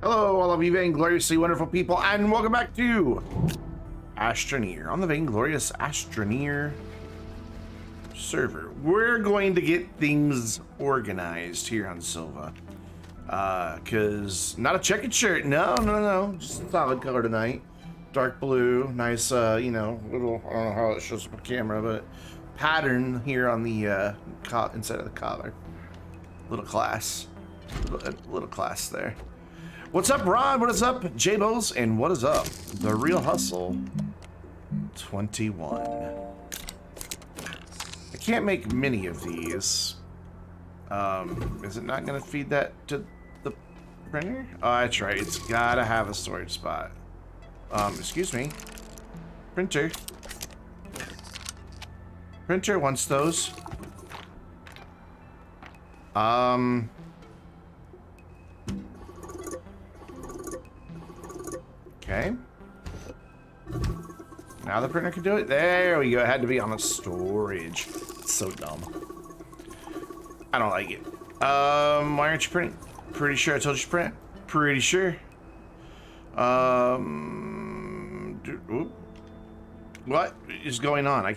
Hello, all of you vaingloriously wonderful people, and welcome back to Astroneer on the Vainglorious Astroneer server. We're going to get things organized here on Silva. Cause not a checkered shirt, no, just a solid color tonight. Dark blue, nice, you know, little, I don't know how it shows up on camera, but pattern here on the inside of the collar. Little class there. What's up, Ron? What is up, J-Bos? And what is up, The Real Hustle 21? I can't make many of these. Is it not going to feed that to the printer? Oh, that's right. It's got to have a storage spot. Excuse me. Printer. Printer wants those. Okay. Now the printer can do it. There we go. It had to be on the storage. It's so dumb. I don't like it. Why aren't you printing? Pretty sure I told you to print. Pretty sure. What is going on?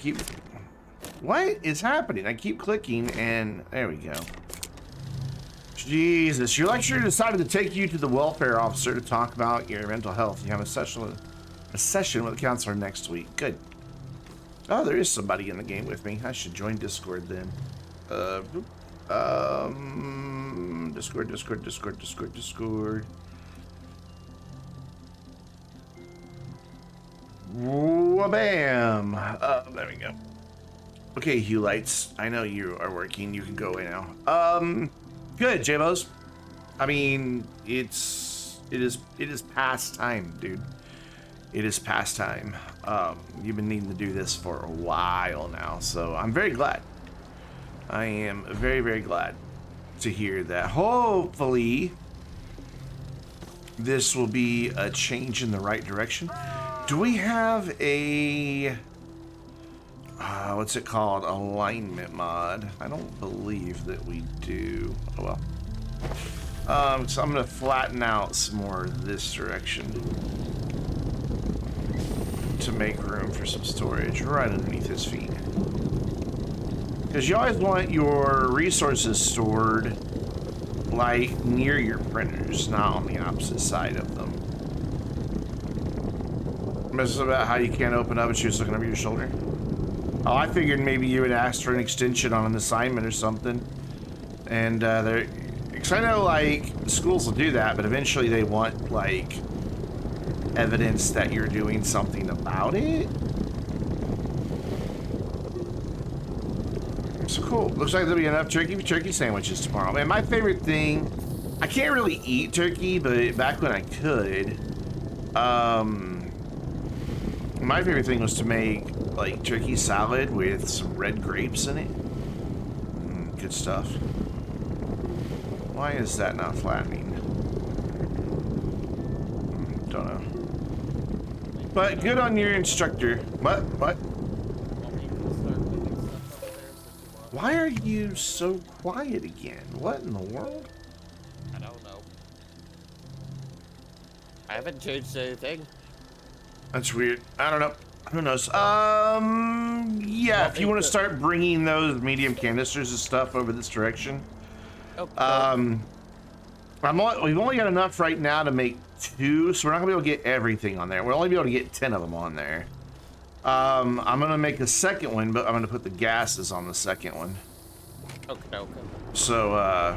What is happening? I keep clicking and there we go. Jesus, your lecturer decided to take you to the welfare officer to talk about your mental health. You have a session with the counselor next week. Good. Oh, there is somebody in the game with me. I should join Discord then. Discord. Wha-bam! There we go. Okay, Hugh Lights. I know you are working. You can go away now. Good, J-Bos. I mean, it is past time, dude. It is past time. You've been needing to do this for a while now, so I'm very glad. I am very, very glad to hear that. Hopefully, this will be a change in the right direction. Do we have a what's it called? Alignment mod. I don't believe that we do. Oh well. So I'm gonna flatten out some more this direction to make room for some storage right underneath his feet. Because you always want your resources stored like near your printers, not on the opposite side of them. This is about how you can't open up and she was looking over your shoulder. Oh, I figured maybe you would ask for an extension on an assignment or something. And because I know like schools will do that, but eventually they want like evidence that you're doing something about it. So cool. Looks like there'll be enough turkey sandwiches tomorrow. Man, my favorite thing, I can't really eat turkey, but back when I could, my favorite thing was to make like turkey salad with some red grapes in it. Good stuff. Why is that not flattening? Don't know. But good on your instructor. What? Why are you so quiet again? What in the world? I don't know. I haven't changed anything. That's weird. I don't know. Who knows? Yeah, if you want to start bringing those medium canisters and stuff over this direction. Okay. We've only got enough right now to make 2, so we're not gonna be able to get everything on there. We'll only be able to get 10 of them on there. I'm gonna make a second one, but I'm gonna put the gases on the second one. Okay. So,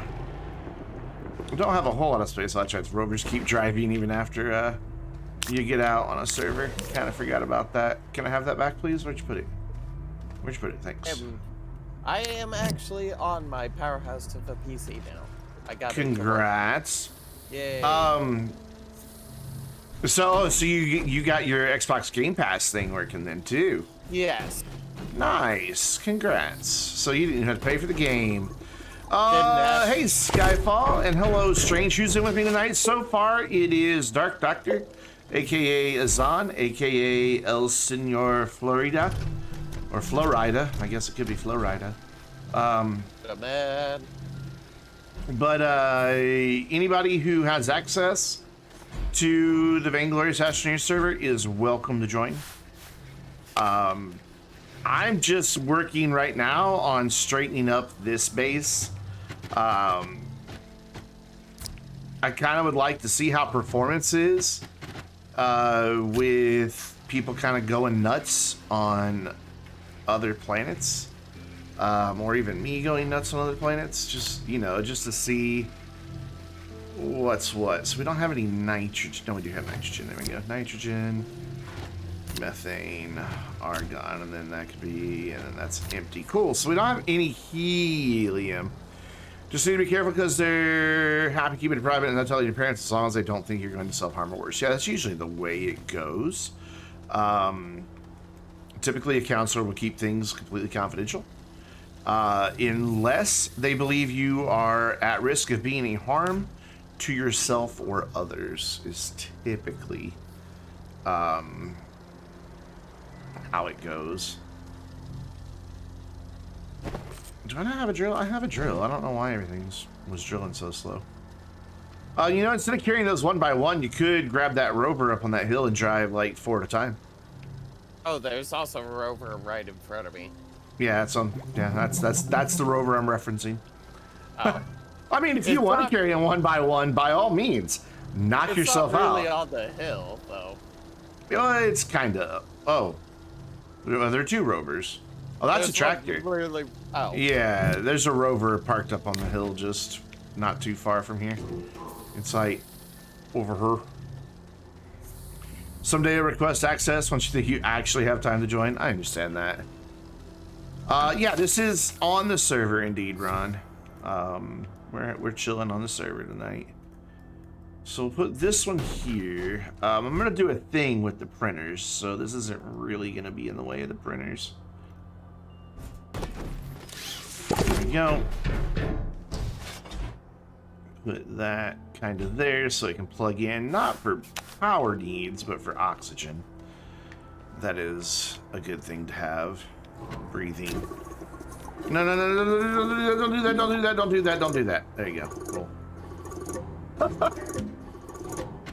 we don't have a whole lot of space. I'll try to rovers keep driving even after, you get out on a server. Kind of forgot about that. Can I have that back, please? Where'd you put it? Thanks. I am actually on my powerhouse to the PC now. I got Congrats. Yay. So you got your Xbox Game Pass thing working then too? Yes. Nice. Congrats. So you didn't have to pay for the game. Hey Skyfall, and hello Strange. Who's in with me tonight? So far it is Dark Doctor, aka Azan, aka El Senor Florida, or Florida. I guess it could be Florida. Man. But anybody who has access to the Vainglorious Astroneer server is welcome to join. I'm just working right now on straightening up this base. I kind of would like to see how performance is with people kind of going nuts on other planets, or even me going nuts on other planets. Just, you know, just to see what's what. So we don't have any nitrogen. No, we do have nitrogen. There we go. Nitrogen, methane, argon, and then that could be, and then that's empty. Cool. So we don't have any helium. Just need to be careful because they're happy keeping it private and not telling your parents as long as they don't think you're going to self-harm or worse. Yeah, that's usually the way it goes. Typically, a counselor will keep things completely confidential. Unless they believe you are at risk of being a harm to yourself or others is typically how it goes. Do I not have a drill? I have a drill. I don't know why everything was drilling so slow. You know, instead of carrying those one by one, you could grab that rover up on that hill and drive like 4 at a time. Oh, there's also a rover right in front of me. Yeah, that's on. Yeah, that's the rover I'm referencing. Oh. I mean, if you want to carry them one by one, by all means, knock yourself out. It's not really on the hill, though. Well, it's kind of. Oh, there are 2 rovers. Oh, that's a tractor. Really, oh. Yeah, there's a rover parked up on the hill just not too far from here. It's like over here. Someday a request access once you think you actually have time to join. I understand that. Yeah, this is on the server indeed, Ron. We're chilling on the server tonight. So we'll put this one here. I'm gonna do a thing with the printers, so this isn't really gonna be in the way of the printers. There we go. Put that kind of there so it can plug in, not for power needs, but for oxygen. That is a good thing to have. Breathing. No, no, no, no, no, no, no, don't do that, don't do that, don't do that, don't do that. There you go. Cool.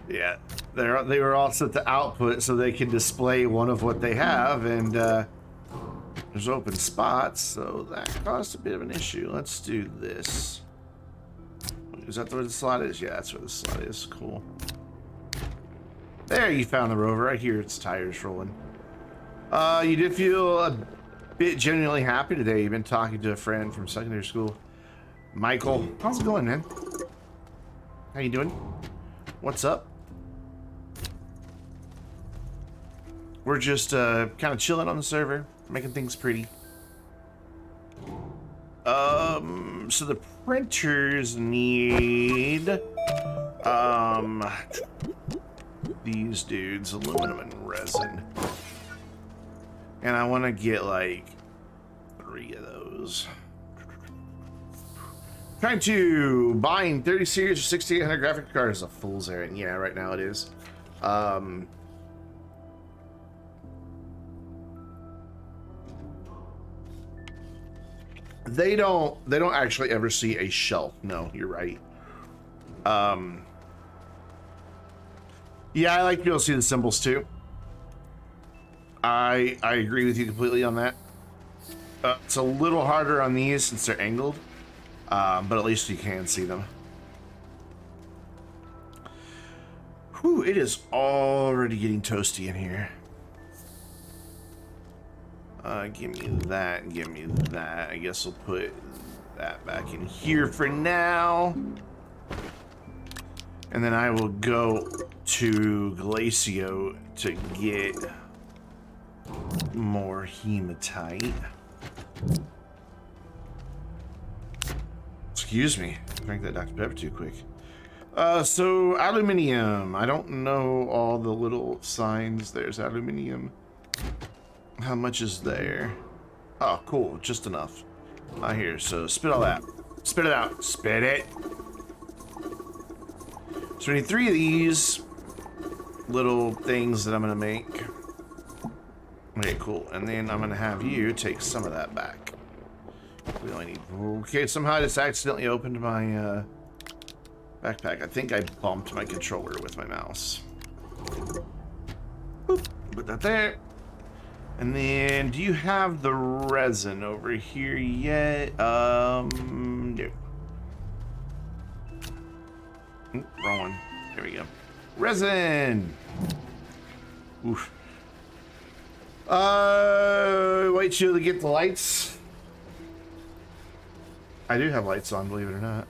Yeah, they were all set to output so they can display one of what they have, and there's open spots, so that caused a bit of an issue. Let's do this. Is that where the slot is? Yeah, that's where the slot is. Cool. There, you found the rover. I hear its tires rolling. You did feel a bit genuinely happy today. You've been talking to a friend from secondary school. Michael, how's it going, man? How you doing? What's up? We're just kind of chilling on the server, making things pretty. So the printers need these dudes, aluminum and resin. And I want to get like 3 of those. Trying to buying 30 series or 6800 graphic card is a fool's errand. Yeah, right now it is. They don't actually ever see a shelf. No, you're right. Yeah, I like to be able to see the symbols too. I agree with you completely on that. It's a little harder on these since they're angled, but at least you can see them. Whew, it is already getting toasty in here. Give me that and give me that. I guess we'll put that back in here for now. And then I will go to Glacio to get more hematite. Excuse me, drank that Dr. Pepper too quick. So aluminium. I don't know all the little signs. There's aluminium. How much is there? Oh, cool, just enough. Here, so spit all that. Spit it out. Spit it. So we need 3 of these little things that I'm gonna make. Okay, cool. And then I'm gonna have you take some of that back. We only need. Okay, somehow I just accidentally opened my Backpack. I think I bumped my controller with my mouse. Boop. Put that there. And then, do you have the resin over here yet? No. Wrong one. There we go. Resin! Oof. Wait till to get the lights. I do have lights on, believe it or not.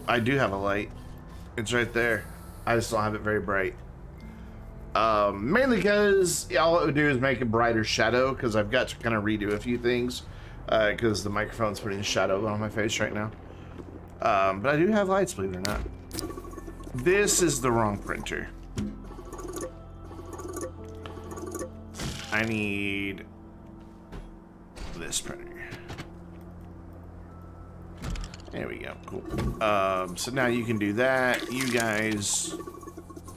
I do have a light. It's right there. I just don't have it very bright. Mainly because all it would do is make a brighter shadow, because I've got to kind of redo a few things, because the microphone's putting a shadow on my face right now. But I do have lights, believe it or not. This is the wrong printer. I need this printer. There we go. Cool. So now you can do that. You guys...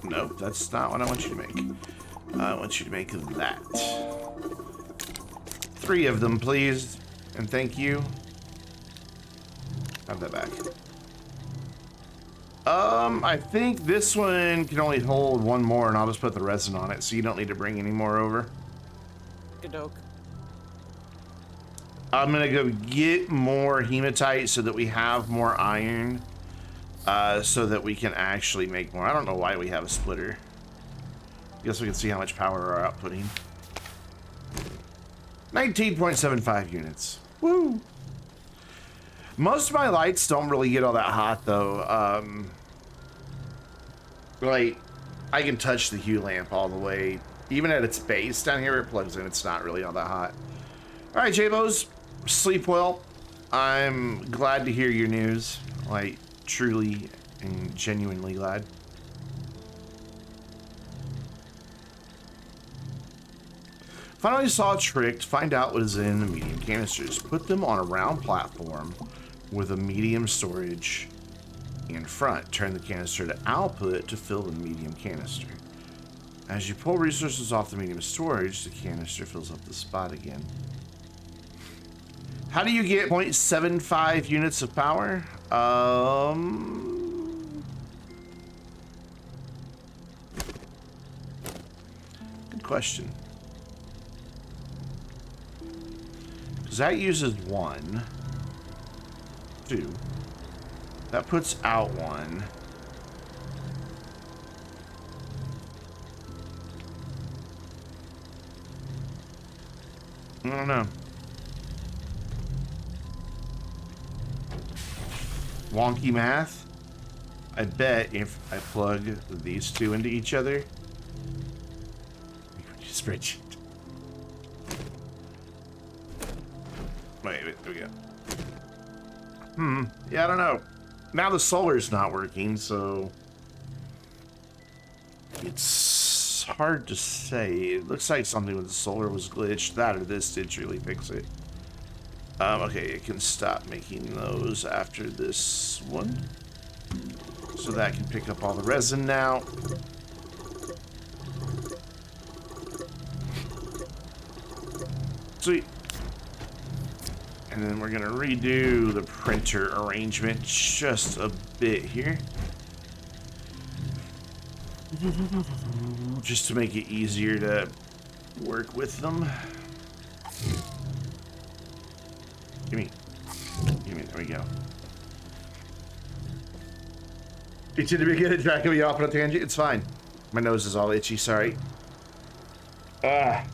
Nope, that's not what I want you to make. I want you to make that. 3 of them, please. And thank you. Have that back. I think this one can only hold 1 more, and I'll just put the resin on it, so you don't need to bring any more over. Good doke. I'm gonna go get more hematite so that we have more iron, so that we can actually make more. I don't know why we have a splitter. Guess we can see how much power we're outputting. 19.75 units. Woo! Most of my lights don't really get all that hot though. Like, I can touch the hue lamp all the way. Even at its base down here, it plugs in. It's not really all that hot. All right, J-Bos, sleep well. I'm glad to hear your news. Like, truly and genuinely glad. Finally saw a trick to find out what is in the medium canisters. Put them on a round platform with a medium storage in front. Turn the canister to output to fill the medium canister. As you pull resources off the medium storage, the canister fills up the spot again. How do you get 0.75 units of power? Good question. Because that uses 1, 2. That puts out 1. I don't know. Wonky math. I bet if I plug these 2 into each other, spreadsheet. Wait, there we go. Yeah, I don't know. Now the solar's not working, so it's hard to say. It looks like something with the solar was glitched. That or this did truly fix it. Okay, it can stop making those after this one. So that can pick up all the resin now. Sweet. And then we're gonna redo the printer arrangement just a bit here. Just to make it easier to work with them. Gimme, there we go. Itchy to be good at tracking me off on a tangent. It's fine. My nose is all itchy, sorry. They're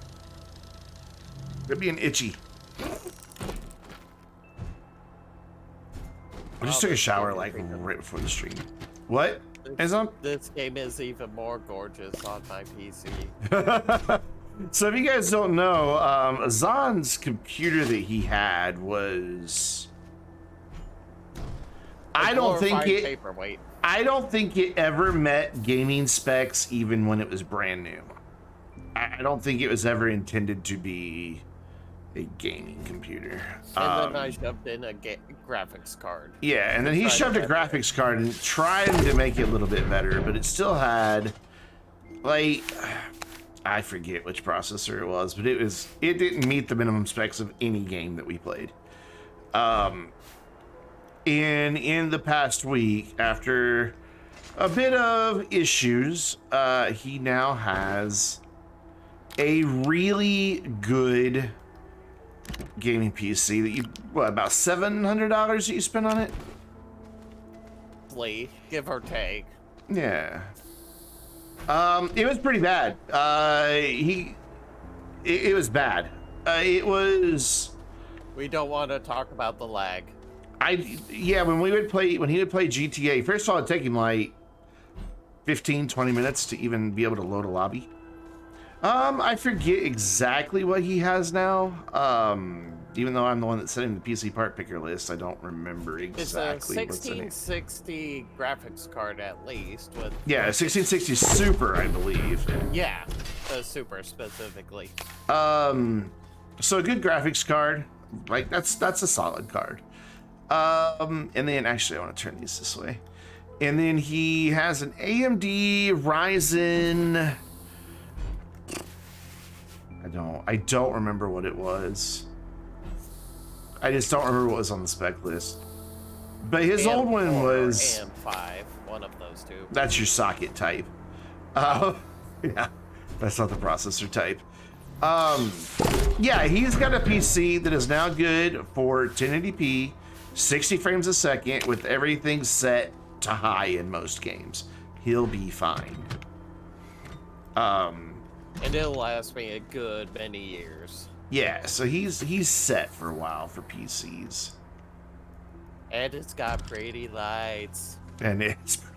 being itchy. I just took a shower like right before the stream. What? This game is even more gorgeous on my PC. So if you guys don't know, Azan's computer that he had was... I don't think it ever met gaming specs even when it was brand new. I don't think it was ever intended to be a gaming computer. And then I shoved in a graphics card. Yeah, and then he shoved a graphics card and tried to make it a little bit better, but it still had, like, I forget which processor it was, but it didn't meet the minimum specs of any game that we played. And in the past week, after a bit of issues, he now has a really good gaming PC that you, what, about $700 that you spent on it? Give or take. Yeah. It was pretty bad. It was bad. It was. We don't want to talk about the lag. Yeah, when he would play GTA, first of all, it'd take him like 15-20 minutes to even be able to load a lobby. I forget exactly what he has now. Even though I'm the one that's setting the PC part picker list, I don't remember exactly it's a what's in it. 1660 graphics card at least. With Yeah, 1660 Super, I believe. Yeah, the Super specifically. So a good graphics card, like that's a solid card. And then actually I want to turn these this way. And then he has an AMD Ryzen. I don't remember what it was. I just don't remember what was on the spec list. But his old one was AM5, one of those two. That's your socket type. Yeah, that's not the processor type. Yeah, he's got a PC that is now good for 1080p, 60 frames a second with everything set to high in most games. He'll be fine. And it'll last me a good many years. Yeah, so he's set for a while for PCs. And it's got pretty lights. And it's pretty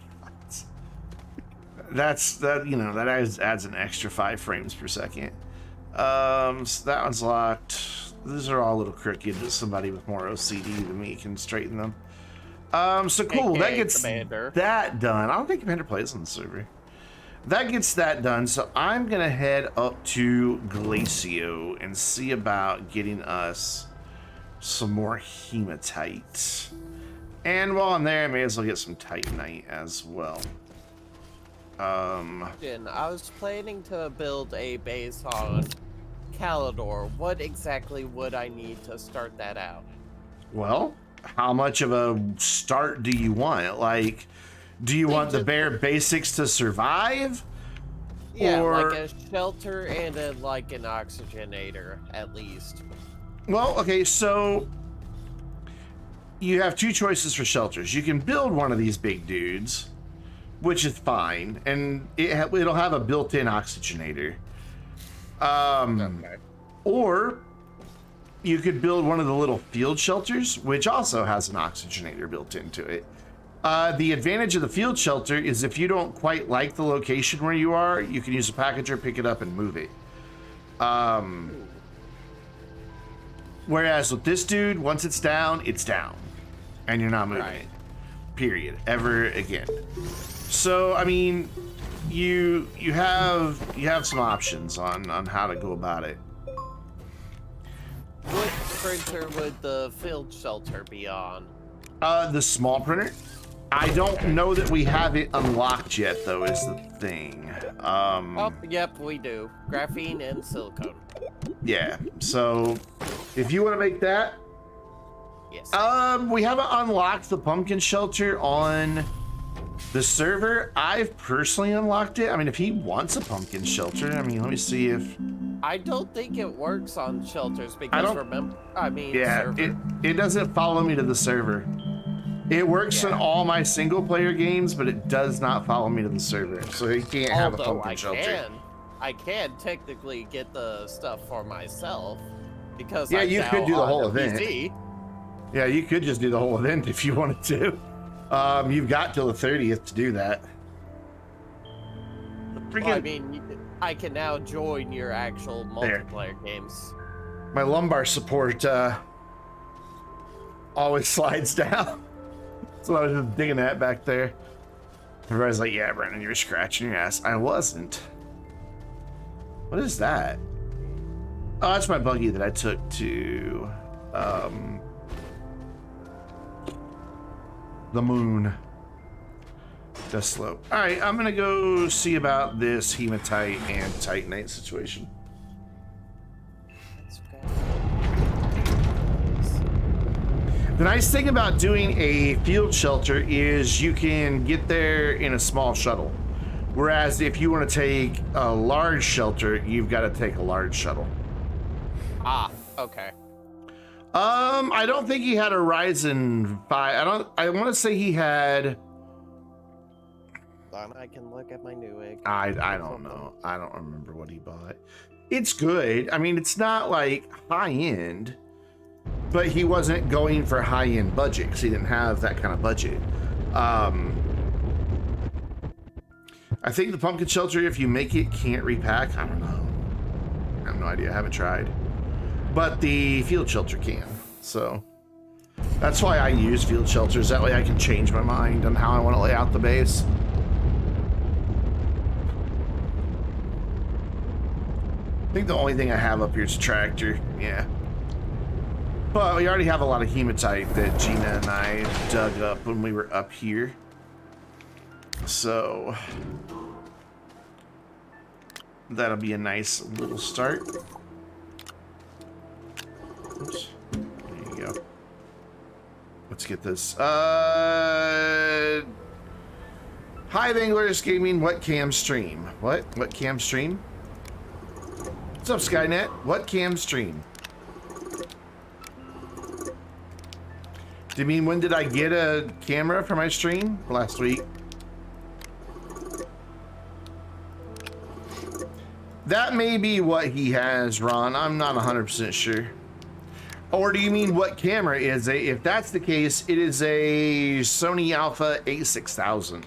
nice. That adds an extra 5 frames per second. So that one's locked. These are all a little crooked. Just somebody with more OCD than me can straighten them. So cool. That gets Commander. that done. I don't think Commander plays on the server. That gets that done. So I'm gonna head up to Glacio and see about getting us some more hematite. And while I'm there, I may as well get some titanite as well. I was planning to build a base on Calidor. What exactly would I need to start that out? Well, how much of a start do you want? Like, do you want the bare basics to survive? Yeah, or... like a shelter and an oxygenator, at least. Well, okay, so you have 2 choices for shelters. You can build one of these big dudes, which is fine, and it'll have a built-in oxygenator. Okay. Or you could build one of the little field shelters, which also has an oxygenator built into it. The advantage of the field shelter is if you don't quite like the location where you are, you can use a packager, pick it up, and move it. Whereas with this dude, once it's down, and you're not moving it. Period. Ever again. So I mean, you have some options on how to go about it. What printer would the field shelter be on? The small printer. I don't know that we have it unlocked yet, though, is the thing. Oh, yep, we do. Graphene and silicone. Yeah, so if you want to make that, Yes. we haven't unlocked the pumpkin shelter on the server. I've personally unlocked it. I mean, if he wants a pumpkin shelter, I mean, let me see if... I don't think it works on shelters because Yeah, server. it doesn't follow me to the server. It works in all my single player games, but it does not follow me to the server. So he can't have a pumpkin shelter. I can technically get the stuff for myself because you could do the whole event. PC. Yeah, you could just do the whole event if you wanted to. You've got till the 30th to do that. Well, I mean, I can now join your actual multiplayer games. My lumbar support always slides down. So I was just digging that back there. Everybody's like, yeah, Brandon, you're scratching your ass. I wasn't. What is that? Oh, that's my buggy that I took to the moon. Death slope. All right, I'm gonna go see about this hematite and titanite situation. The nice thing about doing a field shelter is you can get there in a small shuttle. Whereas if you want to take a large shelter, you've got to take a large shuttle. Ah, okay. I don't think he had a Ryzen 5. I want to say he had... I can look at my Newegg. I don't know. I don't remember what he bought. It's good. I mean, it's not like high end, but he wasn't going for high end budget because he didn't have that kind of budget. I think the pumpkin shelter, if you make it, can't repack. I don't know. I have no idea. I haven't tried. But the field shelter can. So that's why I use field shelters. That way I can change my mind on how I want to lay out the base. I think the only thing I have up here is a tractor. Yeah. But we already have a lot of hematite that Gina and I dug up when we were up here. So that'll be a nice little start. Oops. There you go. Let's get this. Hi, Vainglorious Gaming. What cam stream? What cam stream? What's up, Skynet? What cam stream? Do you mean when did I get a camera for my stream? Last week. That may be what he has, Ron. I'm not 100% sure. Or do you mean what camera is it? If that's the case, it is a Sony Alpha A6000.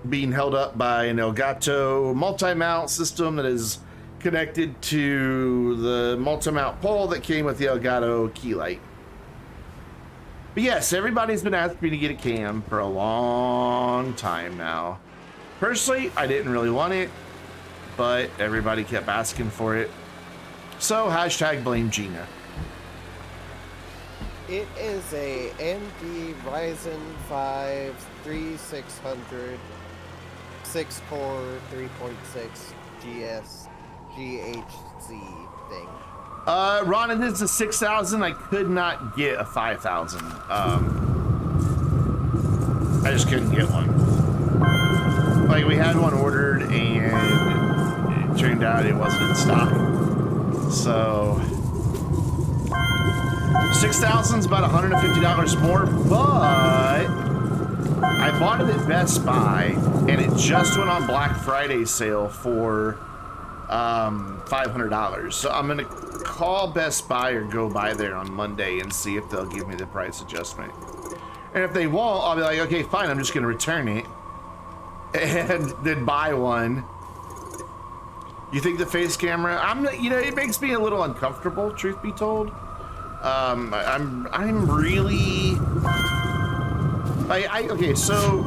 Being held up by an Elgato multi-mount system that is connected to the multi-mount pole that came with the Elgato key light. But yes, everybody's been asking me to get a cam for a long time now. Personally, I didn't really want it, but everybody kept asking for it. So hashtag blame Gina. It is a AMD Ryzen 5 3600 6-core 3.6 GHz thing. Ron, it is a 6000. I could not get a 5000. I just couldn't get one. Like, we had one ordered and it turned out it wasn't in stock. So 6,000 is about $150 more, but I bought it at Best Buy and it just went on Black Friday sale for $500. So I'm gonna call Best Buy or go by there on Monday and see if they'll give me the price adjustment. And if they won't, I'll be like, okay, fine, I'm just gonna return it and then buy one. You think the face camera? You know, it makes me a little uncomfortable, truth be told. I'm really okay. So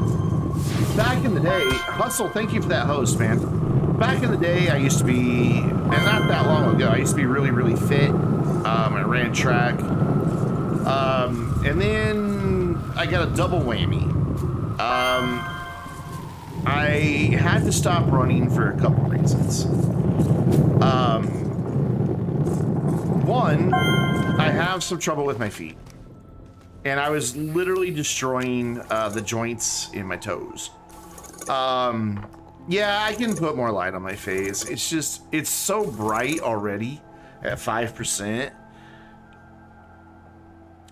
back in the day, Hustle, thank you for that host, man. Back in the day, I used to be, and not that long ago, I used to be really, really fit. I ran track, and then I got a double whammy. I had to stop running for a couple reasons. One, I have some trouble with my feet, and I was literally destroying the joints in my toes. Yeah, I can put more light on my face. It's just, it's so bright already at 5%.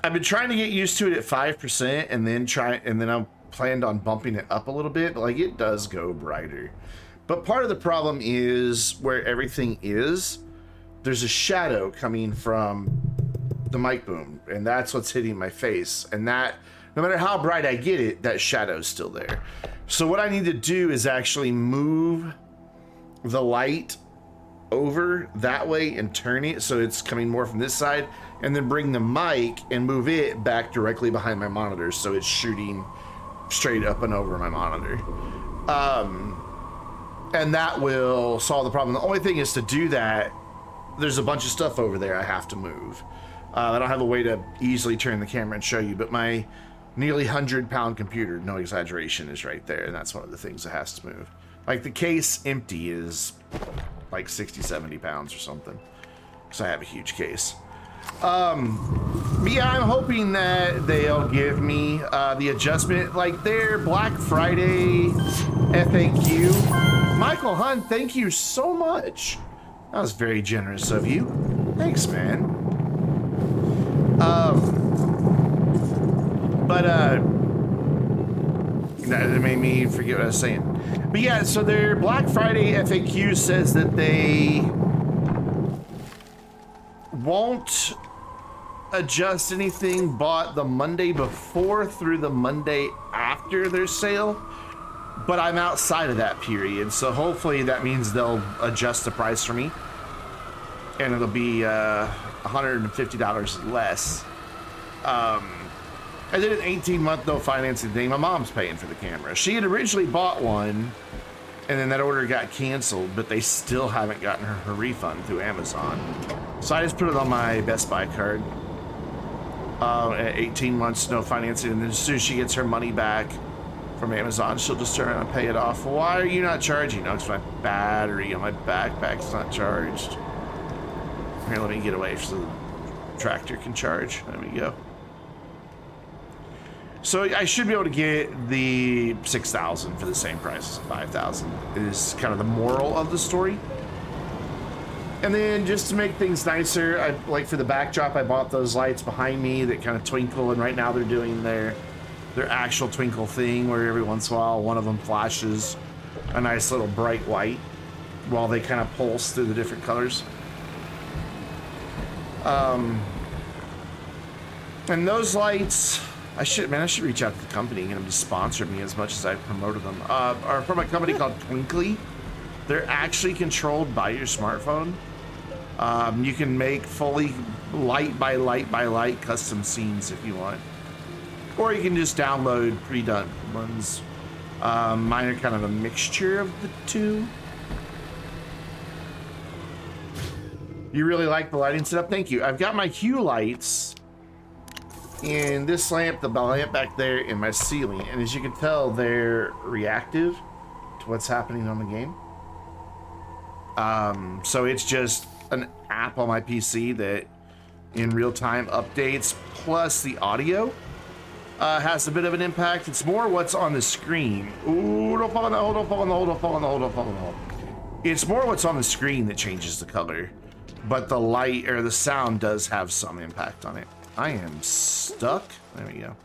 I've been trying to get used to it at 5% and then I'm planned on bumping it up a little bit, but like it does go brighter. But part of the problem is where everything is, there's a shadow coming from the mic boom, and that's what's hitting my face. And that, no matter how bright I get it, that shadow's still there. So what I need to do is actually move the light over that way and turn it so it's coming more from this side, and then bring the mic and move it back directly behind my monitor so it's shooting straight up and over my monitor. And that will solve the problem. The only thing is to do that, there's a bunch of stuff over there I have to move. I don't have a way to easily turn the camera and show you, but my nearly 100-pound computer, no exaggeration, is right there, and that's one of the things that has to move. Like the case empty is like 60, 70 pounds or something, because I have a huge case. But yeah, I'm hoping that they'll give me the adjustment, like their Black Friday FAQ. Michael Hunt, thank you so much. That was very generous of you. Thanks, man. That made me forget what I was saying. But yeah, so their Black Friday FAQ says that they won't adjust anything bought the Monday before through the Monday after their sale, but I'm outside of that period, so hopefully that means they'll adjust the price for me and it'll be $150 less. I did an 18-month no financing thing. My mom's paying for the camera. She had originally bought one and then that order got canceled, but they still haven't gotten her refund through Amazon, so I just put it on my Best Buy card. At 18 months, no financing, and then as soon as she gets her money back from Amazon, she'll just turn around and pay it off. Why are you not charging? No, because my battery on my backpack's not charged. Here, let me get away so the tractor can charge. There we go. So I should be able to get the 6,000 for the same price as 5,000. Is kind of the moral of the story. And then just to make things nicer, like for the backdrop, I bought those lights behind me that kind of twinkle, and right now they're doing their actual twinkle thing where every once in a while one of them flashes a nice little bright white while they kind of pulse through the different colors. And those lights, I should reach out to the company and get them to sponsor me as much as I promoted them. Are from a company called Twinkly. They're actually controlled by your smartphone. You can make fully light by light custom scenes if you want. Or you can just download pre-done ones. Mine are kind of a mixture of the two. You really like the lighting setup? Thank you. I've got my hue lights in this lamp, the lamp back there, in my ceiling. And as you can tell, they're reactive to what's happening on the game. So it's just an app on my PC that in real time updates, plus the audio has a bit of an impact. It's more what's on the screen. Ooh, don't fall in the hole, don't fall in the hole, don't fall in the hole, don't fall in the hole. It's more what's on the screen that changes the color, but the light or the sound does have some impact on it. I am stuck. There we go.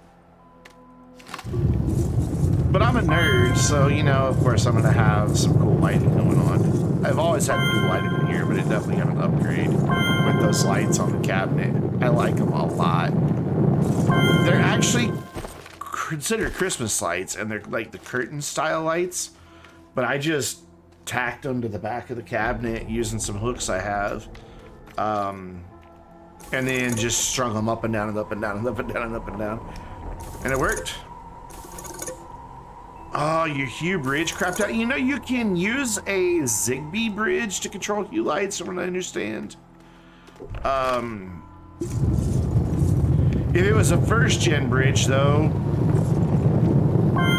But I'm a nerd, so, you know, of course I'm gonna have some cool lighting going on. I've always had cool lighting in here, but it definitely got an upgrade with those lights on the cabinet. I like them a lot. They're actually considered Christmas lights, and they're like the curtain style lights, but I just tacked them to the back of the cabinet using some hooks I have. And then just strung them up and down and up and down and up and down and up and down. And it worked. Oh, your Hue bridge crapped out. You know, you can use a Zigbee bridge to control Hue lights, from what I understand. If it was a first gen bridge, though,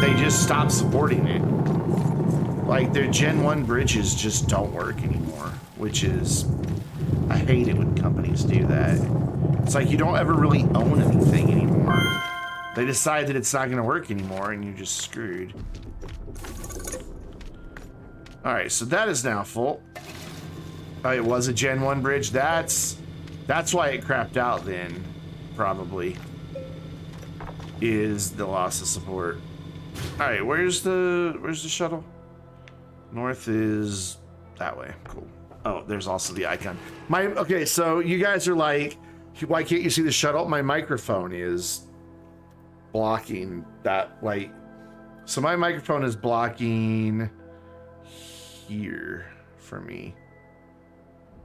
they just stopped supporting it. Like, their Gen 1 bridges just don't work anymore, which is... I hate it when companies do that. It's like you don't ever really own anything anymore. They decide that it's not going to work anymore, and you're just screwed. All right, so that is now full. Oh, it was a Gen 1 bridge. That's why it crapped out then, probably, is the loss of support. All right, where's the shuttle? North is that way. Cool. Oh, there's also the icon. Okay, so you guys are like, why can't you see the shuttle? My microphone is blocking that light. So my microphone is blocking here for me,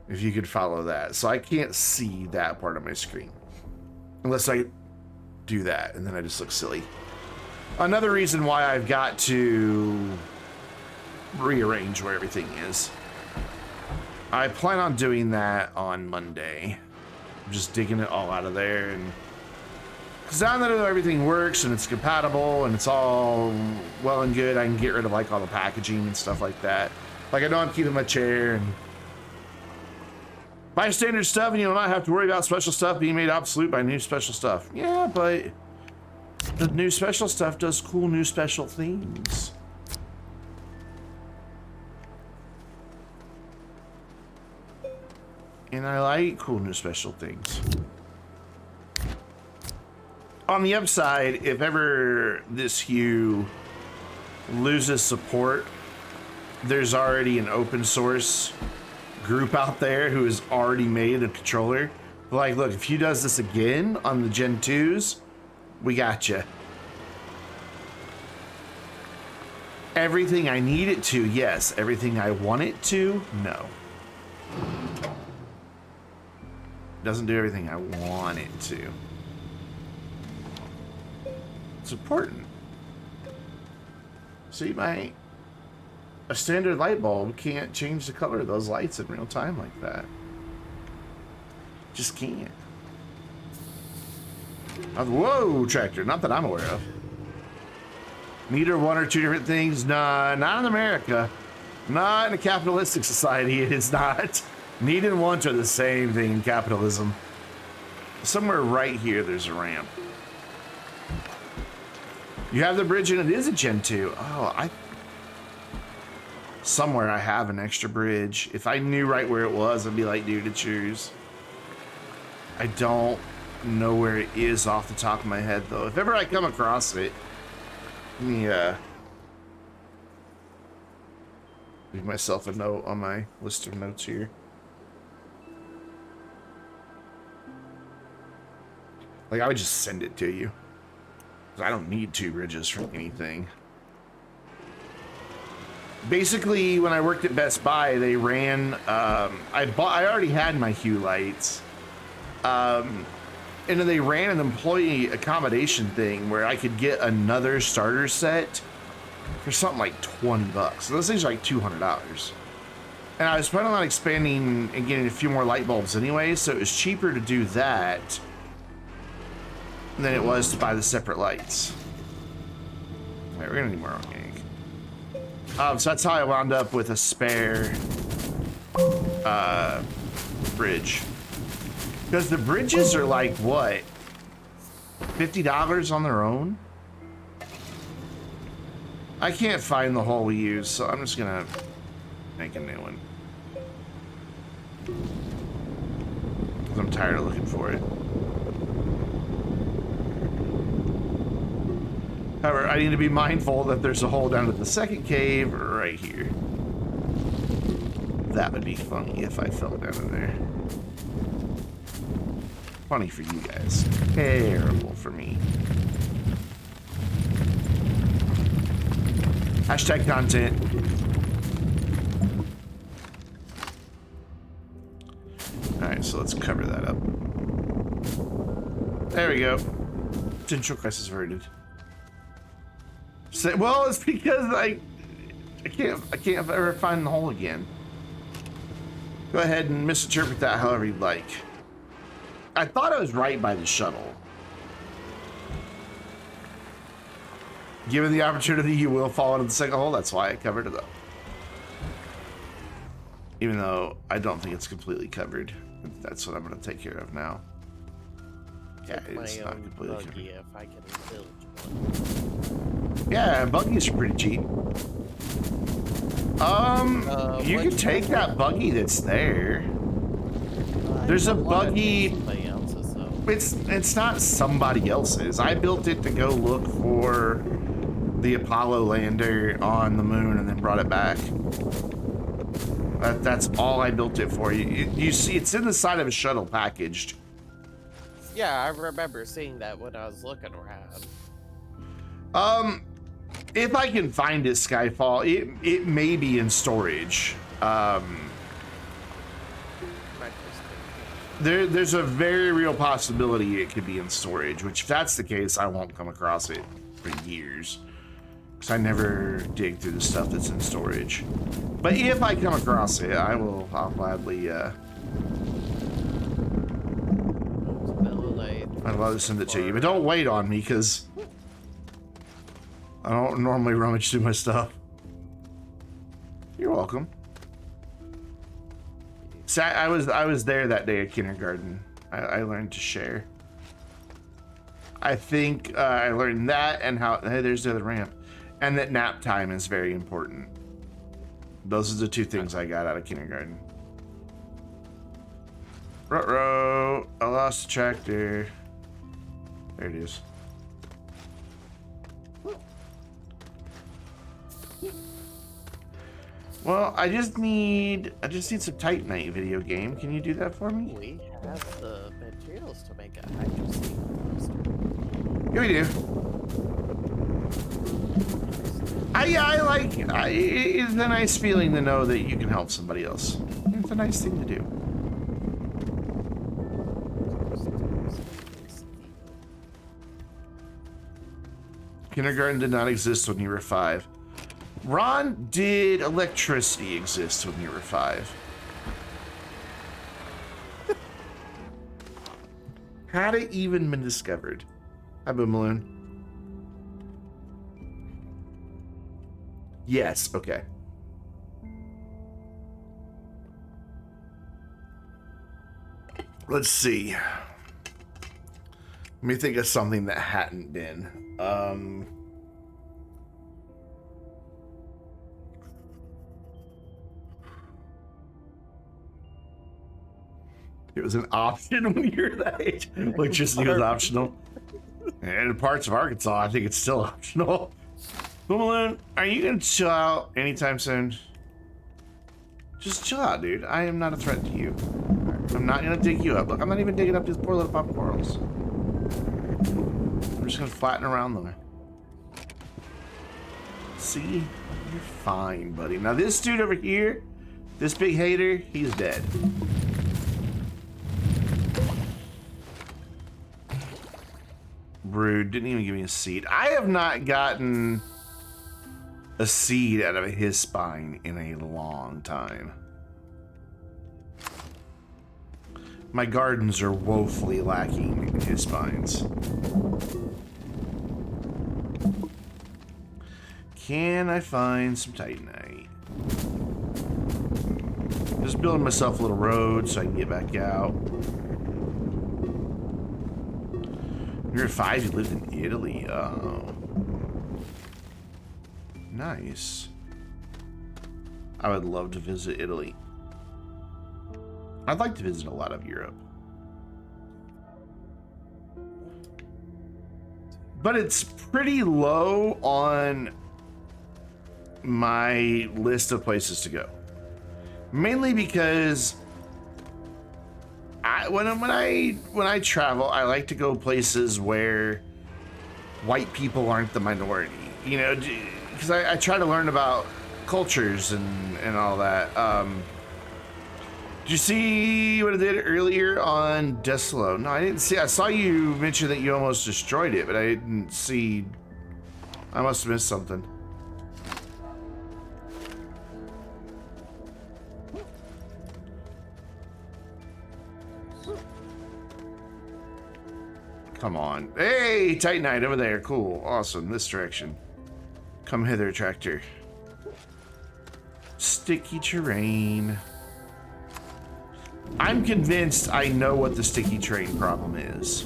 if you could follow that. So I can't see that part of my screen unless I do that, and then I just look silly. Another reason why I've got to rearrange where everything is. I plan on doing that on Monday. I'm just digging it all out of there, and because now that everything works and it's compatible and it's all well and good, I can get rid of like all the packaging and stuff like that. Like, I know I'm keeping my chair and Buy standard stuff and you'll not have to worry about special stuff being made obsolete by new special stuff. Yeah, but the new special stuff does cool new special things. And I like cool new special things. On the upside, if ever this hue loses support, there's already an open source group out there who has already made a controller. Like, look, if Hue does this again on the Gen 2s, we got you. Everything I need it to, yes. Everything I want it to, no. Doesn't do everything I want it to. It's important. See, a standard light bulb can't change the color of those lights in real time like that. Just can't. Whoa, tractor. Not that I'm aware of. Neither one or two different things. Nah, not in America. Not in a capitalistic society. It is not. Need and want are the same thing in capitalism. Somewhere right here, there's a ramp. You have the bridge and it is a Gen 2. Oh, somewhere I have an extra bridge. If I knew right where it was, I'd be like, dude, it's yours. I don't know where it is off the top of my head, though. If ever I come across it, let me leave myself a note on my list of notes here. Like, I would just send it to you. I don't need two bridges for anything. Basically, when I worked at Best Buy, they ran, I already had my Hue lights. And then they ran an employee accommodation thing where I could get another starter set for something like 20 bucks. So those things are like $200. And I was planning on expanding and getting a few more light bulbs anyway, so it was cheaper to do that than it was to buy the separate lights. All right, we're gonna need more organic. So that's how I wound up with a spare bridge. Because the bridges are like, what? $50 on their own? I can't find the hole we use, so I'm just gonna make a new one. Because I'm tired of looking for it. However, I need to be mindful that there's a hole down at the second cave right here. That would be funny if I fell down in there. Funny for you guys. Terrible for me. Hashtag content. Alright, so let's cover that up. There we go. Potential crisis averted. Well, it's because I can't ever find the hole again. Go ahead and misinterpret that however you'd like. I thought I was right by the shuttle. Given the opportunity, you will fall into the second hole. That's why I covered it up. Even though I don't think it's completely covered. That's what I'm going to take care of now. Yeah, it's not completely covered. If I can build one. Yeah, buggies are pretty cheap. You can take that buggy that's there. There's a buggy. It's not somebody else's. I built it to go look for the Apollo lander on the moon and then brought it back. That's all I built it for. You see, it's in the side of a shuttle packaged. Yeah, I remember seeing that when I was looking around. If I can find it, Skyfall, it may be in storage. There's a very real possibility it could be in storage, which if that's the case, I won't come across it for years. Because I never dig through the stuff that's in storage. But if I come across it, I'll gladly, I'd gladly send it to you. But don't wait on me, because I don't normally rummage through my stuff. You're welcome. So I was there that day at kindergarten. I learned to share. I think I learned that and how, hey, there's the other ramp. And that nap time is very important. Those are the two things I got out of kindergarten. Ruh-roh, I lost the tractor. There it is. Well, I just need some Titanite video game. Can you do that for me? We have the materials to make a hydrogen monster. Yeah, we do. It's a nice feeling to know that you can help somebody else. It's a nice thing to do. Kindergarten did not exist when you were 5. Ron, did electricity exist when you were 5? Had it even been discovered? Hi, Boomaloon. Yes, okay. Let's see. Let me think of something that hadn't been. It was an option when you were that age. Electricity was optional. And in parts of Arkansas, I think it's still optional. Boomaloo, are you gonna chill out anytime soon? Just chill out, dude. I am not a threat to you. I'm not gonna dig you up. Look, I'm not even digging up these poor little pop corals. I'm just gonna flatten around them. See? You're fine, buddy. Now this dude over here, this big hater, he's dead. Rude, didn't even give me a seed. I have not gotten a seed out of his spine in a long time. My gardens are woefully lacking in his spines. Can I find some Titanite? Just building myself a little road so I can get back out. You're 5, you lived in Italy. Oh. Nice. I would love to visit Italy. I'd like to visit a lot of Europe. But it's pretty low on my list of places to go. Mainly because when I travel, I like to go places where white people aren't the minority. You know, because I try to learn about cultures and all that. Did you see what I did earlier on Deslo? No, I didn't see. I saw you mention that you almost destroyed it, but I didn't see. I must have missed something. Come on. Hey, Titanite over there. Cool. Awesome. This direction. Come hither, tractor. Sticky terrain. I'm convinced I know what the sticky terrain problem is.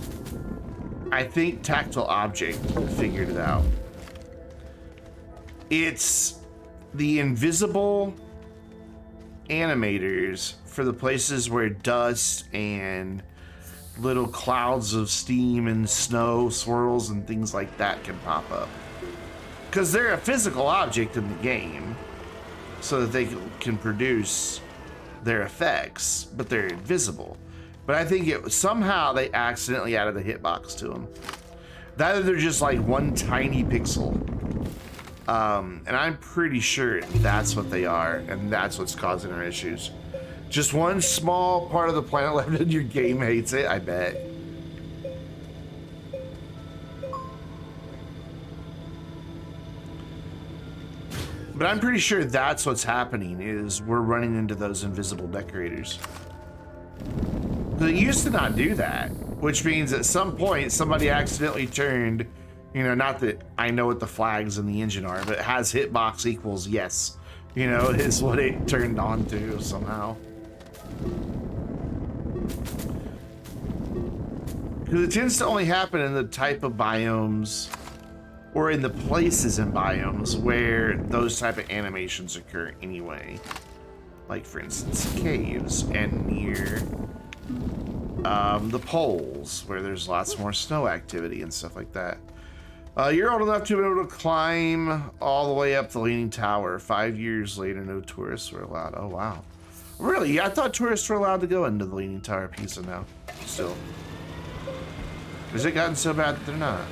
I think Tactile Object figured it out. It's the invisible animators for the places where dust and little clouds of steam and snow swirls and things like that can pop up. Because they're a physical object in the game, so that they can produce their effects, but they're invisible. But I think somehow they accidentally added a hitbox to them. That they're just like one tiny pixel. And I'm pretty sure that's what they are, and that's what's causing our issues. Just one small part of the planet left and your game hates it, I bet. But I'm pretty sure that's what's happening, is we're running into those invisible decorators. They used to not do that, which means at some point somebody accidentally turned, you know, not that I know what the flags in the engine are, but it has hitbox equals yes. You know, is what it turned on to somehow. Because it tends to only happen in the type of biomes or in the places in biomes where those type of animations occur anyway. Like, for instance, caves and near the poles where there's lots more snow activity and stuff like that. You're old enough to be able to climb all the way up the Leaning Tower. 5 years later, no tourists were allowed. Oh, wow. Really? I thought tourists were allowed to go into the Leaning Tower Pisa now. Still. Has it gotten so bad that they're not?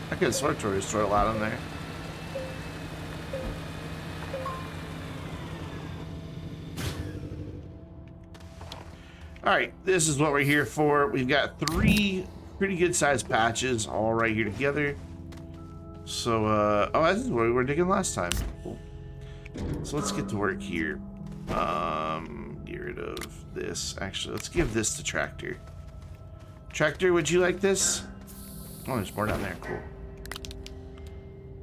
I could have sworn tourists were allowed in there. Alright, this is what we're here for. We've got 3 pretty good sized patches all right here together. So, oh, this is what we were digging last time. Cool. So let's get to work here. Get rid of this. Actually, let's give this to Tractor. Tractor, would you like this? Oh, there's more down there. Cool.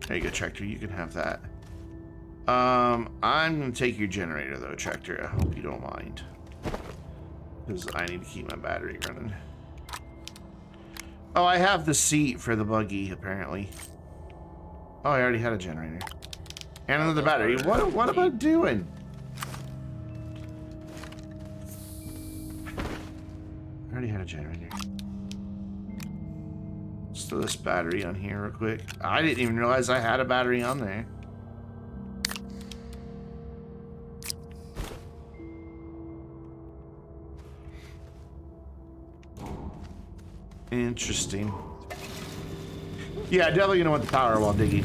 There you go, Tractor. You can have that. I'm gonna take your generator though, Tractor. I hope you don't mind, because I need to keep my battery running. Oh, I have the seat for the buggy apparently. Oh, I already had a generator and another battery. What am I doing? I already had a generator. Let's throw this battery on here real quick. I didn't even realize I had a battery on there. Interesting. Yeah, definitely gonna want the power while digging.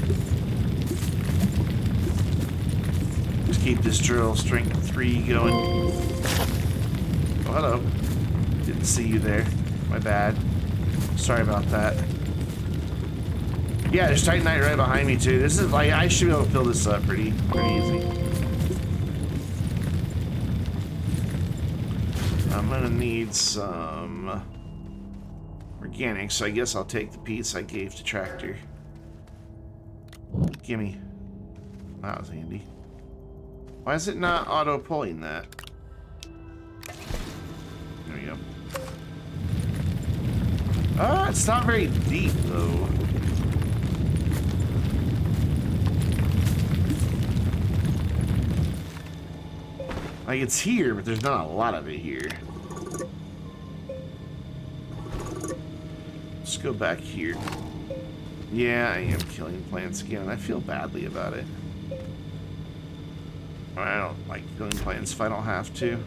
Just keep this drill strength 3 going. Oh, hello. Didn't see you there. My bad. Sorry about that. Yeah, there's Titanite right behind me too. This is like, I should be able to fill this up pretty easy. I'm gonna need some organics, so I guess I'll take the piece I gave to Tractor. Gimme. That was handy. Why is it not auto-pulling that? There we go. Ah, it's not very deep, though. Like, it's here, but there's not a lot of it here. Let's go back here. Yeah, I am killing plants again. I feel badly about it. I don't like killing plants if I don't have to.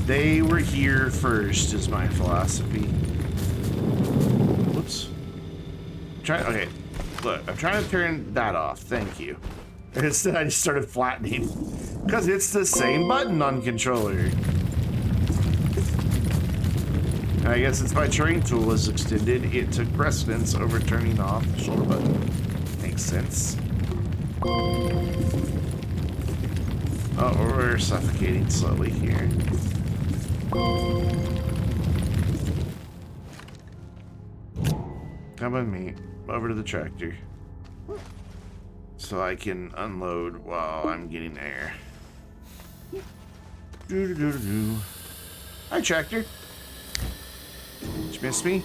They were here first, is my philosophy. Whoops. Okay, look, I'm trying to turn that off. Thank you. Instead, I just started flattening. Because it's the same button on controller. And I guess since my terrain tool was extended, it took precedence over turning off the shoulder button. Makes sense. Oh, we're suffocating slowly here. Come with me over to the tractor so I can unload while I'm getting air. Hi, tractor. Did you miss me?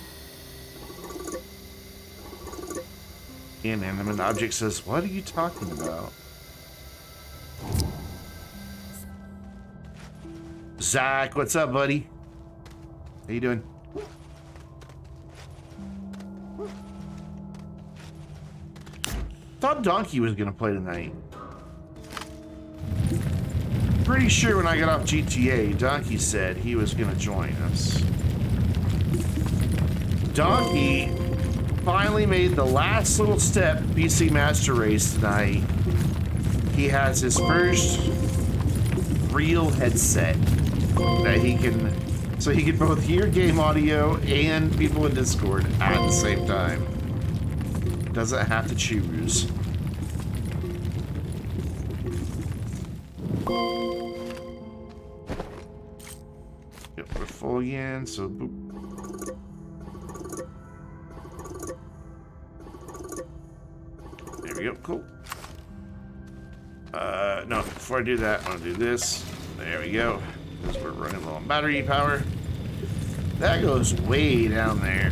Inanimate object says, "What are you talking about?" Zach, what's up, buddy? How you doing? Thought Donkey was gonna play tonight. Pretty sure when I got off GTA, Donkey said he was gonna join us. Donkey finally made the last little step PC Master Race tonight. He has his first real headset that he can, so he can both hear game audio and people in Discord at the same time. Doesn't have to choose. Yep, we're full again, so boop. Cool. No, before I do that, I want to do this. There we go. Because we're running low on battery power. That goes way down there.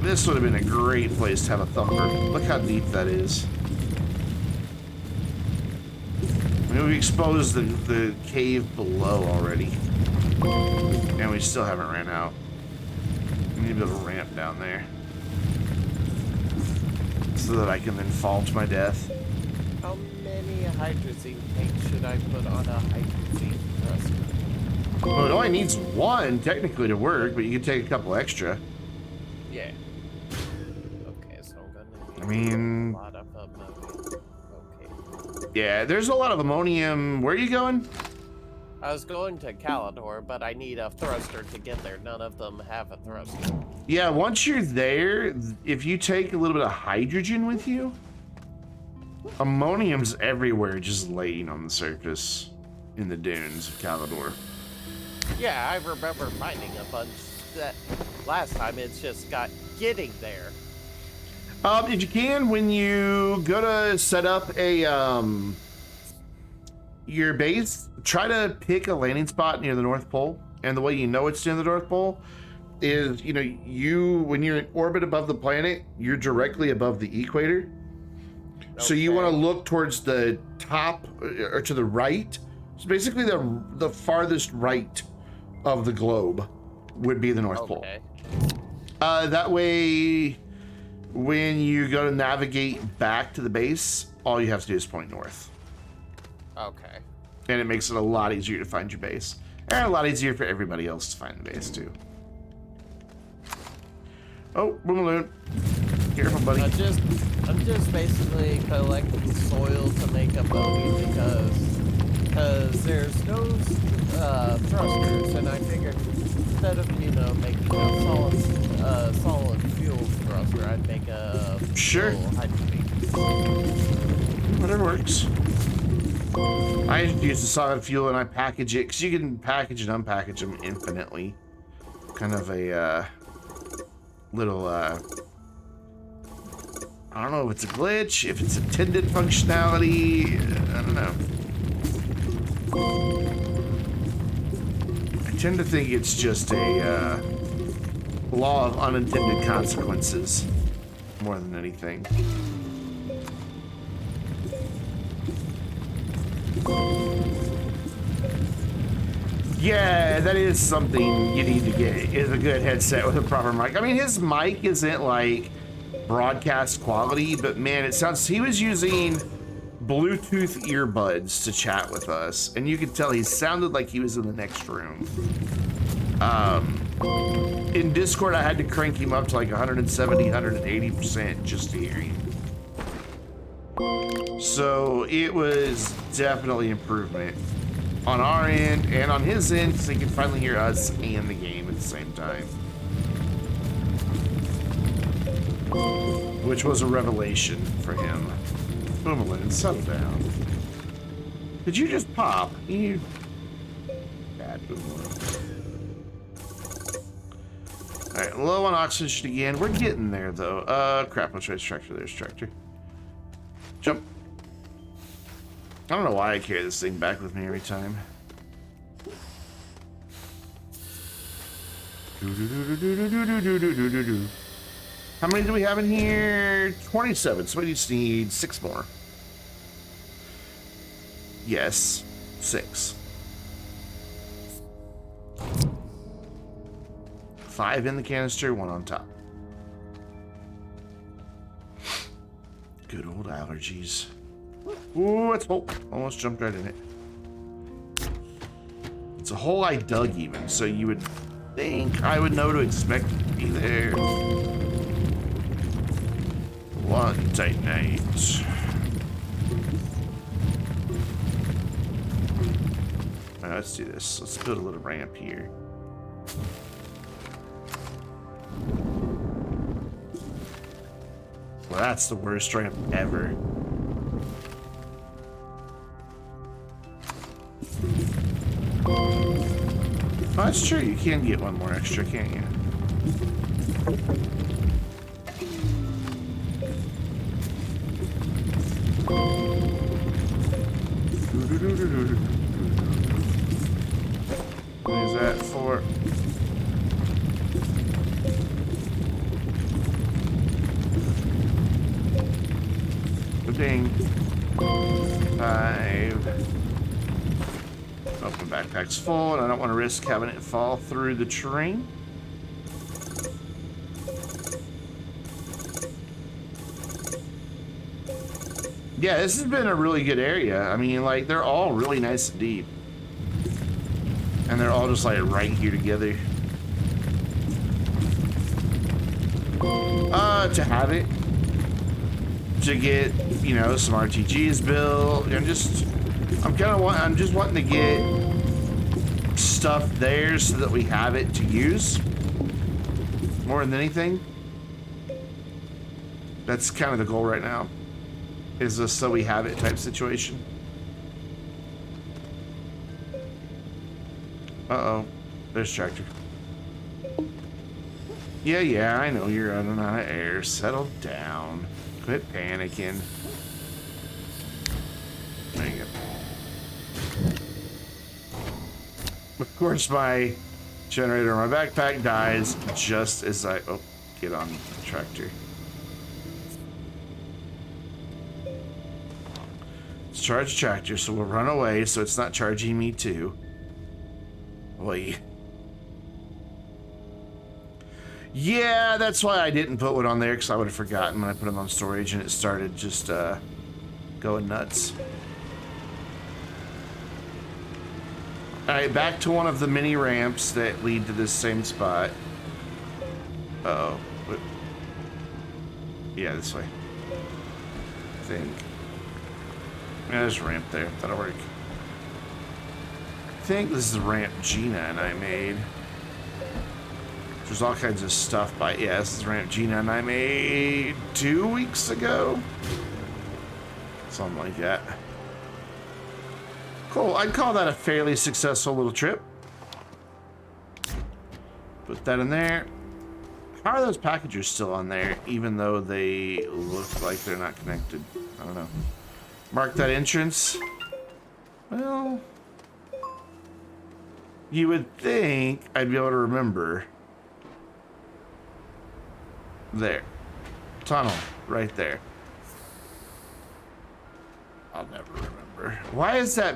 This would have been a great place to have a thumper. Look how deep that is. I mean, we exposed the cave below already. And we still haven't ran out. We need a bit of a ramp down there. So that I can then fall to my death. How many hydrazine tanks should I put on a hydrazine thruster? Well, it only needs one technically to work, but you can take a couple extra. Yeah. Okay, so I'm gonna need I mean, a lot of ammonium. Okay. Yeah, there's a lot of ammonium. Where are you going? I was going to Calidor, but I need a thruster to get there. None of them have a thruster. Yeah, once you're there, if you take a little bit of hydrogen with you, ammonium's everywhere, just laying on the surface in the dunes of Calidor. Yeah, I remember finding a bunch that last time. It's just got getting there. If you can, when you go to set up a your base, try to pick a landing spot near the North Pole. And the way you know it's near the North Pole is, you know, when you're in orbit above the planet, you're directly above the equator. Okay. So you want to look towards the top or to the right. So basically the farthest right of the globe would be the North Pole. That way, when you go to navigate back to the base, all you have to do is point north. Okay. And it makes it a lot easier to find your base. And a lot easier for everybody else to find the base, too. Oh, Boomaloo. Careful, buddy. I'm just basically collecting soil to make ammonia because there's no thrusters, and I figured instead of, you know, making a solid fuel thruster, I'd make a hydrogen. Whatever works. I use the solid fuel and I package it because you can package and unpackage them infinitely. Kind of a little I don't know if it's a glitch, if it's intended functionality, I don't know. I tend to think it's just a law of unintended consequences more than anything. Yeah, that is something you need to get, is a good headset with a proper mic. I mean, his mic isn't like broadcast quality, but man, it sounds, he was using Bluetooth earbuds to chat with us, and you could tell he sounded like he was in the next room. In Discord, I had to crank him up to like 170, 180% just to hear him. So it was definitely improvement on our end and on his end, so he can finally hear us and the game at the same time. Which was a revelation for him. Boomaloo, settle down. Did you just pop? You bad Boomaloo. Alright, low on oxygen again. We're getting there though. Crap, let's try tractor. There's tractor. Jump. I don't know why I carry this thing back with me every time. How many do we have in here? 27, so we just need 6 more. Yes, 6. 5 in the canister, 1 on top. Good old allergies. Ooh, it's full. Almost jumped right in it. It's a hole I dug even, so you would think I would know to expect it to be there. One tight night. Alright, let's do this. Let's build a little ramp here. Well, that's the worst ramp ever. Oh, that's true. You can get one more extra, can't you? What is that for? Ding. 5. Oh, my backpack's full, and I don't want to risk having it fall through the terrain. Yeah, this has been a really good area. I mean, like, they're all really nice and deep. And they're all just, like, right here together. To have it. To get, you know, some RTGs built. I'm just wanting to get stuff there so that we have it to use. More than anything. That's kind of the goal right now. Is this so we have it type situation. Uh-oh. There's tractor. Yeah, I know you're running out of air. Settle down. Quit panicking. There you go. Of course, my generator on my backpack dies just as I... Oh, get on the tractor. Let's charge tractor, so we'll run away so it's not charging me too. Wait. Yeah, that's why I didn't put one on there, because I would have forgotten when I put them on storage and it started just going nuts. Alright, back to one of the mini ramps that lead to this same spot. Uh-oh. Yeah, this way. I think. Yeah, there's a ramp there. That'll work. I think this is the ramp Gina and I made. There's all kinds of stuff by... Yeah, this is the ramp Gina and I made 2 weeks ago. Something like that. Cool. I'd call that a fairly successful little trip. Put that in there. How are those packages still on there, even though they look like they're not connected? I don't know. Mark that entrance. Well... You would think I'd be able to remember. There. Tunnel. Right there. I'll never remember. Why is that?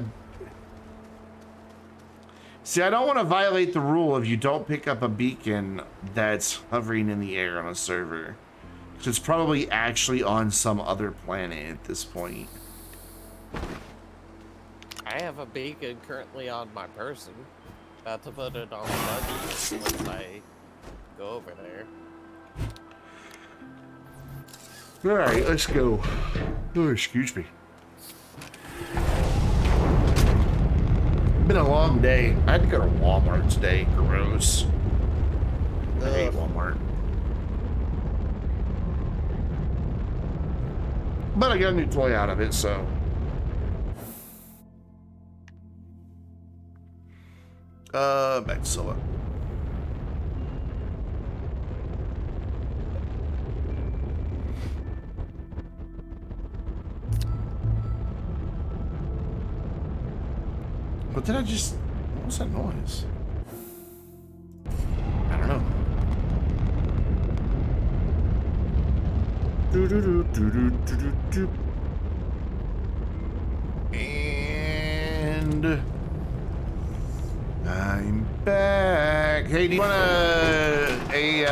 See, I don't want to violate the rule of you don't pick up a beacon that's hovering in the air on a server. So it's probably actually on some other planet at this point. I have a beacon currently on my person. About to put it on the buggy once I go over there. Alright, let's go. Oh, excuse me. Been a long day. I had to go to Walmart today. Gross. I hate Walmart. But I got a new toy out of it, so. Back to Scylla. What did I just... What was that noise? I don't know. Do. And... I'm back. Hey, do you want a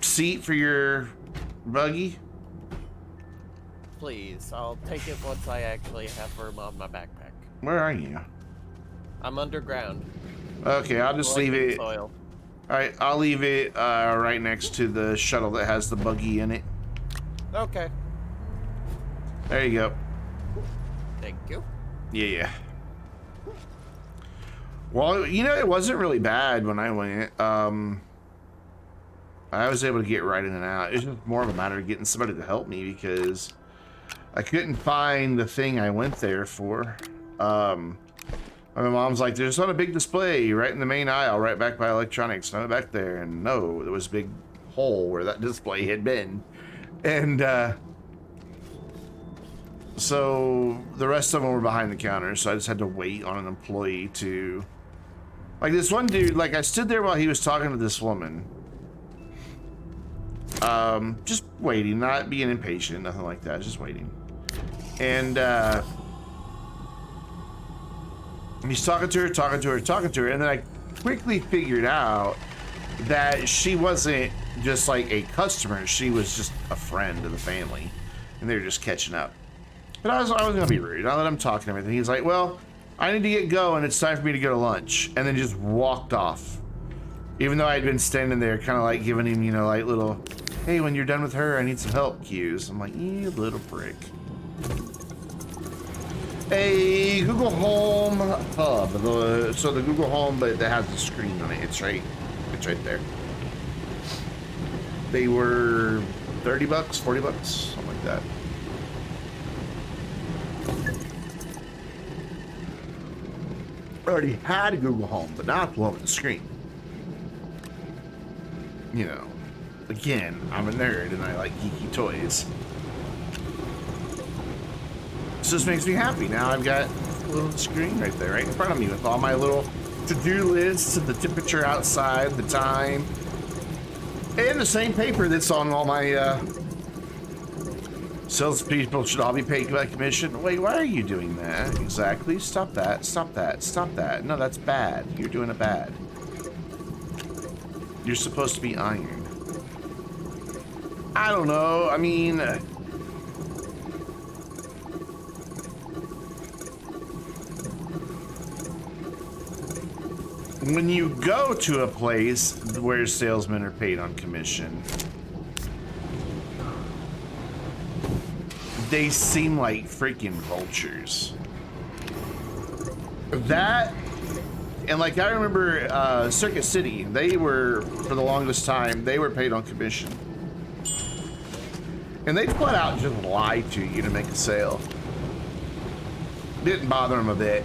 seat for your buggy? Please, I'll take it once I actually have room on my backpack. Where are you? I'm underground. Okay, I'll just leave it. Soil. All right, I'll leave it right next to the shuttle that has the buggy in it. Okay. There you go. Thank you. Yeah. Well, you know, it wasn't really bad when I went. I was able to get right in and out. It's just more of a matter of getting somebody to help me because I couldn't find the thing I went there for. My mom's like, there's not a big display right in the main aisle, right back by electronics. And I went back there, and no, there was a big hole where that display had been. And So the rest of them were behind the counter, so I just had to wait on an employee to... Like this one dude, like I stood there while he was talking to this woman. Just waiting, not being impatient, nothing like that, just waiting. And he's talking to her, and then I quickly figured out that she wasn't just like a customer, she was just a friend of the family, and they were just catching up. But I was gonna be rude. I let him talk and everything. He's like, well, I need to get going. It's time for me to go to lunch. And then just walked off. Even though I'd been standing there kind of like giving him, you know, like little, hey, when you're done with her, I need some help cues. I'm like, you little prick. A Google Home hub. So the Google Home, but that has the screen on it. It's right there. They were 30 bucks, 40 bucks, something like that. I already had a Google Home, but not the one with the screen. You know, again, I'm a nerd and I like geeky toys. This just makes me happy. Now I've got a little screen right there, right in front of me with all my little to-do lists and the temperature outside, the time, and the same paper that's on all my salespeople should all be paid by commission. Wait, why are you doing that? Exactly. Stop that. Stop that. Stop that. No, that's bad. You're doing it bad. You're supposed to be ironed. I don't know. I mean... when you go to a place where salesmen are paid on commission, they seem like freaking vultures. That, and like I remember Circuit City, they were, for the longest time, they were paid on commission. And they flat out just lied to you to make a sale. Didn't bother them a bit.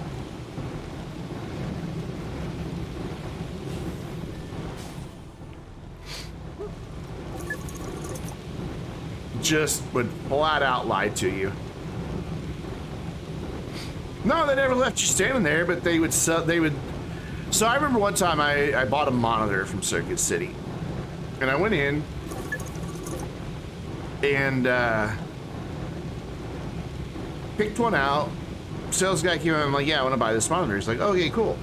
Just would flat out lie to you. No, they never left you standing there, but they would sell, so I remember one time I bought a monitor from Circuit City, and I went in and picked one out. Sales guy came in, I'm like, yeah, I want to buy this monitor. He's like, okay, cool.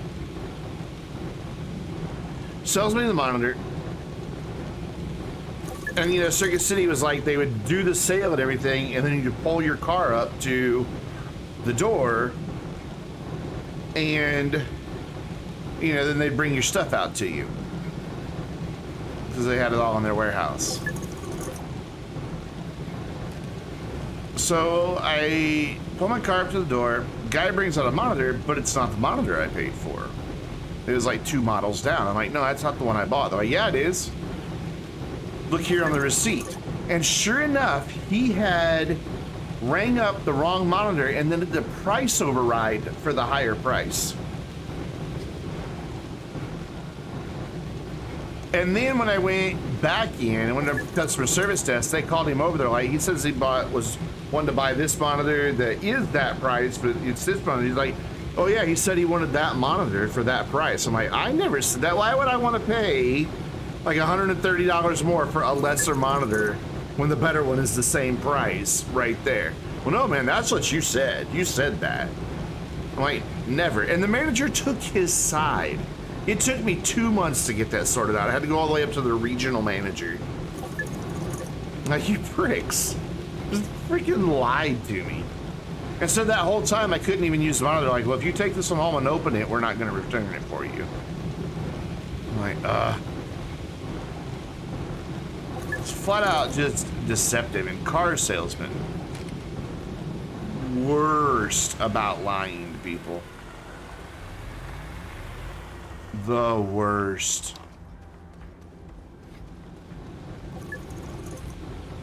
Sells me the monitor. And, you know, Circuit City was like, they would do the sale and everything, and then you could pull your car up to the door, and, you know, then they'd bring your stuff out to you. Because they had it all in their warehouse. So I pull my car up to the door, guy brings out a monitor, but it's not the monitor I paid for. It was like 2 models down. I'm like, no, that's not the one I bought. They're like, yeah, it is. Look here on the receipt. And sure enough, he had rang up the wrong monitor and then did the price override for the higher price. And then when I went back in and went to customer service desk, they called him over there. Like, he says he was wanted to buy this monitor that is that price, but it's this monitor. He's like, oh yeah, he said he wanted that monitor for that price. I'm like, I never said that. Why would I want to pay like $130 more for a lesser monitor when the better one is the same price right there? Well, no, man, that's what you said. You said that. I'm like, never. And the manager took his side. It took me 2 months to get that sorted out. I had to go all the way up to the regional manager. Like, you pricks. Just freaking lied to me. And so that whole time I couldn't even use the monitor. Like, well, if you take this one home and open it, we're not going to return it for you. I'm like, it's flat out just deceptive. And car salesmen, worst about lying to people. The worst.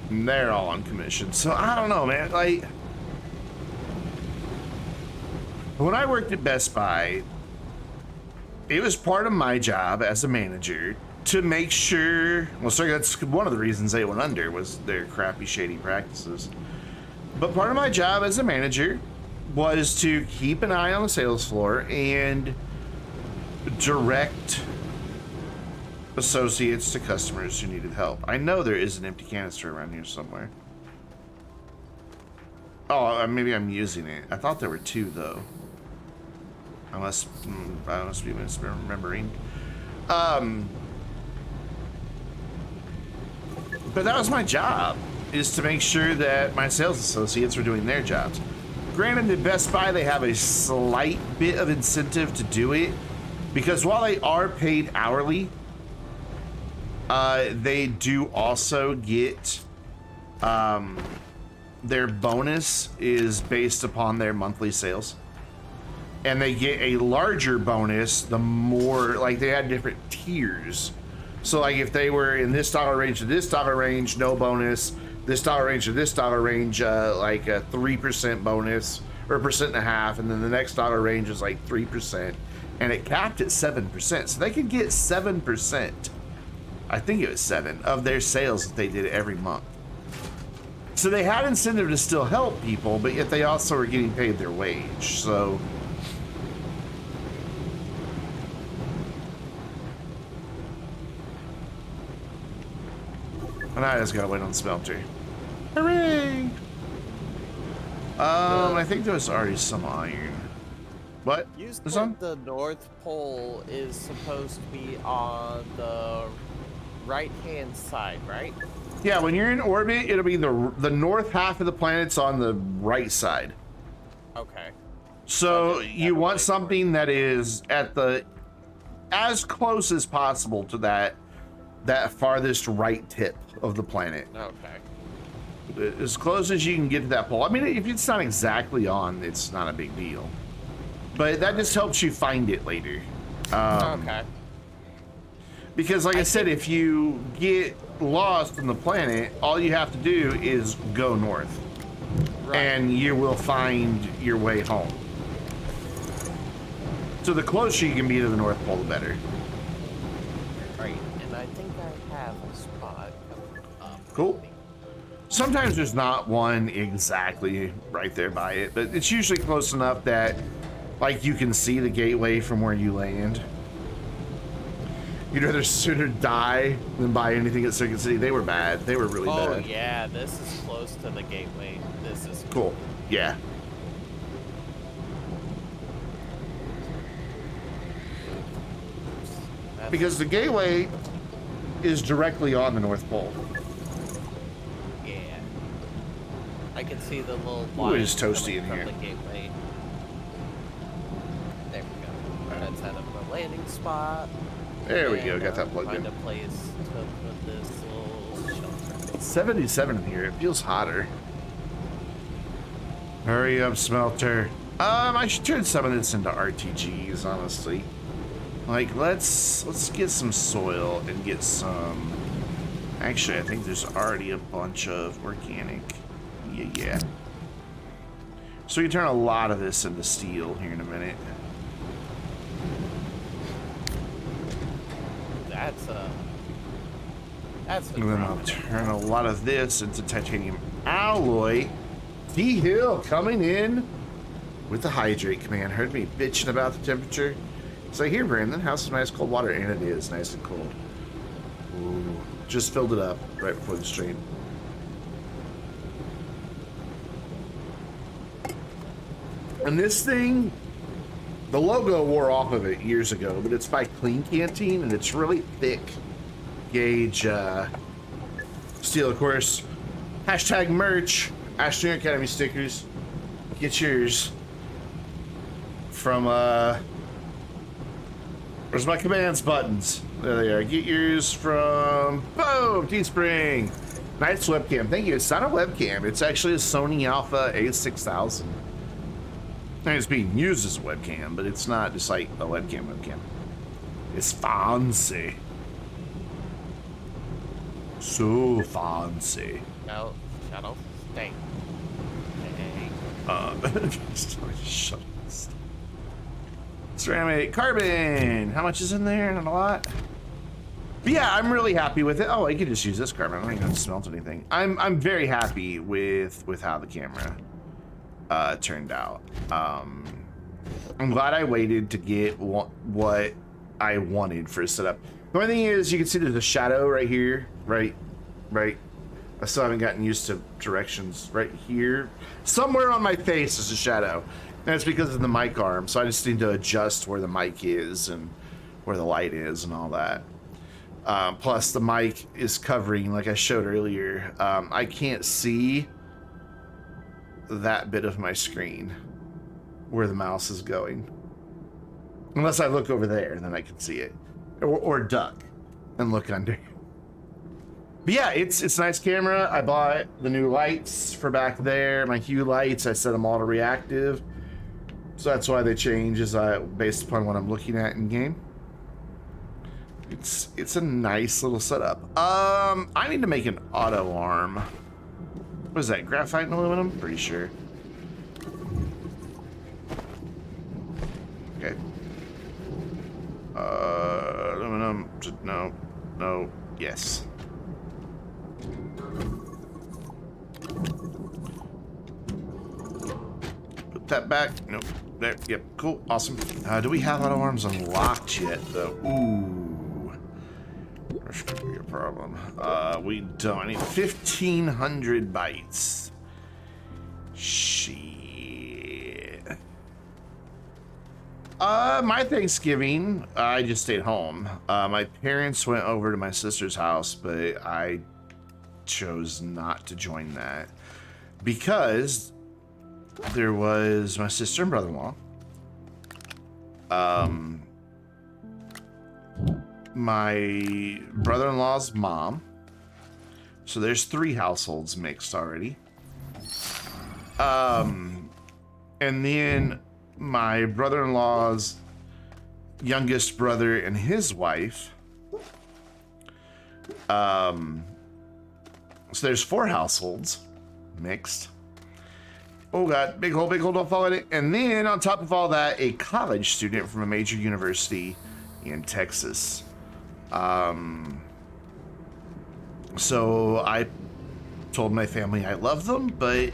And they're all on commission. So I don't know, man. Like, when I worked at Best Buy, it was part of my job as a manager to make sure, well, sorry, that's one of the reasons they went under, was their crappy, shady practices. But part of my job as a manager was to keep an eye on the sales floor and direct associates to customers who needed help. I know there is an empty canister around here somewhere. Oh, maybe I'm using it. I thought there were two though. I must be misremembering. But that was my job, is to make sure that my sales associates were doing their jobs. Granted, at Best Buy, they have a slight bit of incentive to do it, because while they are paid hourly, they do also get, their bonus is based upon their monthly sales. And they get a larger bonus the more, like, they had different tiers. So, like, if they were in this dollar range to this dollar range, no bonus. This dollar range to this dollar range, like a 3% bonus, or 1.5%, and then the next dollar range is like 3%. And it capped at 7%. So they could get 7%. I think it was 7 of their sales that they did every month. So they had incentive to still help people, but yet they also were getting paid their wage. So and I just gotta wait on the smelter. Hooray! I think there was already some iron. What? You This one? said the North Pole is supposed to be on the right-hand side, right? Yeah, when you're in orbit, it'll be the north half of the planet's on the right side. Okay. So you want something that is at the as close as possible to that farthest right tip of the planet. Okay. As close as you can get to that pole. I mean, if it's not exactly on, it's not a big deal. But that just helps you find it later. Okay. Because like I said, if you get lost on the planet, all you have to do is go north. Right. And you will find your way home. So the closer you can be to the North Pole, the better. Right, and I think I have a spot coming up. Cool. Sometimes there's not one exactly right there by it, but it's usually close enough that, like, you can see the gateway from where you land. You'd rather sooner die than buy anything at Circuit City. They were bad. They were really bad. Oh yeah, this is close to the gateway. This is Cool. Yeah. Because the gateway is directly on the North Pole. Yeah. I can see the little Ooh, line it is toasty in coming here. from the gateway. There we go. That's out of the landing spot. There we And, go. Got that plugged find in. a place to put this little shelter. It's 77 in here. It feels hotter. Hurry up, smelter. I should turn some of this into RTGs, honestly. Like, let's get some soil and get some. Actually, I think there's already a bunch of organic. Yeah. So we can turn a lot of this into steel here in a minute. That's a And then I'll turn a lot of this into titanium alloy. T-Hill coming in with the hydrate command. Heard me bitching about the temperature. So here, Brandon, have some nice cold water, and it is nice and cold. Ooh, just filled it up right before the stream. And this thing, the logo wore off of it years ago, but it's by Clean Canteen, and it's really thick gauge steel, of course. Hashtag merch, Astroneer Academy stickers. Get yours from, where's my commands buttons? There they are. Get yours from, boom, Teespring. Nice webcam. Thank you. It's not a webcam. It's actually a Sony Alpha A6000. And it's being used as a webcam, but it's not just like a webcam. It's fancy. So fancy. No, shuttle. Stay. Hey. Shut up. Ceramic carbon. How much is in there? Not a lot. But yeah, I'm really happy with it. Oh, I could just use this carbon. I don't even have to smelt anything. I'm very happy with how the camera turned out. I'm glad I waited to get what I wanted for a setup. The only thing is, you can see there's a shadow right here, right. I still haven't gotten used to directions right here. Somewhere on my face is a shadow, and it's because of the mic arm. So I just need to adjust where the mic is and where the light is and all that. Plus the mic is covering, like I showed earlier. I can't see that bit of my screen where the mouse is going, unless I look over there and then I can see it, or duck and look under. But yeah, it's a nice camera. I bought the new lights for back there, my hue lights. I set them all to reactive, so that's why they change based upon what I'm looking at in game. It's a nice little setup. I need to make an auto arm. What is that, graphite and aluminum? Pretty sure. Okay. Aluminum, no, yes. Put that back, nope, there, yep, cool, awesome. Do we have auto arms unlocked yet, though? Ooh, that's gonna be a problem. We don't. I need 1,500 bytes. Shit. My Thanksgiving, I just stayed home. My parents went over to my sister's house, but I chose not to join that because there was my sister and brother-in-law, my brother-in-law's mom, so there's 3 households mixed already, and then my brother-in-law's youngest brother and his wife. So there's 4 households mixed. Oh god, big hole, don't fall in it. And then on top of all that, a college student from a major university in Texas. So I told my family I love them, but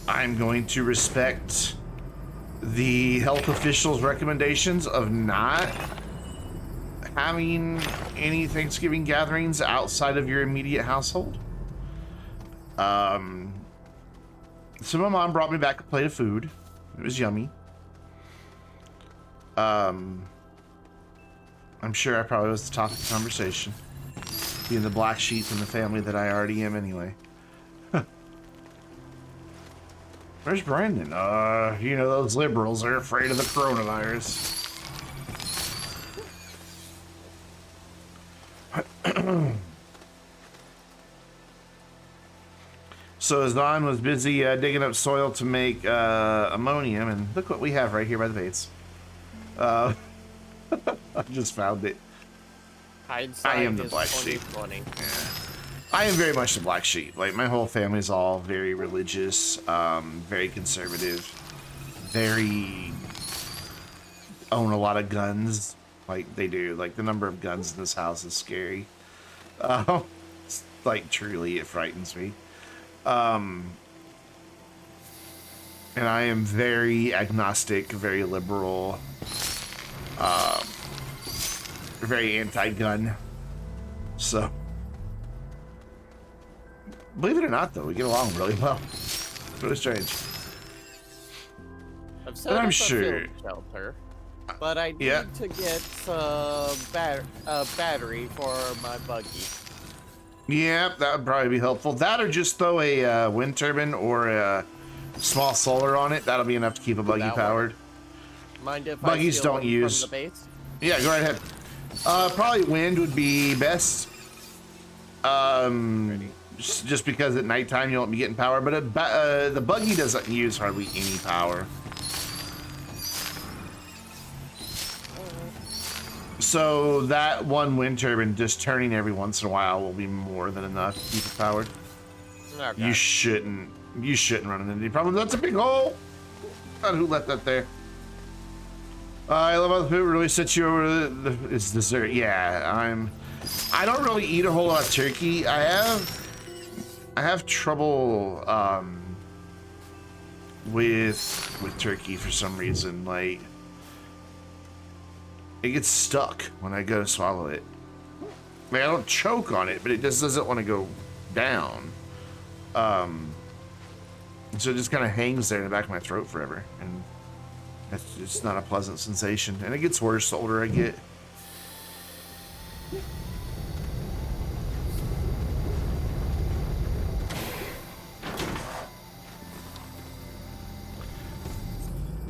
I'm going to respect the health officials' recommendations of not having any Thanksgiving gatherings outside of your immediate household. So my mom brought me back a plate of food. It was yummy. I'm sure I probably was the topic of conversation, being the black sheep in the family that I already am anyway. Where's Brandon? You know, those liberals are afraid of the coronavirus. So Zan was busy digging up soil to make ammonium, and look what we have right here by the base. I just found it. Hindsight I am the is black sheep. 2020. Yeah. I am very much the black sheep. Like, my whole family's all very religious, very conservative, very own a lot of guns. Like, they do. Like, the number of guns in this house is scary. Like, truly, it frightens me. And I am very agnostic, very liberal, very anti-gun. So, believe it or not, though, we get along really well. It's really strange. I've set up I'm a sure. field shelter, but I need Yeah. to get some battery for my buggy. Yeah, that would probably be helpful. That or just throw a wind turbine or a small solar on it. That'll be enough to keep a buggy That powered. Mind if Buggies I steal don't one use- from the base? Yeah, go right ahead. Probably wind would be best. Just because at nighttime you won't be getting power, but the buggy doesn't use hardly any power. So that one wind turbine just turning every once in a while will be more than enough to keep it powered. Okay. You shouldn't run into any problems. That's a big hole. God, who left that there? I love how the food really sets you over it's dessert. Yeah, I don't really eat a whole lot of turkey. I have trouble with turkey for some reason. Like, it gets stuck when I go to swallow it. Like, I don't choke on it, but it just doesn't want to go down. So it just kind of hangs there in the back of my throat forever, and that's just not a pleasant sensation. And it gets worse the older I get.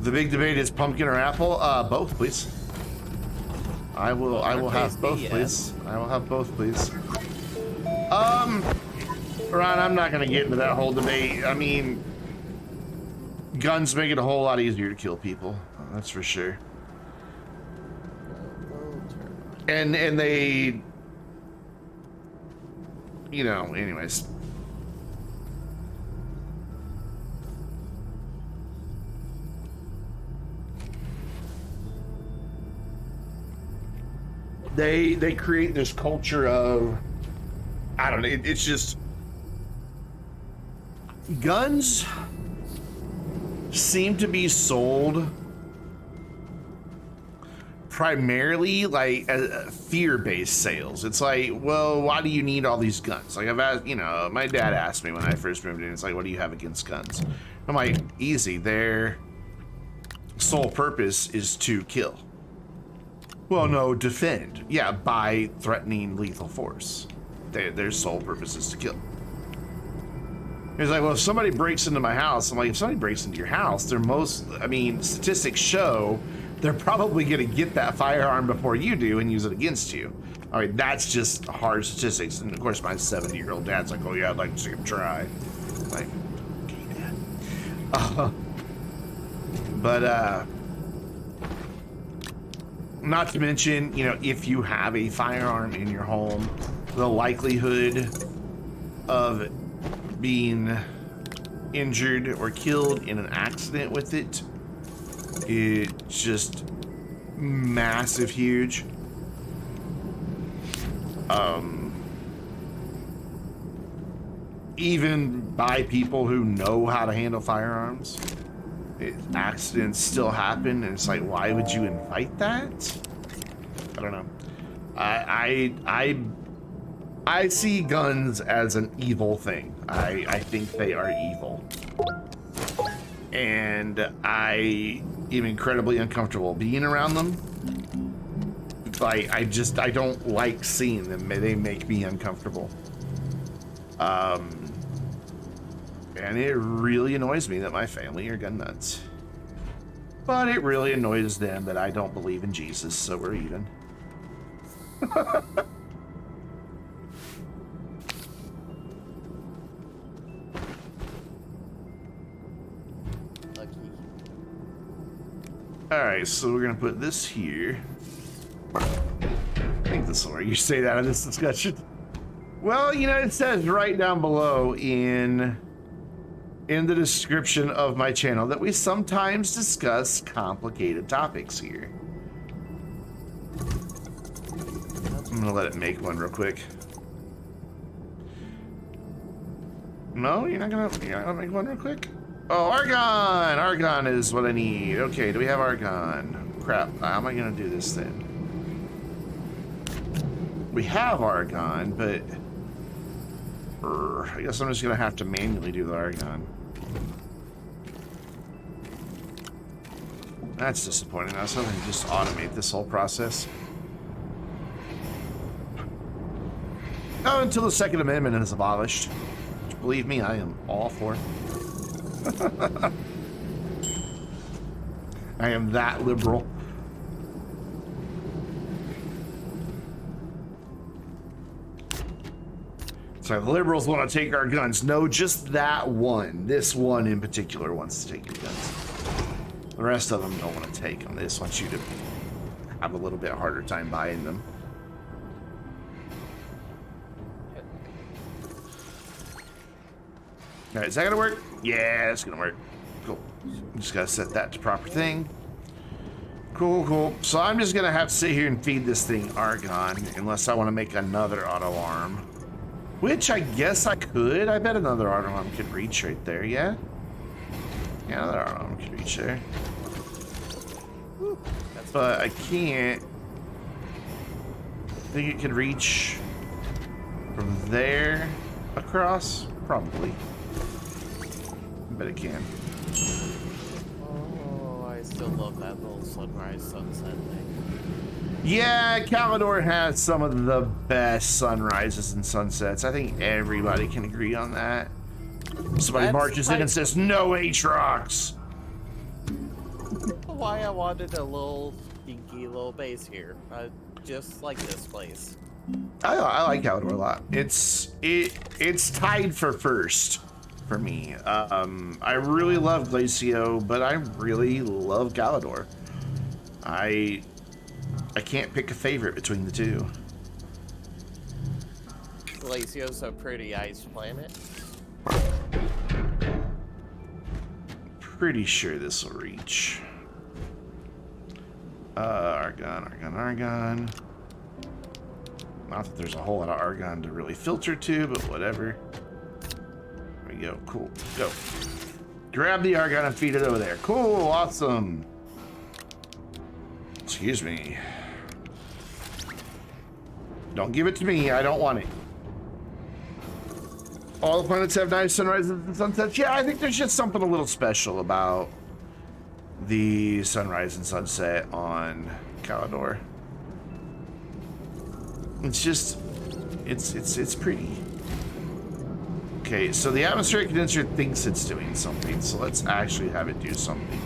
The big debate is pumpkin or apple. Both, please. I will have both, please. I will have both, please. Ron, I'm not gonna get into that whole debate. I mean, guns make it a whole lot easier to kill people. That's for sure. And they, you know, anyways. They create this culture of, I don't know, it's just, guns seem to be sold primarily like fear-based sales. It's like, well, why do you need all these guns? Like, I've asked, you know, my dad asked me when I first moved in, it's like, what do you have against guns? I'm like, easy, their sole purpose is to kill. Well, no, defend. Yeah, by threatening lethal force. Their sole purpose is to kill. He's like, well, if somebody breaks into my house, I'm like, if somebody breaks into your house, they're statistics show they're probably gonna get that firearm before you do and use it against you. All right, that's just hard statistics. And of course, my 70-year-old dad's like, oh yeah, I'd like to see him try. Like, okay, Dad. But not to mention, you know, if you have a firearm in your home, the likelihood of being injured or killed in an accident with it is just massive, huge. Even by people who know how to handle firearms, accidents still happen, and it's like, why would you invite that? I don't know. I see guns as an evil thing. I think they are evil. And I am incredibly uncomfortable being around them. Like, I don't like seeing them. They make me uncomfortable. And it really annoys me that my family are gun nuts. But it really annoys them that I don't believe in Jesus, so we're even. Alright, so we're gonna put this here. I think this will work. You say that in this discussion. Well, you know, it says right down below in the description of my channel that we sometimes discuss complicated topics here. I'm gonna let it make one real quick. No, you're not gonna make one real quick? Oh, argon! Argon is what I need. Okay, do we have argon? Crap, how am I gonna do this then? We have argon, but I guess I'm just gonna have to manually do the argon. That's disappointing. I was hoping to just automate this whole process. Oh, until the Second Amendment is abolished. Which, believe me, I am all for. I am that liberal. So the liberals want to take our guns. No, just that one. This one in particular wants to take your guns. The rest of them don't want to take them. They just want you to have a little bit harder time buying them. All right, is that gonna work? Yeah, it's gonna work. Cool. Just gotta set that to proper thing. Cool, cool. So I'm just gonna have to sit here and feed this thing argon, unless I want to make another auto arm. Which I guess I could. I bet another auto arm could reach right there, yeah? Yeah, another auto arm could reach there. But I can't. I think it could reach from there across? Probably. I bet it can. I still love that little sunrise sunset thing. Yeah, Calidor has some of the best sunrises and sunsets. I think everybody can agree on that. Somebody marches in and says, "No Atrox!" Why I wanted a little dinky little base here, just like this place. I like Calidor a lot. It's tied for first for me. I really love Glacio, but I really love Calidor. I can't pick a favorite between the two. Glacio's a pretty ice planet. Pretty sure this will reach. Argon. Not that there's a whole lot of argon to really filter to, but whatever. There we go. Cool. Go. Grab the argon and feed it over there. Cool. Awesome. Excuse me. Don't give it to me. I don't want it. All the planets have nice sunrises and sunsets. Yeah, I think there's just something a little special about the sunrise and sunset on Calidor. It's just, it's pretty. Okay, so the atmospheric condenser thinks it's doing something, so let's actually have it do something.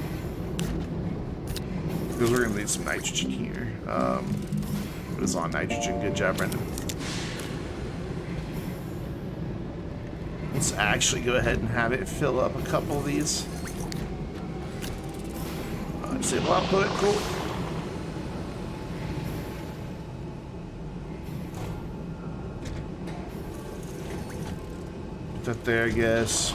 Because we're gonna need some nitrogen here. It was on nitrogen. Good job, Brendan. Let's actually go ahead and have it fill up a couple of these. Disable output, cool. Put that there, I guess.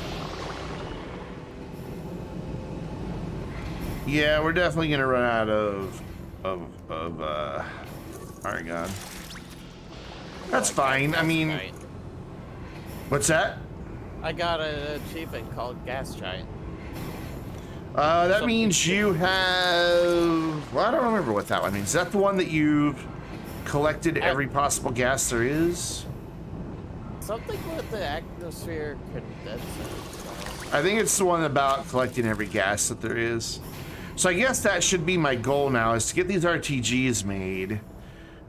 Yeah, we're definitely gonna run out of argon. That's fine. I mean, what's that? I got an achievement called Gas Giant. That means you have... Well, I don't remember what that one means. Is that the one that you've collected every possible gas there is? Something with the atmosphere condenser. I think it's the one about collecting every gas that there is. So I guess that should be my goal now, is to get these RTGs made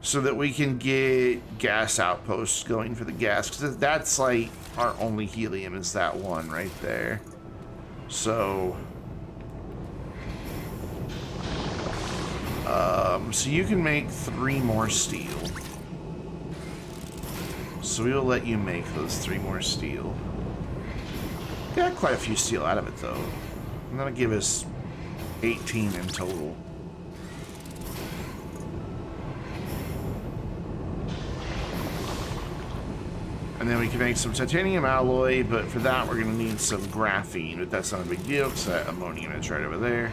so that we can get gas outposts going for the gas. Because that's like our only helium is that one right there. So... so you can make 3 more steel. So we will let you make those 3 more steel. Got quite a few steel out of it though. And that'll give us 18 in total. And then we can make some titanium alloy, but for that we're gonna need some graphene, but that's not a big deal because that ammonium is right over there.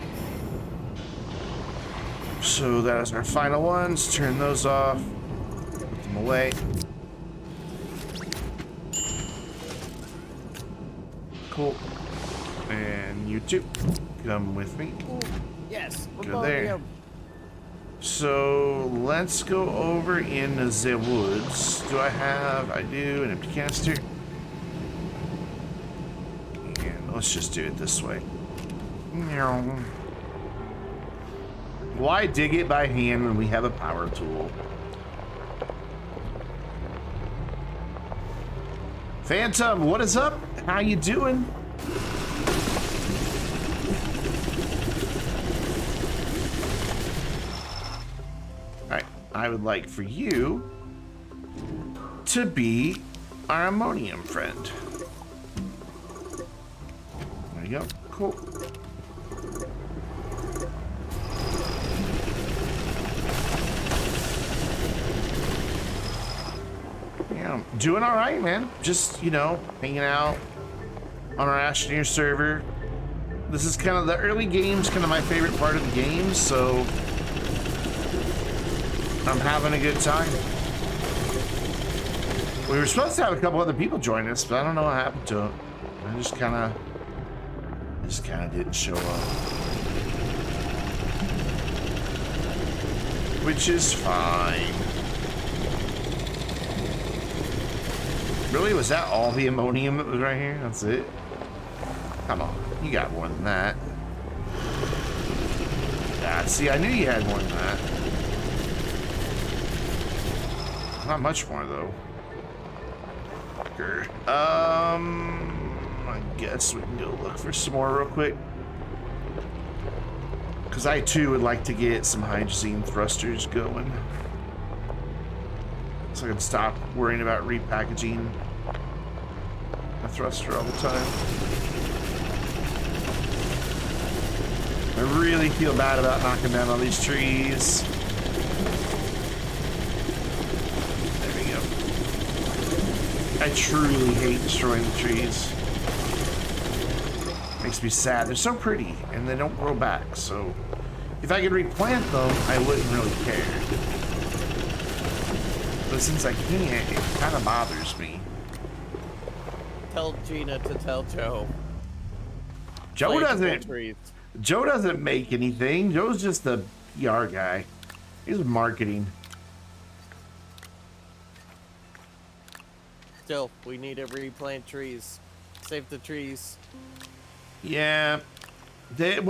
So that is our final ones. Turn those off. Put them away. Cool. And you too. Come with me. Yes. Go there. So let's go over in the woods. Do I have? I do. An empty canister. And let's just do it this way. Why dig it by hand when we have a power tool? Phantom, what is up? How you doing? Alright, I would like for you to be our ammonium friend. There you go. Cool. Yeah, doing all right, man. Just, you know, hanging out on our Astroneer server. This is kind of the early games, kind of my favorite part of the game, so I'm having a good time. We were supposed to have a couple other people join us, but I don't know what happened to them. I just kind of didn't show up. Which is fine. Really? Was that all the ammonium that was right here? That's it? Come on. You got more than that. Yeah, see, I knew you had more than that. Not much more, though. I guess we can go look for some more real quick. Because I, too, would like to get some hydrazine thrusters going. So I can stop worrying about repackaging a thruster all the time. I really feel bad about knocking down all these trees. There we go. I truly hate destroying the trees. Makes me sad. They're so pretty and they don't grow back, so if I could replant them, I wouldn't really care. But since I can't, it kind of bothers me. Tell Gina to tell Joe. Joe doesn't make anything. Joe's just the PR guy. He's marketing. Still, we need to replant trees. Save the trees. Yeah. They're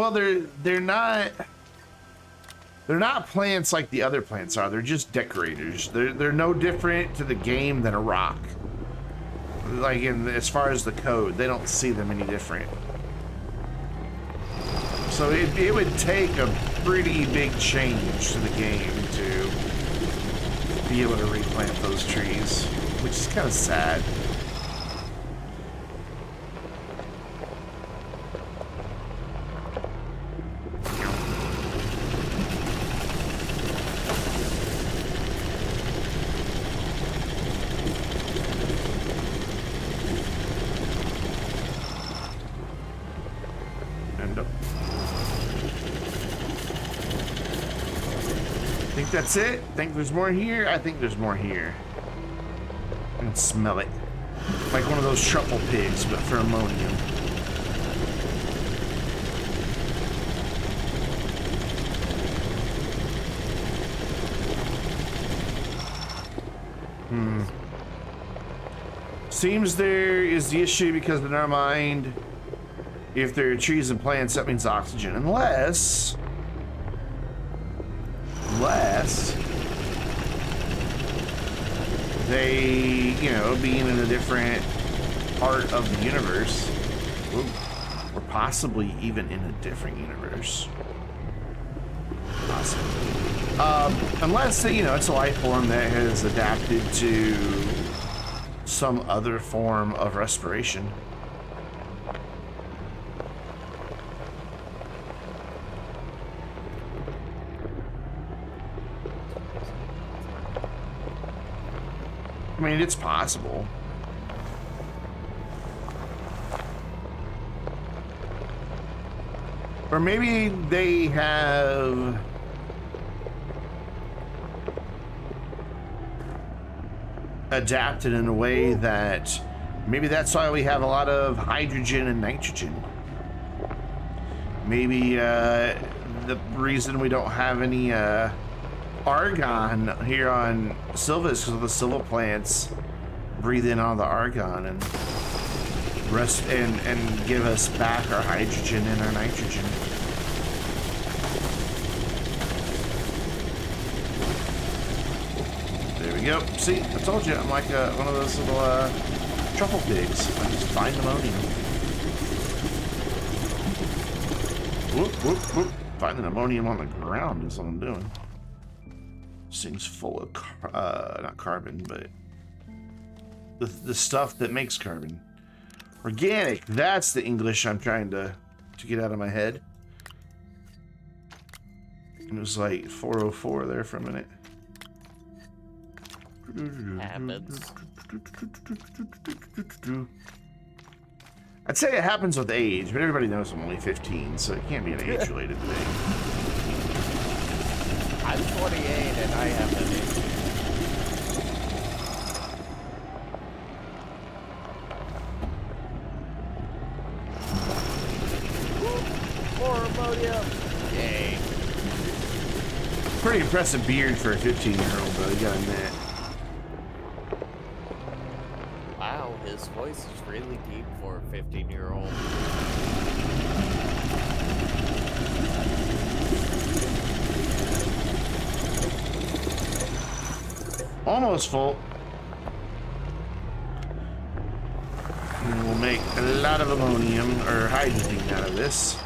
not plants like the other plants are. They're just decorators. They're no different to the game than a rock. Like as far as the code, they don't see them any different. So it would take a pretty big change to the game to be able to replant those trees, which is kind of sad. That's it? Think there's more here? I think there's more here. I can smell it. Like one of those truffle pigs, but for ammonium. Seems there is the issue because in our mind, if there are trees and plants, that means oxygen. Unless they, you know, being in a different part of the universe, or possibly even in a different universe. Possibly. Unless, you know, it's a life form that has adapted to some other form of respiration. I mean, it's possible. Or maybe they have adapted in a way that maybe that's why we have a lot of hydrogen and nitrogen. Maybe the reason we don't have any argon here on Silva is because the Silva plants breathe in all the argon and rest and give us back our hydrogen and our nitrogen. There we go. See, I told you I'm like one of those little truffle pigs. I just find ammonium. Whoop, whoop, whoop. Finding ammonium on the ground is what I'm doing. This thing's full of, not carbon, but the stuff that makes carbon. Organic, that's the English I'm trying to get out of my head. It was like 404 there for a minute. Happens. I'd say it happens with age, but everybody knows I'm only 15, so it can't be an age-related thing. I'm 28 and I have an impressive beard for a 15-year-old, though, you gotta admit. Wow, his voice is really deep for a 15-year-old. Almost full. And we'll make a lot of ammonium or hydrogen out of this.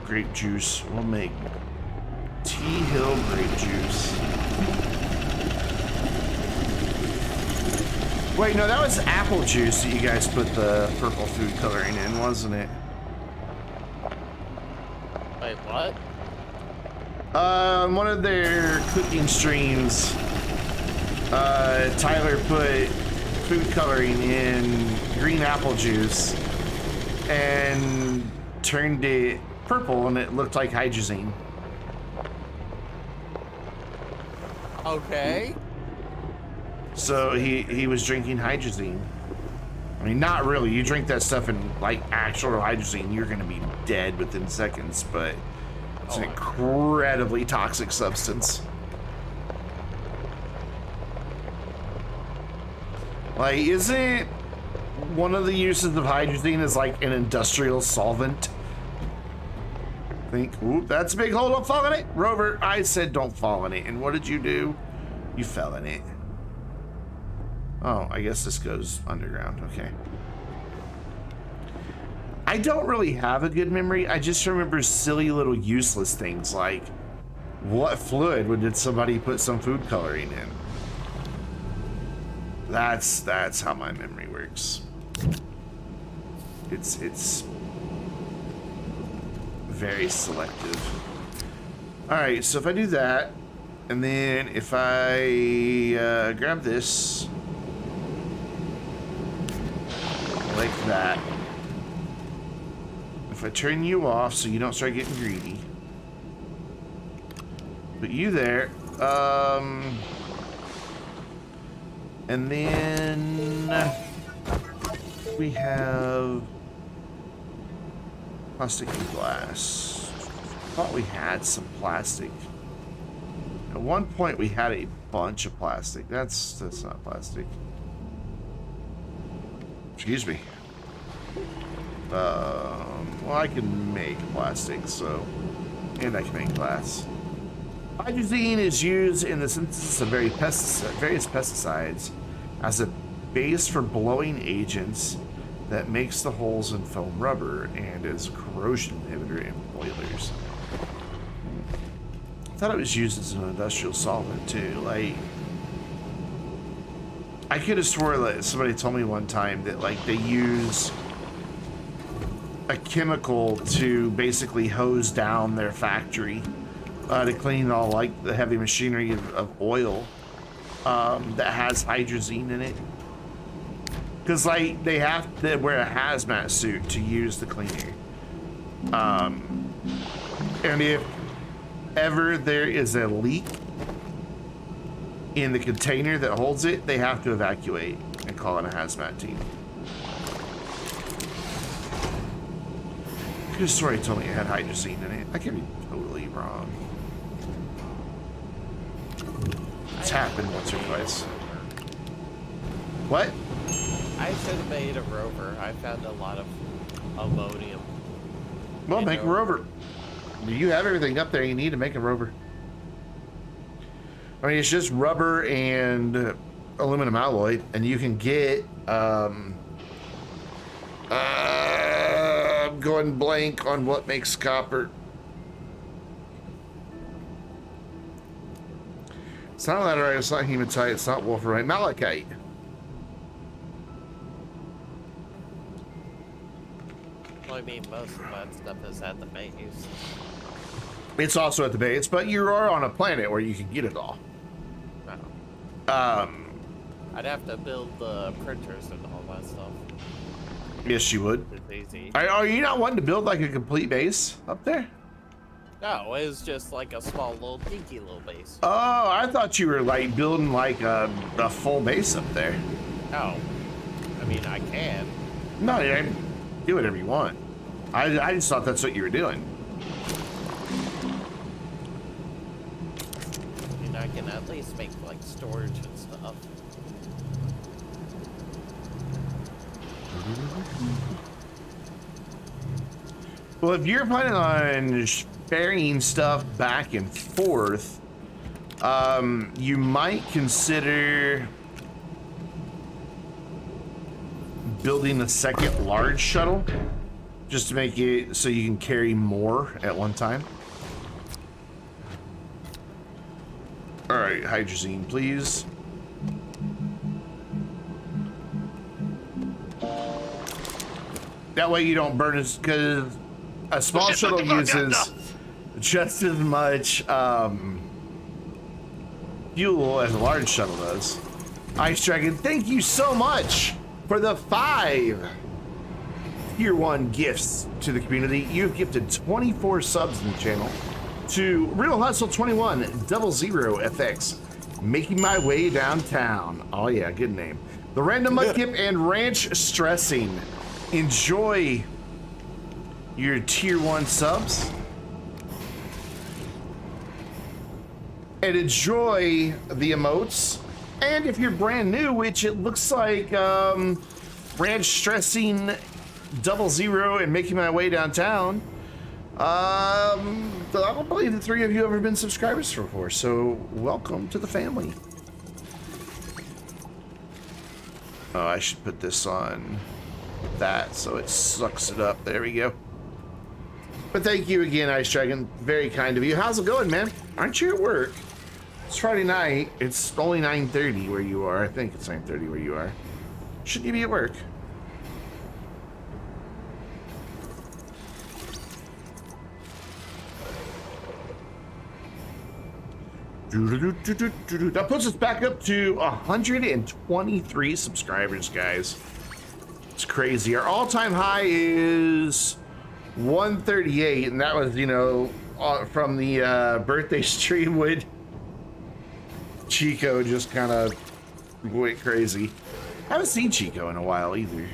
Grape juice. We'll make Tea Hill grape juice. Wait, no, that was apple juice that you guys put the purple food coloring in, wasn't it? Wait, what? One of their cooking streams, Tyler put food coloring in green apple juice and turned it purple, and it looked like hydrazine. Okay. So he was drinking hydrazine. I mean, not really. You drink that stuff in like actual hydrazine, you're gonna be dead within seconds, but it's an incredibly toxic substance. Like, isn't one of the uses of hydrazine is like an industrial solvent? Think, oop, that's a big hole, don't fall in it. Rover, I said don't fall in it. And what did you do? You fell in it. Oh, I guess this goes underground, okay. I don't really have a good memory. I just remember silly little useless things like, what fluid did somebody put some food coloring in? That's how my memory works. It's very selective. All right, so if I do that, and then if I grab this like that, if I turn you off so you don't start getting greedy, put you there, and then we have plastic and glass. Thought we had some plastic. At one point we had a bunch of plastic. That's not plastic. Excuse me. Well, I can make plastic, so, and I can make glass. Hydrazine is used in the synthesis of various pesticides as a base for blowing agents that makes the holes in foam rubber and is a corrosion inhibitor in boilers. I thought it was used as an industrial solvent too. Like, I could have swore that somebody told me one time that like they use a chemical to basically hose down their factory to clean all like the heavy machinery of oil that has hydrazine in it, because like they have to wear a hazmat suit to use the cleaner, and if ever there is a leak in the container that holds it, they have to evacuate and call in a hazmat team. This story told me it had hydrazine in it. I could be totally wrong. It's happened once or twice. What? I should have made a rover. I found a lot of ammonium. Well, make a rover. You have everything up there you need to make a rover. I mean, it's just rubber and aluminum alloy, and you can get I'm going blank on what makes copper. It's not laterite, it's not hematite, it's not wolframite, malachite. Well, I mean, most of that stuff is at the base. It's also at the base, but you are on a planet where you can get it all. Oh. I'd have to build the printers and all that stuff. Yes, you would. It's easy. Are you not wanting to build like a complete base up there? No, it was just like a small little dinky little base. Oh, I thought you were like building like a full base up there. Oh. I mean, I can. No, do whatever you want. I just thought that's what you were doing. can at least make like storage and stuff. Well, if you're planning on ferrying stuff back and forth, you might consider building a second large shuttle just to make it so you can carry more at one time. All right, hydrazine, please. That way you don't burn as, because a small shuttle uses just as much fuel as a large shuttle does. Ice Dragon, thank you so much for the 5 Tier 1 gifts to the community. You've gifted 24 subs in the channel to Real Hustle 21, 00FX, Making My Way Downtown. Oh yeah, good name. The Random Mudkip and Ranch Stressing. Enjoy your Tier 1 subs. And enjoy the emotes. And if you're brand new, which it looks like Ranch Stressing 00 and Making My Way Downtown, I don't believe the 3 of you have ever been subscribers before, so welcome to the family. Oh, I should put this on that so it sucks it up. There we go. But thank you again, Ice Dragon. Very kind of you. How's it going, man? Aren't you at work? It's Friday night. It's only 9:30 where you are. I think it's 9:30 where you are. Shouldn't you be at work? That puts us back up to 123 subscribers, guys. It's crazy. Our all-time high is 138, and that was, you know, from the birthday stream with Chico just kind of went crazy. I haven't seen Chico in a while either.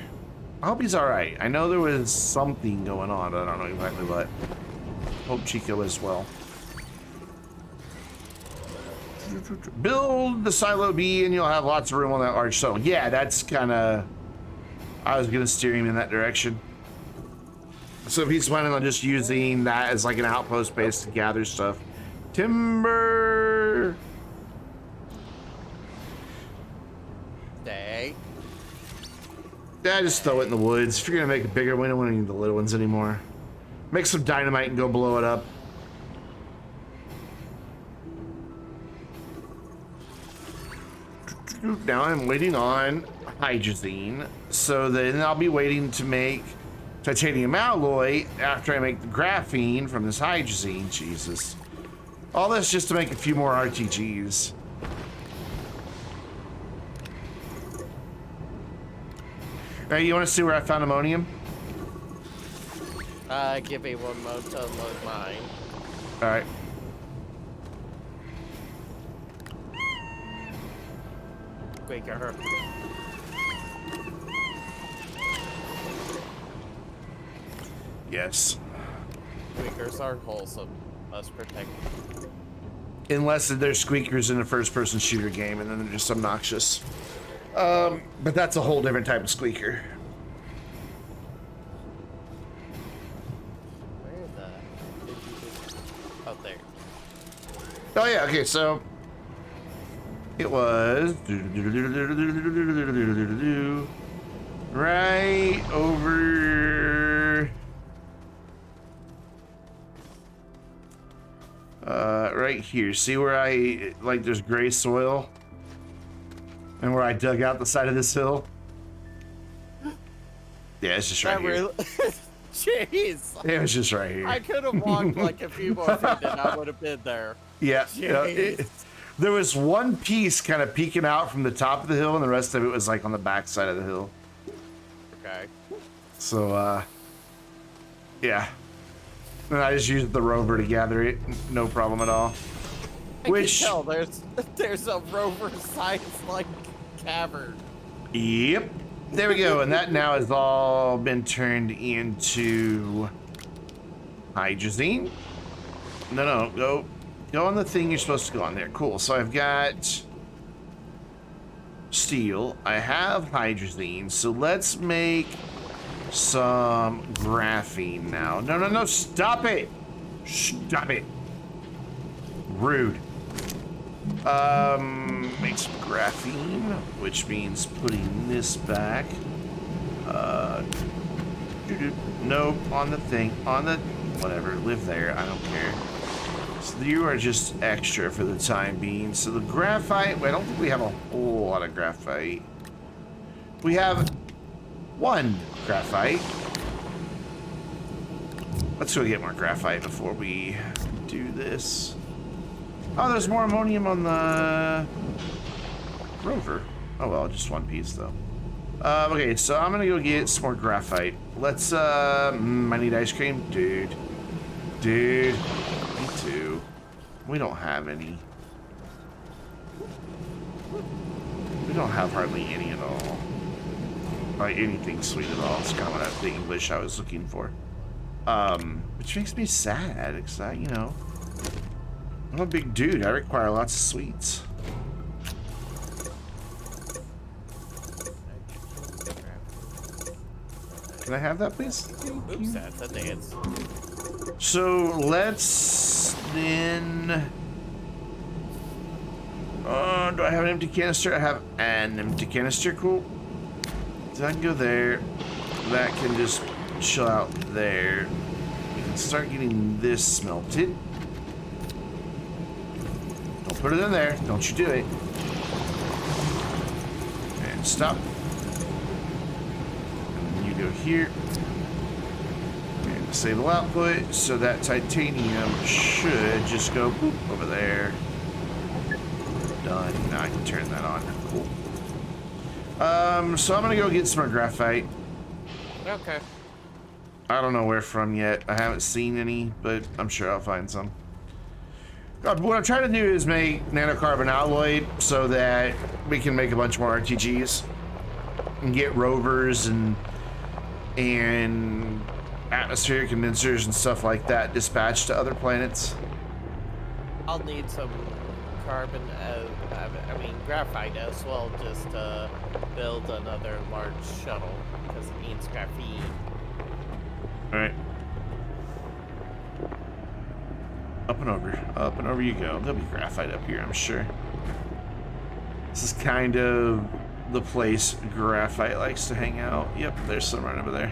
I hope he's all right. I know there was something going on, but I don't know exactly what. Hope Chico is well. Build the silo B and you'll have lots of room on that large shuttle. Yeah, that's kind of... I was going to steer him in that direction. So if he's planning on just using that as like an outpost base to gather stuff. Timber! Day. Yeah, just throw it in the woods. If you're going to make a bigger one, I don't need the little ones anymore. Make some dynamite and go blow it up. Now I'm waiting on hydrazine, so then I'll be waiting to make titanium alloy after I make the graphene from this hydrazine. Jesus. All this just to make a few more RTGs. Hey, you want to see where I found ammonium? Give me one moment to unload mine. All right. Quicker. Yes. Squeakers are wholesome. Must protect. Unless there's squeakers in a first-person shooter game, and then they're just obnoxious. But that's a whole different type of squeaker. Where the... Did you just... Oh, there. Oh yeah, okay, so... It was... Right over... Right here. See where I... Like, there's gray soil? And where I dug out the side of this hill? Yeah, it's just right here. Really... Jeez. It was just right here. I could have walked like a few more feet and I would have been there. Yeah. You know, there was one piece kind of peeking out from the top of the hill, and the rest of it was like on the back side of the hill. Okay. So, yeah. And I just used the rover to gather it. No problem at all. I can tell there's a rover-sized like cavern. Yep. There we go. And that now has all been turned into hydrazine. No, go. Go on the thing you're supposed to go on there. Cool. So I've got steel. I have hydrazine. So let's make some graphene now. No, no, no. Stop it. Stop it. Rude. Make some graphene, which means putting this back. Nope, on the thing, on the, whatever, live there, I don't care. So you are just extra for the time being. So the graphite, I don't think we have a whole lot of graphite. We have one graphite. Let's go get more graphite before we do this. Oh, there's more ammonium on the rover. Oh well, just one piece though. Okay, so I'm gonna go get some more graphite. Let's, I need ice cream. Dude. Dude. Me too. We don't have any. We don't have hardly any at all. Like, anything sweet at all. It's kind of the English I was looking for. Which makes me sad, because I, you know, I'm a big dude. I require lots of sweets. Can I have that, please? Oops, that's a dance. So let's then. Do I have an empty canister? I have an empty canister. Cool. So I can go there. That can just chill out there. We can start getting this smelted. Don't put it in there. Don't you do it. And stop. Go here and disable output, so that titanium should just go boop over there. Done. Now I can turn that on. Cool. So I'm gonna go get some more graphite. Okay. I don't know where from yet. I haven't seen any, but I'm sure I'll find some. What I'm trying to do is make nanocarbon alloy so that we can make a bunch more RTGs and get rovers and atmospheric condensers and stuff like that dispatched to other planets. I'll need some carbon, I mean graphite as well, just to build another large shuttle, because it needs graphene. Alright. Up and over you go. There'll be graphite up here, I'm sure. This is kind of the place graphite likes to hang out. Yep, there's some right over there.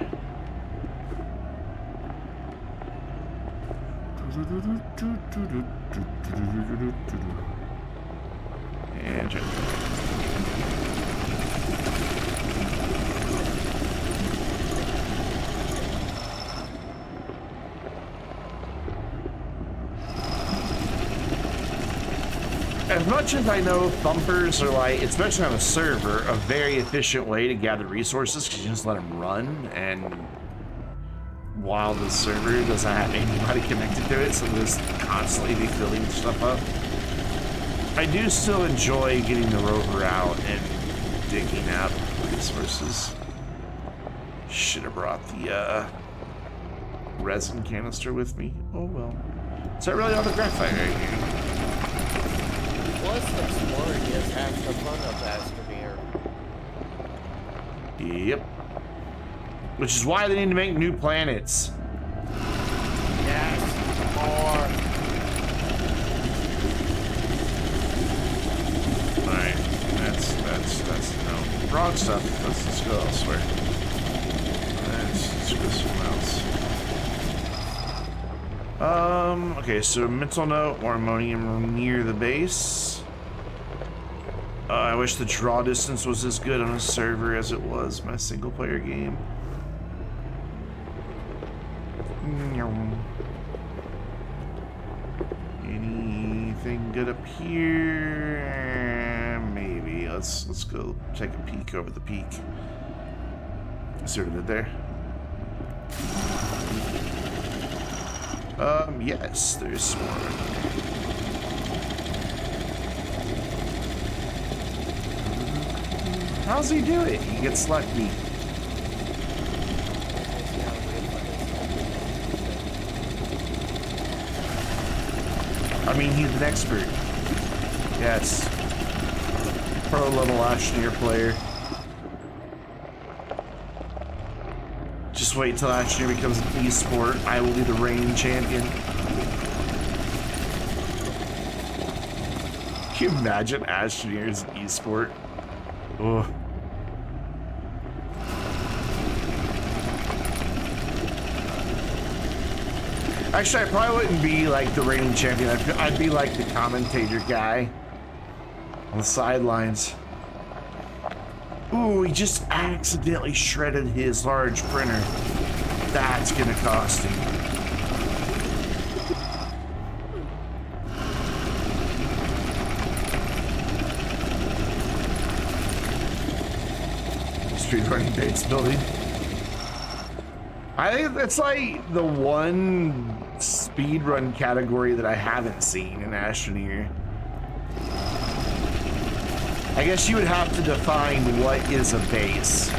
And turn. As much as I know thumpers are like, especially on a server, a very efficient way to gather resources because you just let them run, and while the server doesn't have anybody connected to it, so just constantly be filling stuff up. I do still enjoy getting the rover out and digging up resources. Should have brought the resin canister with me. Oh well. Is that really all the graphite right here? Plus, exploring is half the fun of Astroneer. Yep. Which is why they need to make new planets. Yes, more. Alright, that's no. Wrong stuff. Let's go elsewhere. Let's go somewhere else. Okay, so mental note, more ammonium near the base. I wish the draw distance was as good on a server as it was my single player game. Anything good up here? Maybe. Let's go take a peek over the peak. See what I did there? Yes, there's more. How's he do it? He gets lucky. I mean, he's an expert. Yes. Pro level Astroneer player. Just wait till Astroneer becomes an esport. I will be the reigning champion. Can you imagine Astroneer as an esport? Oh. Actually, I probably wouldn't be like the reigning champion. I'd be like the commentator guy on the sidelines. Ooh, he just accidentally shredded his large printer. That's gonna cost him. Speedrunning base building. I think that's like the one speedrun category that I haven't seen in Astroneer. I guess you would have to define what is a base.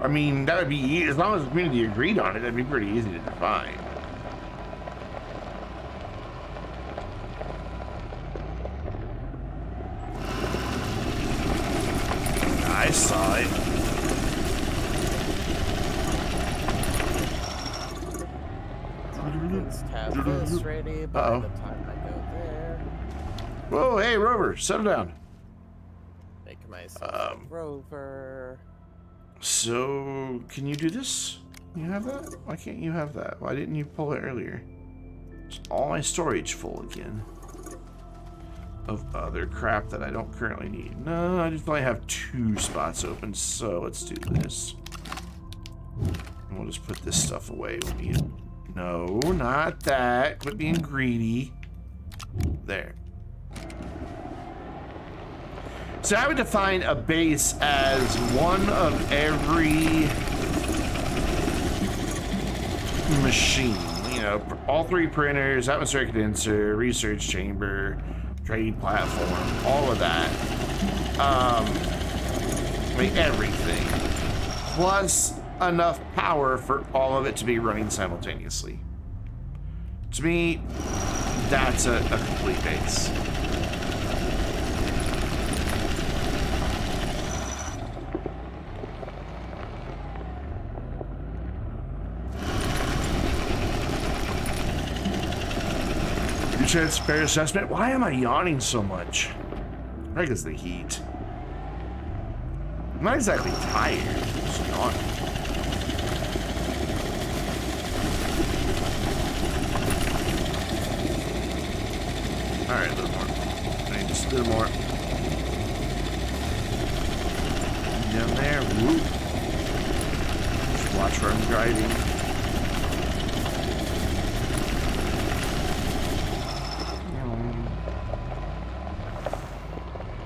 I mean, that would be, as long as the community agreed on it, that'd be pretty easy to define. I saw it. Let's have this ready by the time I go there. Whoa, hey, Rover, settle down. Make myself a rover. So, can you do this? You have that? Why can't you have that? Why didn't you pull it earlier? It's all my storage full again. Of other crap that I don't currently need. No, I just only have 2 spots open, so let's do this. And we'll just put this stuff away when we get... No, not that. Quit being greedy. There. So I would define a base as one of every machine. You know, all 3 printers, atmospheric condenser, research chamber, trade platform, all of that. Like everything. Plus enough power for all of it to be running simultaneously. To me, that's a complete base. You said spare assessment? Why am I yawning so much? I think it's the heat. I'm not exactly tired, I'm just yawning. Alright, a little more. I need just a little more. Down there, whoop. Just watch where I'm driving.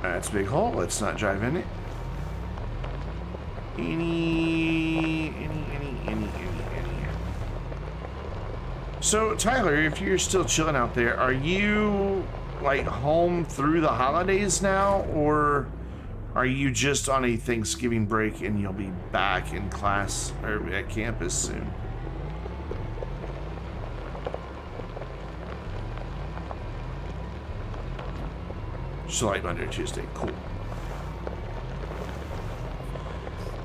That's a big hole. Let's not drive in it. Any. So, Tyler, if you're still chilling out there, are you like home through the holidays now, or are you just on a Thanksgiving break and you'll be back in class or at campus soon? So like Monday or Tuesday, cool.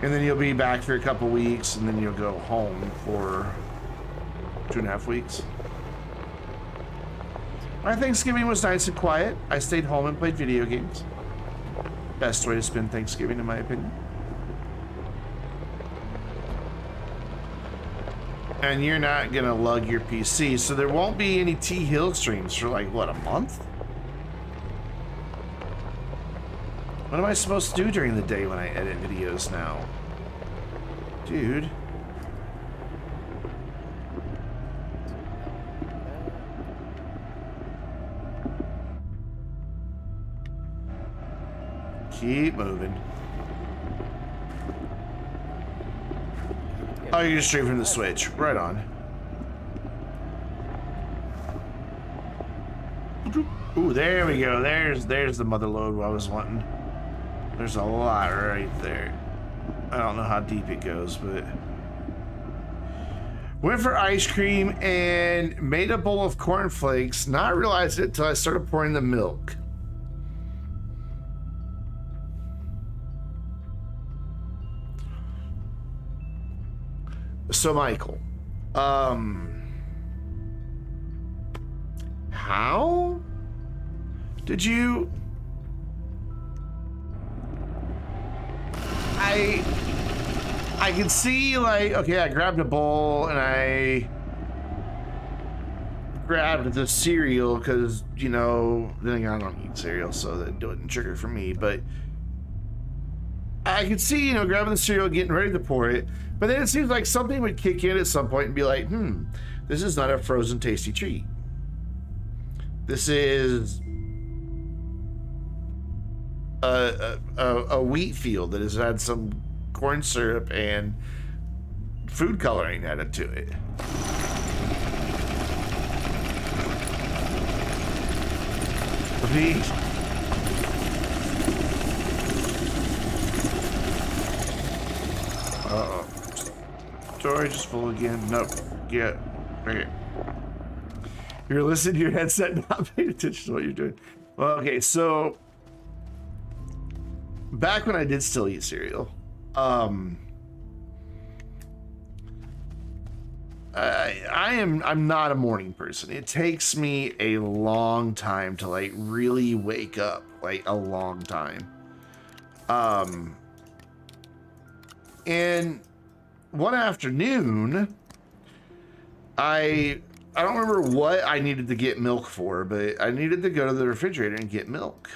And then you'll be back for a couple weeks, and then you'll go home for 2.5 weeks. My Thanksgiving was nice and quiet. I stayed home and played video games. Best way to spend Thanksgiving, in my opinion. And you're not gonna lug your PC, so there won't be any T Hill streams for like, what, a month? What am I supposed to do during the day when I edit videos now? Dude. Keep moving. Oh, you're just straight from the Switch. Right on. Ooh, there we go. There's the mother load I was wanting. There's a lot right there. I don't know how deep it goes, but went for ice cream and made a bowl of cornflakes. Not realized it until I started pouring the milk. So Michael, how did you? I can see, like, okay, I grabbed a bowl and I grabbed the cereal because, you know, then again, I don't eat cereal, so that didn't trigger for me, but I could see, you know, grabbing the cereal, getting ready to pour it, but then it seems like something would kick in at some point and be like, this is not a frozen tasty treat. This is a wheat field that has had some corn syrup and food coloring added to it. Please. Uh-oh. Storage is full again. Nope. Yeah. Okay. You're listening to your headset, not paying attention to what you're doing. Well, okay, so back when I did still eat cereal, I'm not a morning person. It takes me a long time to like really wake up, like a long time. And one afternoon, I don't remember what I needed to get milk for, but I needed to go to the refrigerator and get milk.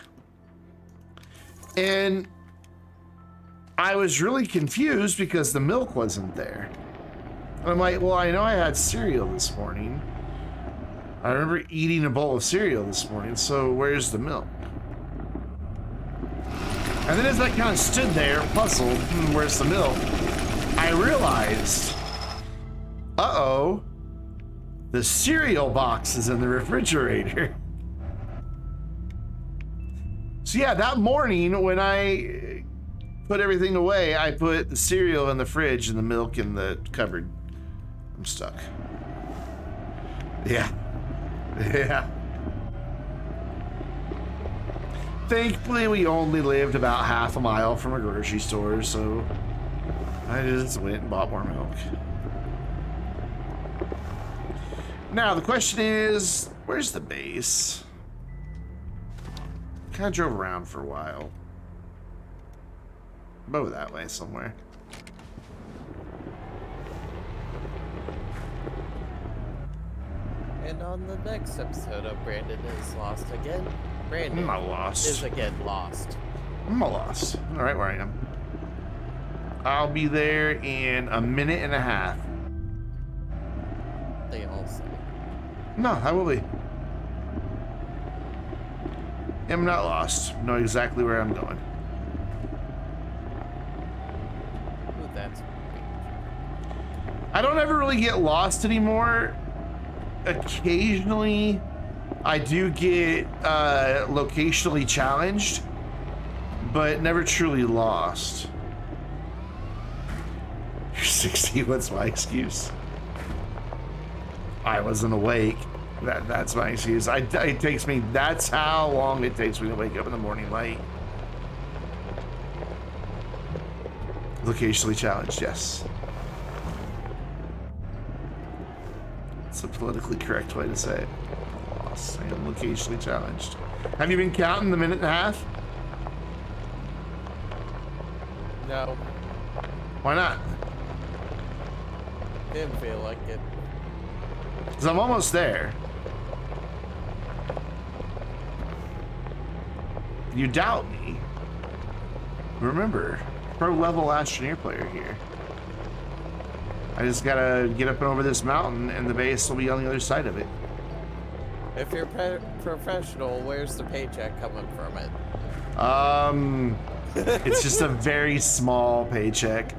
And I was really confused because the milk wasn't there. And I'm like, well, I know I had cereal this morning. I remember eating a bowl of cereal this morning, so where's the milk? And then as I kind of stood there, puzzled, where's the milk? I realized, uh-oh, the cereal box is in the refrigerator. So yeah, that morning when I put everything away, I put the cereal in the fridge and the milk in the cupboard. I'm stuck. Yeah. Yeah. Thankfully, we only lived about half a mile from a grocery store, so I just went and bought more milk. Now, the question is, where's the base? Kind of drove around for a while. Over that way somewhere. And on the next episode of Brandon is Lost Again, Brandon I'm not lost. is again lost. I'm not lost. I'm right where I am. I'll be there in a minute and a half. They all say. No, I will be. I'm not lost. Know exactly where I'm going. Ooh, that's I don't ever really get lost anymore. Occasionally, I do get locationally challenged, but never truly lost. You're 60, what's my excuse? I wasn't awake. That's my excuse. It takes me, that's how long it takes me to wake up in the morning light. Locationally challenged, yes. It's a politically correct way to say it. Lost. I am locationally challenged. Have you been counting the minute and a half? no, Why not? didn't feel like it. Because I'm almost there. You doubt me. Remember, pro level Astroneer player here. I just gotta get up and over this mountain and the base will be on the other side of it. If you're professional, where's the paycheck coming from it? It's just a very small paycheck.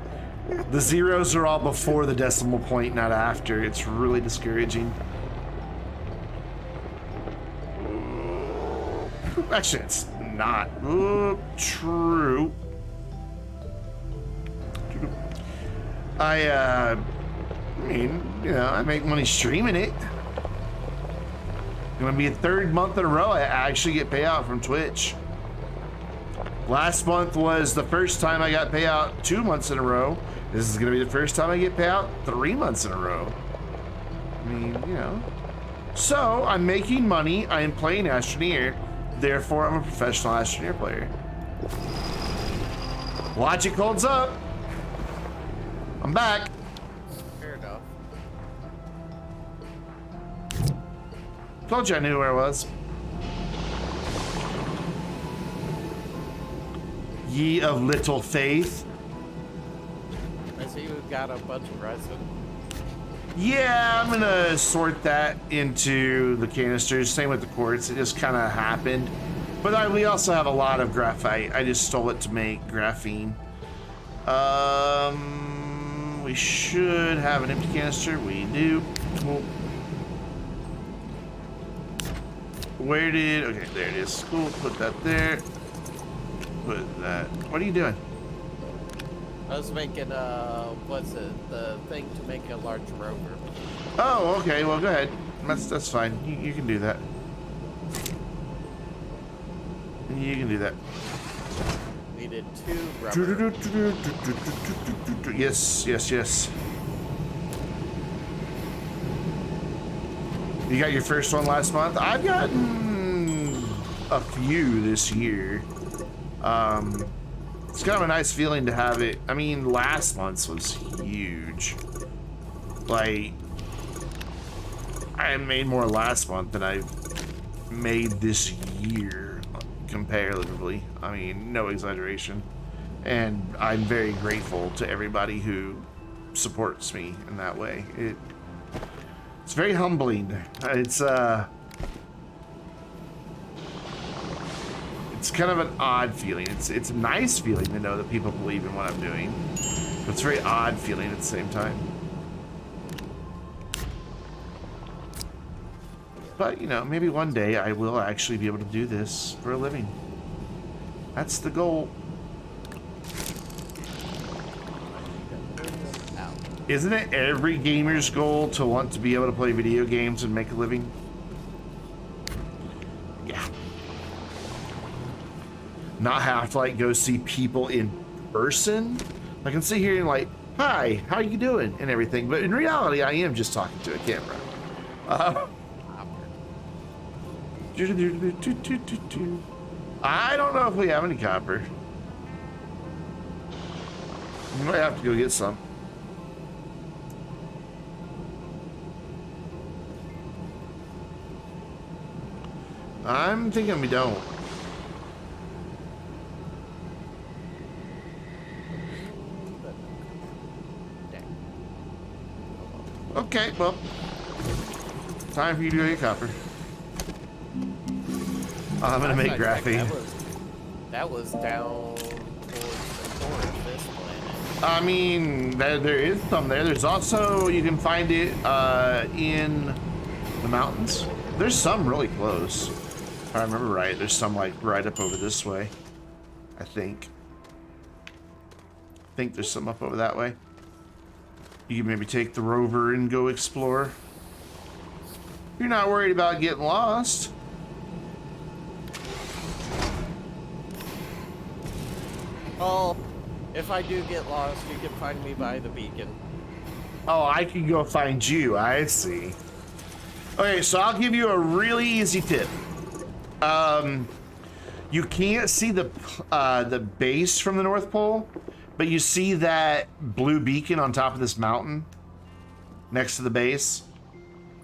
The zeros are all before the decimal point, not after. It's really discouraging. Actually, it's not. True. I mean, you know, I make money streaming it. Gonna be a third month in a row I actually get payout from Twitch. Last month was the first time I got payout 2 months in a row. This is gonna be the first time I get payout 3 months in a row. I mean, you know. So I'm making money. I am playing Astroneer. Therefore, I'm a professional Astroneer player. Logic holds up. I'm back. Fair enough. Told you I knew where I was. Ye of little faith. I see you got a bunch of resin. Yeah, I'm gonna sort that into the canisters. Same with the quartz. It just kind of happened. But we also have a lot of graphite. I just stole it to make graphene. We should have an empty canister. We do. Cool. Where did? Okay, there it is. Cool. Put that there. Put that. What are you doing? I was making what's it? The thing to make a large rover. Oh, okay. Well, go ahead. That's fine. You can do that. You can do that. Needed 2 rubber. Yes, yes, yes. You got your first one last month? I've gotten a few this year. It's kind of a nice feeling to have it. I mean, last month's was huge. Like, I made more last month than I made this year, comparatively. I mean, no exaggeration. And I'm very grateful to everybody who supports me in that way. It's very humbling. It's kind of an odd feeling. It's a nice feeling to know that people believe in what I'm doing. But it's a very odd feeling at the same time. But, you know, maybe one day I will actually be able to do this for a living. That's the goal. Isn't it every gamer's goal to want to be able to play video games and make a living? Yeah. Not have to like go see people in person. I can sit here and like, hi, how you doing? And everything. But in reality, I am just talking to a camera. I don't know if we have any copper. We might have to go get some. I'm thinking we don't. Okay, well, time for you to go get copper. I'm gonna make graphene. That was down towards this planet. I mean, there is some there. There's also, you can find it in the mountains. There's some really close. If I remember right, there's some like right up over this way. I think there's some up over that way. You can maybe take the rover and go explore. You're not worried about getting lost. Oh, if I do get lost, you can find me by the beacon. Oh, I can go find you. I see. Okay, so I'll give you a really easy tip. You can't see the base from the North Pole, but you see that blue beacon on top of this mountain next to the base?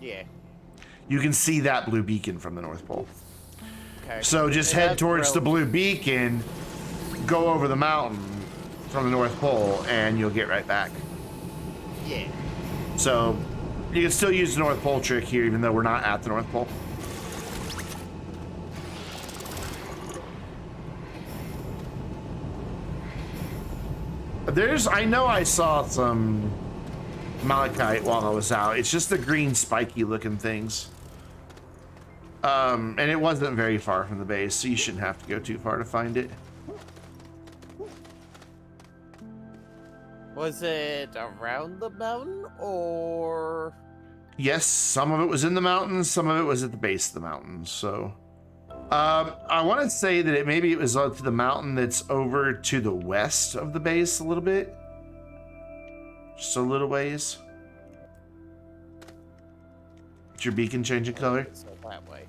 Yeah. You can see that blue beacon from the North Pole. Okay. So just head towards the blue beacon, go over the mountain from the North Pole, and you'll get right back. Yeah. So you can still use the North Pole trick here, even though we're not at the North Pole. I know I saw some malachite while I was out. It's just the green spiky looking things. And it wasn't very far from the base, so you shouldn't have to go too far to find it. Was it around the mountain or? Yes, some of it was in the mountains, some of it was at the base of the mountains. So, I want to say that maybe it was up to the mountain that's over to the west of the base a little bit, just a little ways. Is your beacon changing color? So that way.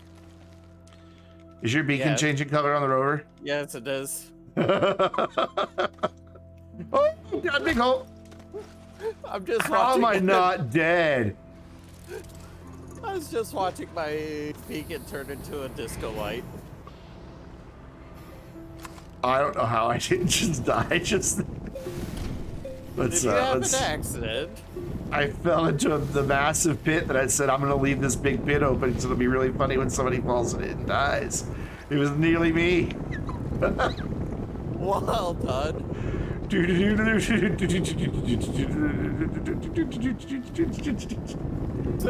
Is your beacon changing color on the rover? Yes, it is. Oh, God, big hole! I'm just How watching. am I not dead? I was just watching my beacon turn into a disco light. I don't know how I didn't just die. Just Did you have an accident? I fell into the massive pit that I said I'm gonna leave this big pit open because it'll be really funny when somebody falls in it and dies. It was nearly me. Well done. So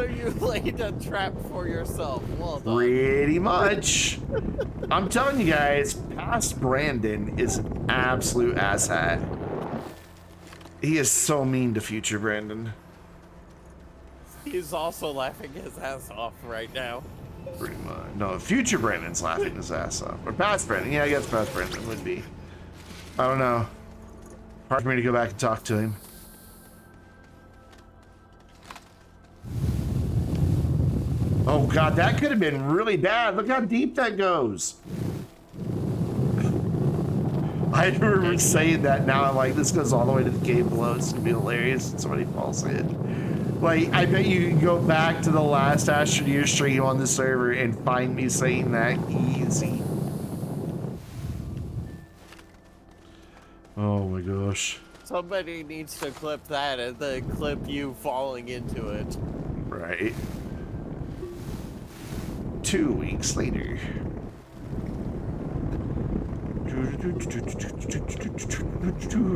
you laid a trap for yourself. Well done. Pretty much. I'm telling you guys, past Brandon is an absolute asshat. He is so mean to future Brandon. He's also laughing his ass off right now. Pretty much. No, future Brandon's laughing his ass off. Or past Brandon. Yeah, I guess past Brandon would be. I don't know. Hard for me to go back and talk to him. Oh God, that could have been really bad. Look how deep that goes. I remember saying that. Now I'm like, this goes all the way to the cave below. It's gonna be hilarious when somebody falls in. Like, I bet you can go back to the last Astroneer stream on the server and find me saying that easy. Oh my gosh. Somebody needs to clip that and then clip you falling into it. Right. 2 weeks later.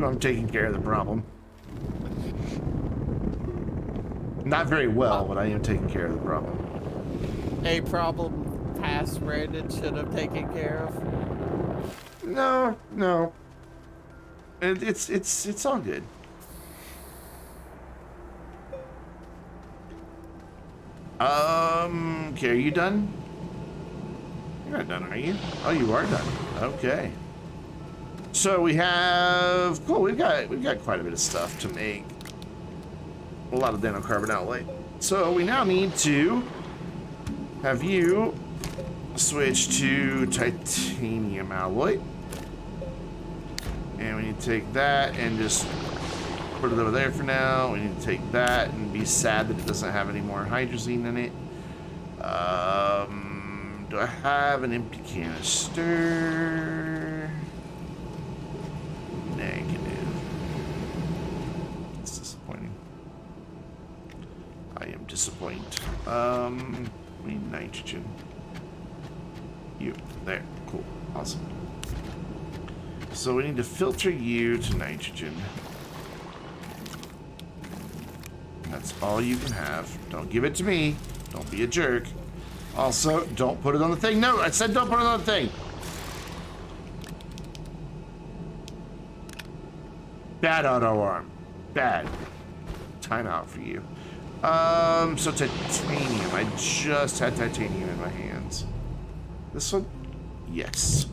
I'm taking care of the problem. Not very well, but I am taking care of the problem. A problem past Brandon should have taken care of? No, no. It's all good. Okay, are you done? You're not done, are you? Oh, you are done. Okay. So we have, cool, we've got quite a bit of stuff to make. A lot of nanocarbon outlay. So we now need to have you switch to titanium alloy. And we need to take that and just put it over there for now. We need to take that and be sad that it doesn't have any more hydrazine in it. Do I have an empty canister? Negative. It's disappointing. I am disappointed. We need nitrogen. You, there, cool, awesome. So we need to filter you to nitrogen. That's all you can have. Don't give it to me. Don't be a jerk. Also, don't put it on the thing. No, I said don't put it on the thing. Bad auto arm. Bad. Timeout for you. So titanium. I just had titanium in my hands. This one? Yes.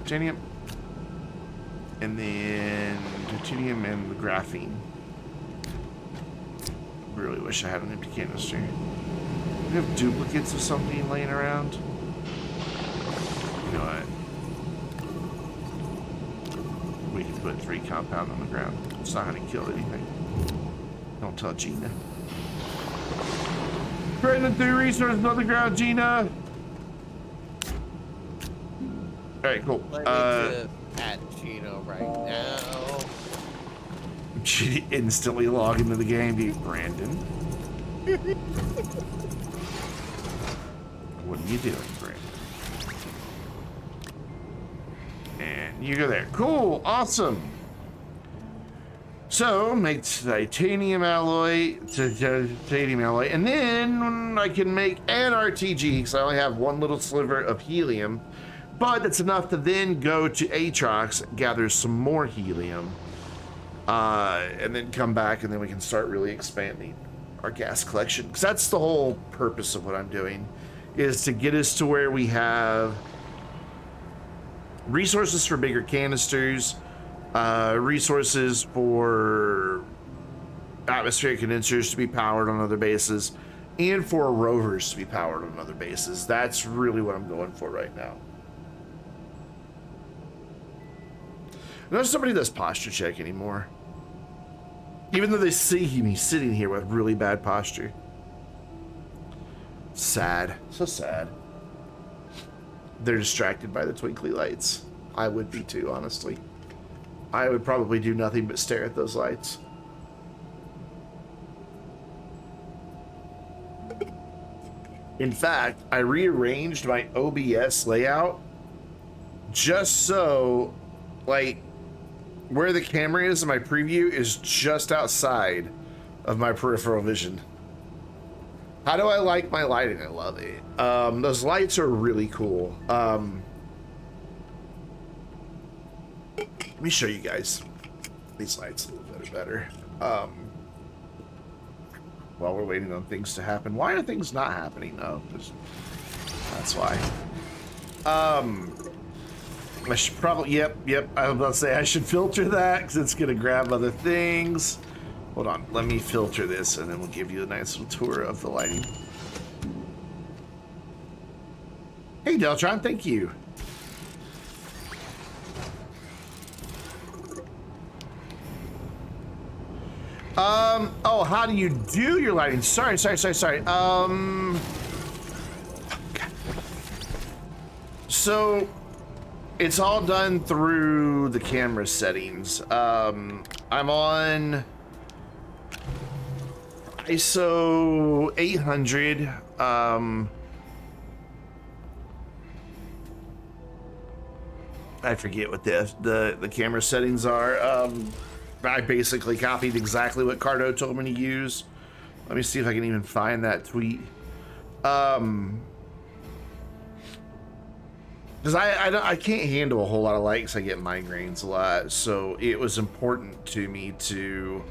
Titanium. And then titanium and the graphene. Really wish I had an empty canister. We have duplicates of something laying around. You know what? We can put 3 compound on the ground. It's not going to kill anything. Don't tell Gina. Brandon, 3 resources on the ground, Gina. All right, cool. Let me just at Gina right now. She instantly log into the game, dude. Brandon. What are you doing, Brandon? And you go there. Cool, awesome. So make titanium alloy, and then I can make an RTG because I only have 1 little sliver of helium, but it's enough to then go to Atrox, gather some more helium. and then come back, and then we can start really expanding our gas collection. Because that's the whole purpose of what I'm doing, is to get us to where we have resources for bigger canisters, resources for atmospheric condensers to be powered on other bases, and for rovers to be powered on other bases. That's really what I'm going for right now. Notice nobody does posture check anymore. Even though they see me sitting here with really bad posture. Sad. So sad. They're distracted by the twinkly lights. I would be too, honestly. I would probably do nothing but stare at those lights. In fact, I rearranged my OBS layout just so, like, where the camera is in my preview is just outside of my peripheral vision. How do I like my lighting? I love it. Those lights are really cool. Let me show you guys these lights a little bit better. While we're waiting on things to happen. Why are things not happening? Oh, that's why. I should probably, yep, I was about to say I should filter that because it's gonna grab other things. Hold on, let me filter this and then we'll give you a nice little tour of the lighting. Hey Deltron, thank you. Oh, how do you do your lighting? Sorry. So it's all done through the camera settings. I'm on ISO 800. I forget what the camera settings are. I basically copied exactly what Cardo told me to use. Let me see if I can even find that tweet. Because I can't handle a whole lot of light because I get migraines a lot. So it was important to me to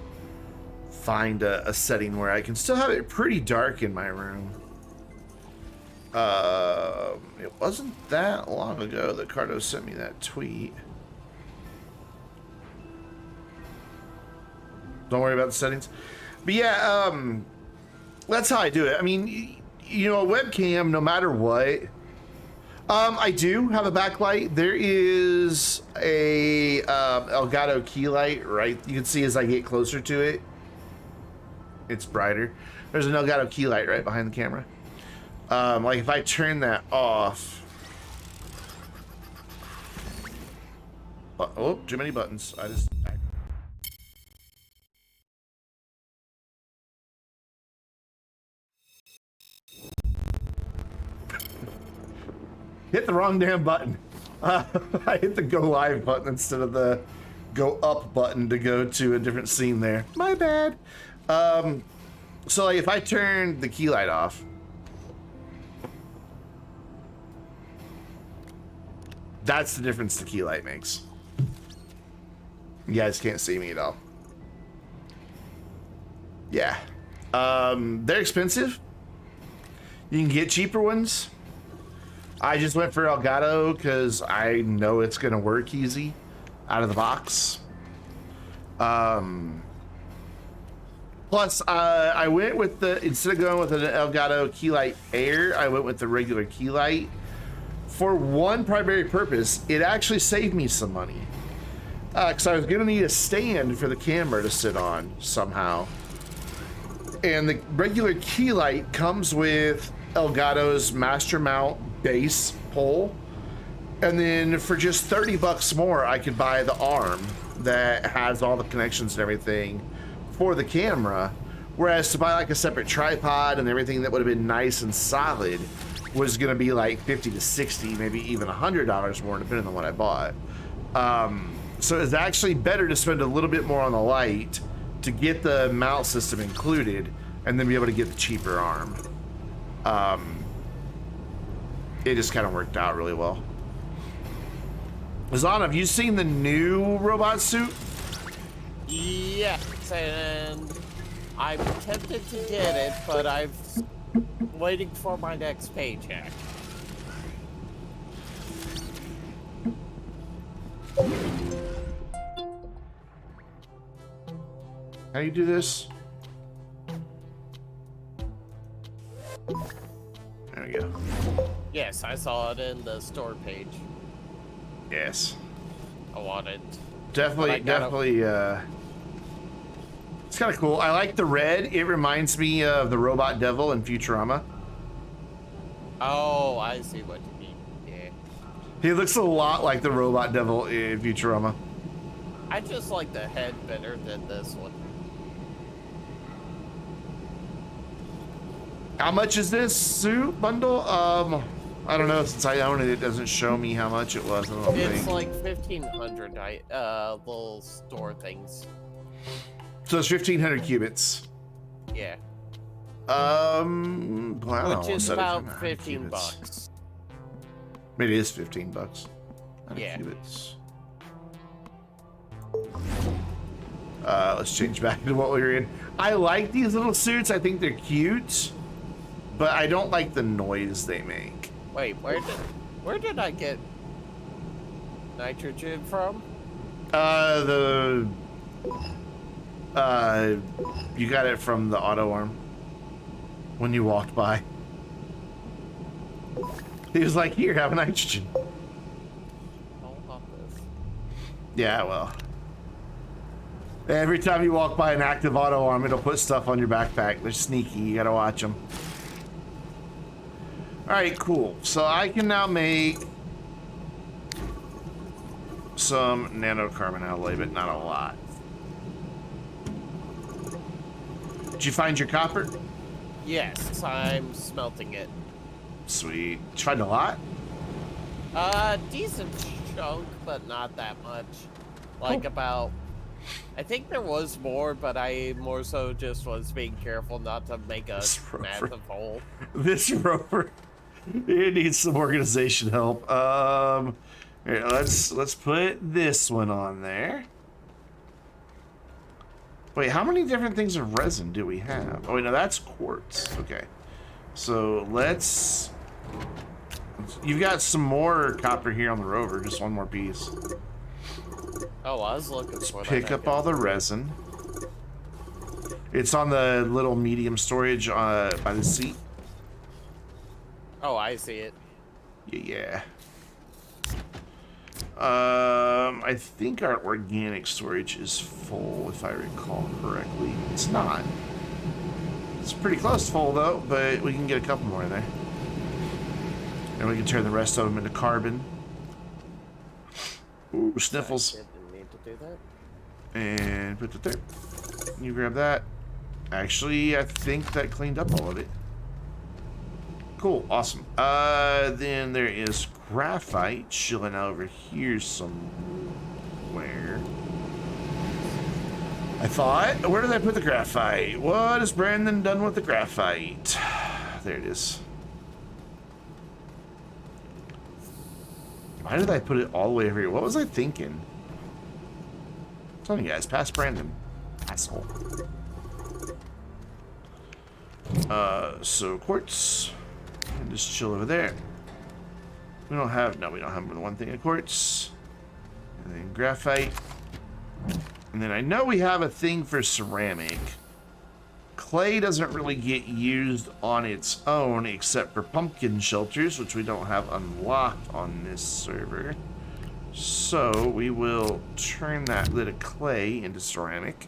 find a setting where I can still have it pretty dark in my room. It wasn't that long ago that Cardo sent me that tweet. Don't worry about the settings. But yeah, that's how I do it. I mean, you know, a webcam, no matter what. I do have a backlight. There is a Elgato key light, right? You can see as I get closer to it, it's brighter. There's an Elgato key light right behind the camera. Like if I turn that off. Oh, too many buttons. Hit the wrong damn button. I hit the go live button instead of the go up button to go to a different scene there. My bad. So like if I turn the key light off, that's the difference the key light makes. You guys can't see me at all. Yeah. They're expensive. You can get cheaper ones. I just went for Elgato because I know it's going to work easy out of the box. Plus, I went with instead of going with an Elgato key light Air, I went with the regular key light. For one primary purpose, it actually saved me some money. Because I was going to need a stand for the camera to sit on somehow. And the regular key light comes with Elgato's master mount base pole, and then for just 30 bucks more I could buy the arm that has all the connections and everything for the camera, whereas to buy like a separate tripod and everything that would have been nice and solid was going to be like 50 to 60, maybe even $100 more depending on what I bought. So it's actually better to spend a little bit more on the light to get the mount system included and then be able to get the cheaper arm. It just kind of worked out really well. Zana, have you seen the new robot suit? Yes, and I'm tempted to get it, but I'm waiting for my next paycheck. How do you do this? There we go. Yes, I saw it in the store page. Yes. I want it. Definitely, it's kind of cool. I like the red. It reminds me of the Robot Devil in Futurama. Oh, I see what you mean. Yeah. He looks a lot like the Robot Devil in Futurama. I just like the head better than this one. How much is this suit bundle? I don't know, since I own it, it doesn't show me how much it was. I don't It's think. like 1,500 little store things. So it's 1,500 cubits. Yeah. Well, I don't know, Which is set it about to 15 cubits. bucks. It is 15 bucks. 100 Yeah. Cubits. Let's change back to what we were in. I like these little suits. I think they're cute, but I don't like the noise they make. Wait, where did I get nitrogen from? You got it from the auto arm when you walked by. He was like, "Here, have a nitrogen." I'll pop this. Yeah, well. Every time you walk by an active auto arm, it'll put stuff on your backpack. They're sneaky. You gotta watch them. All right, cool. So I can now make some nanocarbon alloy, but not a lot. Did you find your copper? Yes, I'm smelting it. Sweet. Did you find a lot? Decent chunk, but not that much. Like about, I think there was more, but I more so just was being careful not to make a massive hole. This rover, it needs some organization help. Here, let's put this one on there. Wait, how many different things of resin do we have? Oh, wait, no, that's quartz. Okay. So you've got some more copper here on the rover, just one more piece. Oh, I was looking Let's for that. pick up all the resin. It's on the little medium storage by the seat. Oh, I see it. Yeah. I think our organic storage is full, if I recall correctly. It's not. It's pretty close to full, though, but we can get a couple more in there. And we can turn the rest of them into carbon. Ooh, sniffles. I didn't mean to do that. And put it there. You grab that. Actually, I think that cleaned up all of it. Cool, awesome. Then there is graphite chilling over here somewhere. I thought, where did I put the graphite? What has Brandon done with the graphite? There it is. Why did I put it all the way over here? What was I thinking? I'm telling you guys, past Brandon. Asshole. So quartz. And just chill over there. We don't have more than one thing of quartz. And then graphite. And then I know we have a thing for ceramic. Clay doesn't really get used on its own except for pumpkin shelters, which we don't have unlocked on this server. So we will turn that lid of clay into ceramic.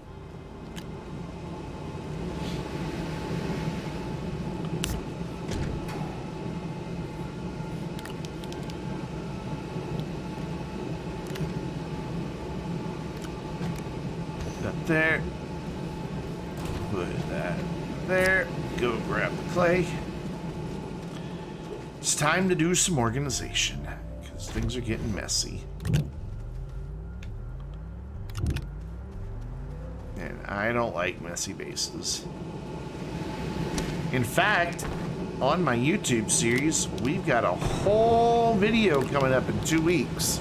There. Put that there. Go grab the clay. It's time to do some organization because things are getting messy. And I don't like messy bases. In fact, on my YouTube series, we've got a whole video coming up in 2 weeks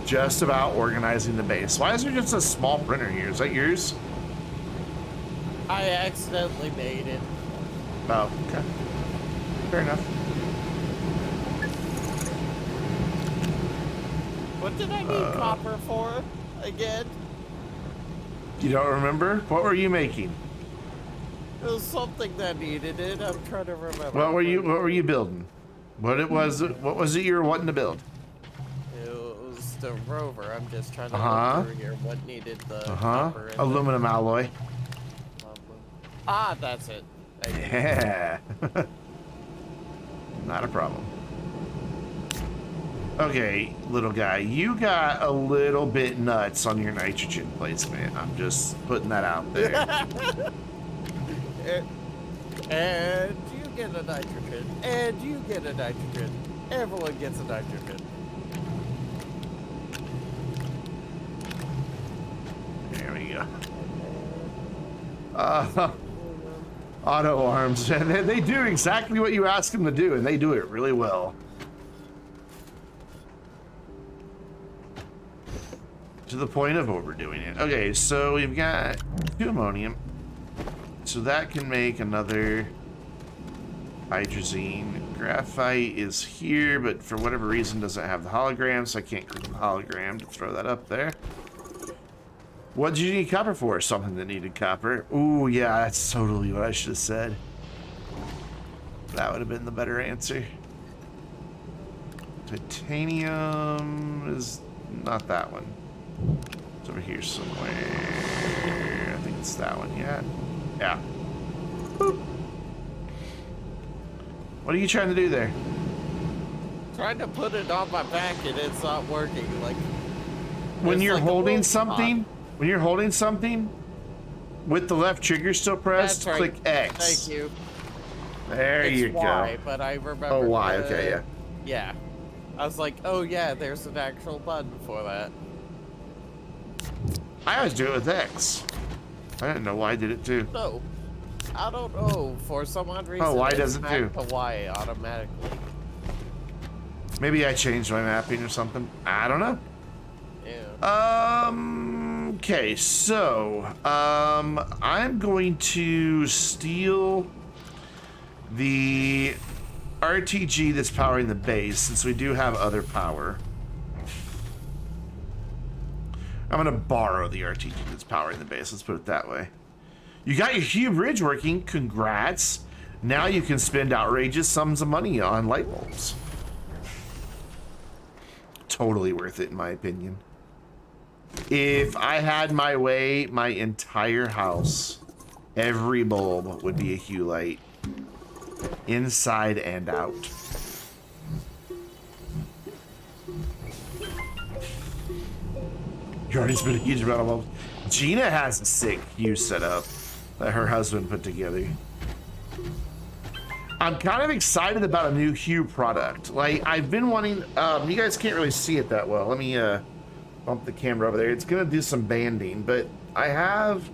just about organizing the base. Why is there just a small printer here? Is that yours? I accidentally made it. Oh, okay. Fair enough. What did I need copper for again? You don't remember? What were you making? It was something that needed it. I'm trying to remember. What were you building? What was it you were wanting to build? It was the rover. I'm just trying to look through here what needed the copper in Aluminum alloy. Ah, that's it. Yeah. Not a problem. Okay, little guy, you got a little bit nuts on your nitrogen placement. I'm just putting that out there. And you get a nitrogen. And you get a nitrogen. Everyone gets a nitrogen. There we go. Auto arms. They do exactly what you ask them to do, and they do it really well. To the point of overdoing it. Okay, so we've got 2 ammonium. So that can make another hydrazine. Graphite is here, but for whatever reason doesn't have the hologram, so I can't click the hologram to throw that up there. What did you need copper for? Something that needed copper. Ooh, yeah, that's totally what I should have said. That would have been the better answer. Titanium is not that one. It's over here somewhere. I think it's that one, yeah. Yeah. Boop. What are you trying to do there? Trying to put it on my back and it's not working. Like when you're like holding something, with the left trigger still pressed, right. click X. Thank you. There It's you Y, go. but I remember. Oh, Y. Okay, yeah. Yeah. I was like, oh yeah, there's an actual button for that. I always do it with X. I didn't know Y I did it too. No. I don't know. For some odd reason, Oh, Y it's does it too. mapped to Y automatically. Maybe I changed my mapping or something. I don't know. Yeah. Okay, so I'm going to steal the RTG that's powering the base, since we do have other power. I'm gonna borrow the RTG that's powering the base, let's put it that way. You got your Hue Bridge working, congrats. Now you can spend outrageous sums of money on light bulbs. Totally worth it in my opinion. If I had my way, my entire house, every bulb would be a hue light. Inside and out. You already spent a huge amount of bulbs. Gina has a sick hue setup that her husband put together. I'm kind of excited about a new hue product. Like, I've been wanting, you guys can't really see it that well. Let me bump the camera over there. It's gonna do some banding, but I have,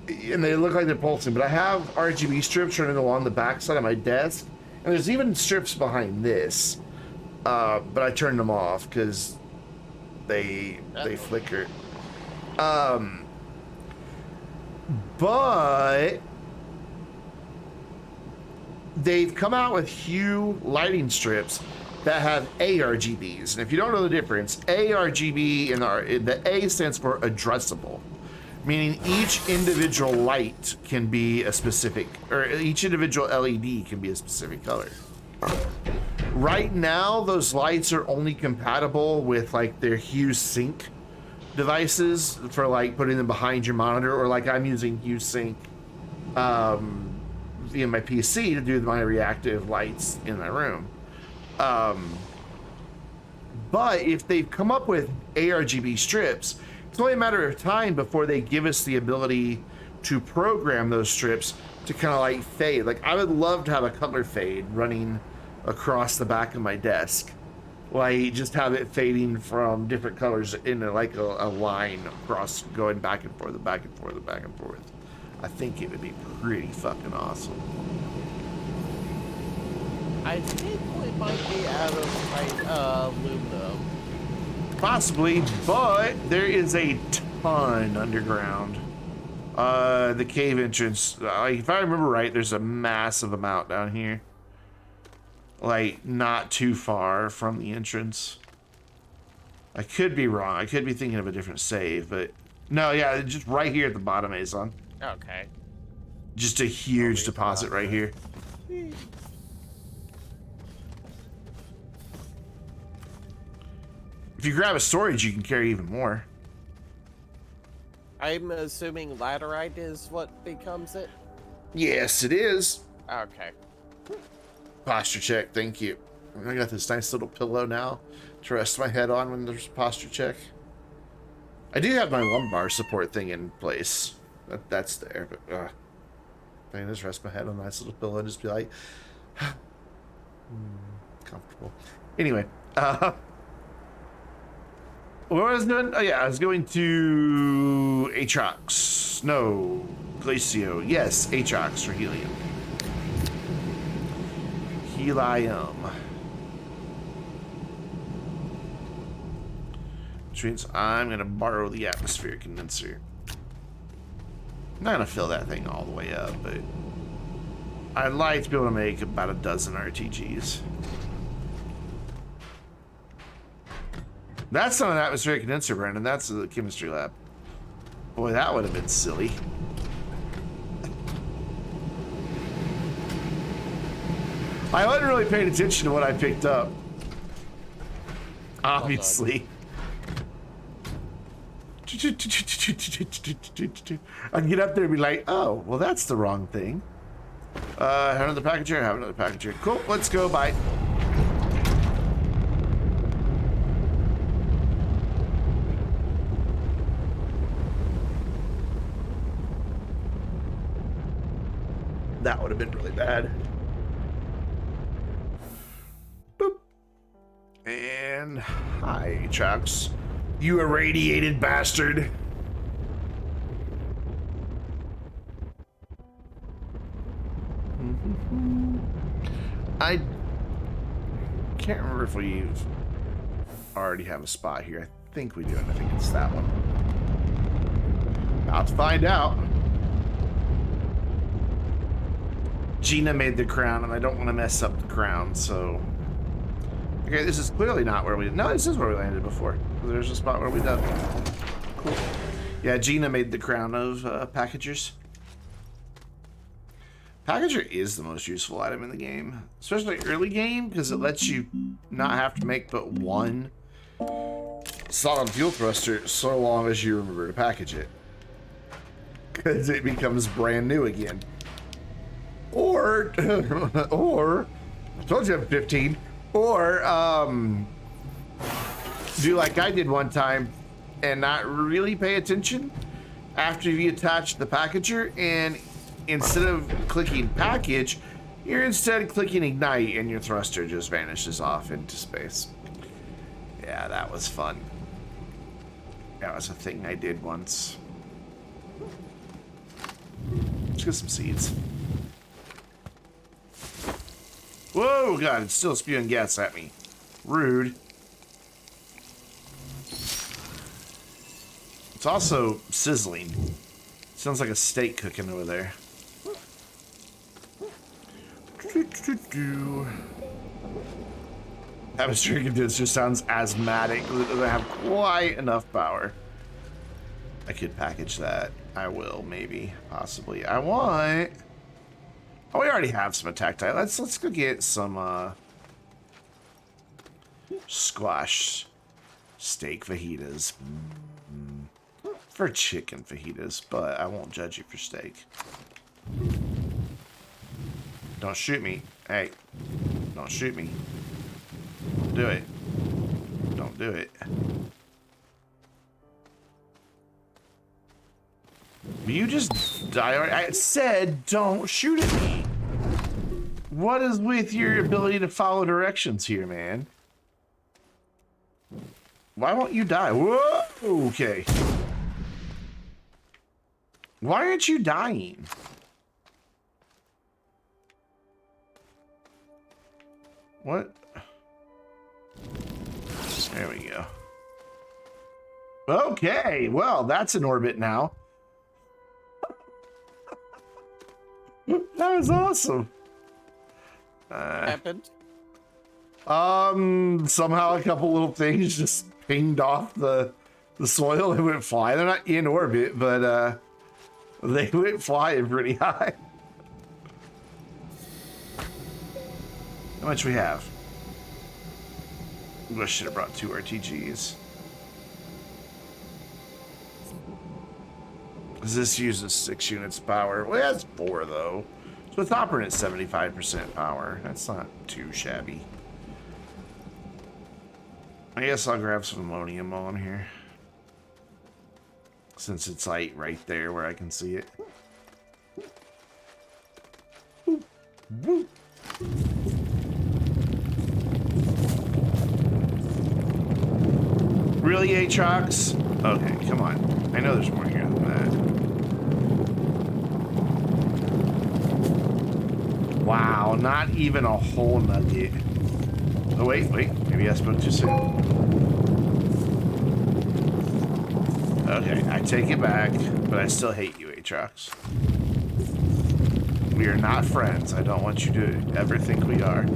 and they look like they're pulsing, but I have RGB strips running along the backside of my desk, and there's even strips behind this, but I turned them off because they flicker. But they've come out with hue lighting strips that have ARGBs, and if you don't know the difference, ARGB in the A stands for addressable, meaning each individual light can be a specific, or each individual LED can be a specific color. Right now, those lights are only compatible with like their Hue Sync devices for like putting them behind your monitor, or like I'm using Hue Sync via my PC to do my reactive lights in my room. But if they've come up with ARGB strips, it's only a matter of time before they give us the ability to program those strips to kind of like fade. Like, I would love to have a color fade running across the back of my desk. Like, just have it fading from different colors in like a line across, going back and forth, back and forth, back and forth. I think it would be pretty fucking awesome. I think we might be out of aluminum. Possibly, but there is a ton underground. The cave entrance, if I remember right, there's a massive amount down here. Like, not too far from the entrance. I could be wrong. I could be thinking of a different save, but... No, yeah, just right here at the bottom, Azon. Okay. Just a huge deposit right here. If you grab a storage, you can carry even more. I'm assuming laterite is what becomes it? Yes, it is. Okay. Posture check, thank you. I got this nice little pillow now to rest my head on when there's a posture check. I do have my lumbar support thing in place. That's there, but I can just rest my head on a nice little pillow and just be like, comfortable. Anyway, what was I doing? Oh yeah, I was going to Atrox. No, Glacio. Yes, Atrox for helium. Helium. Which means I'm gonna borrow the atmosphere condenser. I'm not gonna fill that thing all the way up, but I'd like to be able to make about a dozen RTGs. That's not an atmospheric condenser, Brandon. That's the chemistry lab. Boy, that would have been silly. I wasn't really paying attention to what I picked up. Obviously. I'd get up there and be like, oh, well, that's the wrong thing. Have another package here, have another package here. Cool, let's go, bye. That would have been really bad. Boop. And hi, Chucks. You irradiated bastard. I can't remember if we already have a spot here. I think we do, and I think it's that one. About to find out. Gina made the crown, and I don't want to mess up the crown, so... Okay, this is clearly not where we... No, this is where we landed before. There's a spot where we done. Cool. Yeah, Gina made the crown of packagers. Packager is the most useful item in the game. Especially early game, because it lets you not have to make but one solid fuel thruster so long as you remember to package it. Because it becomes brand new again. Or, I told you I'm 15, or, do like I did one time and not really pay attention after you attach the packager, and instead of clicking package, you're instead clicking ignite and your thruster just vanishes off into space. Yeah, that was fun. That was a thing I did once. Let's get some seeds. Whoa, God, it's still spewing gas at me. Rude. It's also sizzling. Sounds like a steak cooking over there. Atmospheric condenser sounds asthmatic. It doesn't have quite enough power. I could package that. I will, maybe, possibly. I want... Oh, we already have some attack type. Let's go get some squash steak fajitas. For chicken fajitas, but I won't judge you for steak. Don't shoot me. Hey, don't shoot me. Don't do it. Don't do it. You just die already. I said don't shoot at me. What is with your ability to follow directions here, man? Why won't you die? Whoa, okay. Why aren't you dying? What? There we go. Okay, well, that's in orbit now. That was awesome. Happened? Somehow a couple little things just pinged off the soil and went flying. They're not in orbit, but they went flying pretty high. How much we have? I should have brought 2 RTGs. This uses 6 units power. Well, it has 4 though. So it's operating at 75% power. That's not too shabby. I guess I'll grab some ammonium on here. Since it's like right there where I can see it. Woo. Woo. Really, Atrox? Okay, come on. I know there's more here than that. Wow, not even a whole nugget. Oh, wait. Maybe I spoke too soon. Okay, I take it back, but I still hate you, Atrox. We are not friends. I don't want you to ever think we are.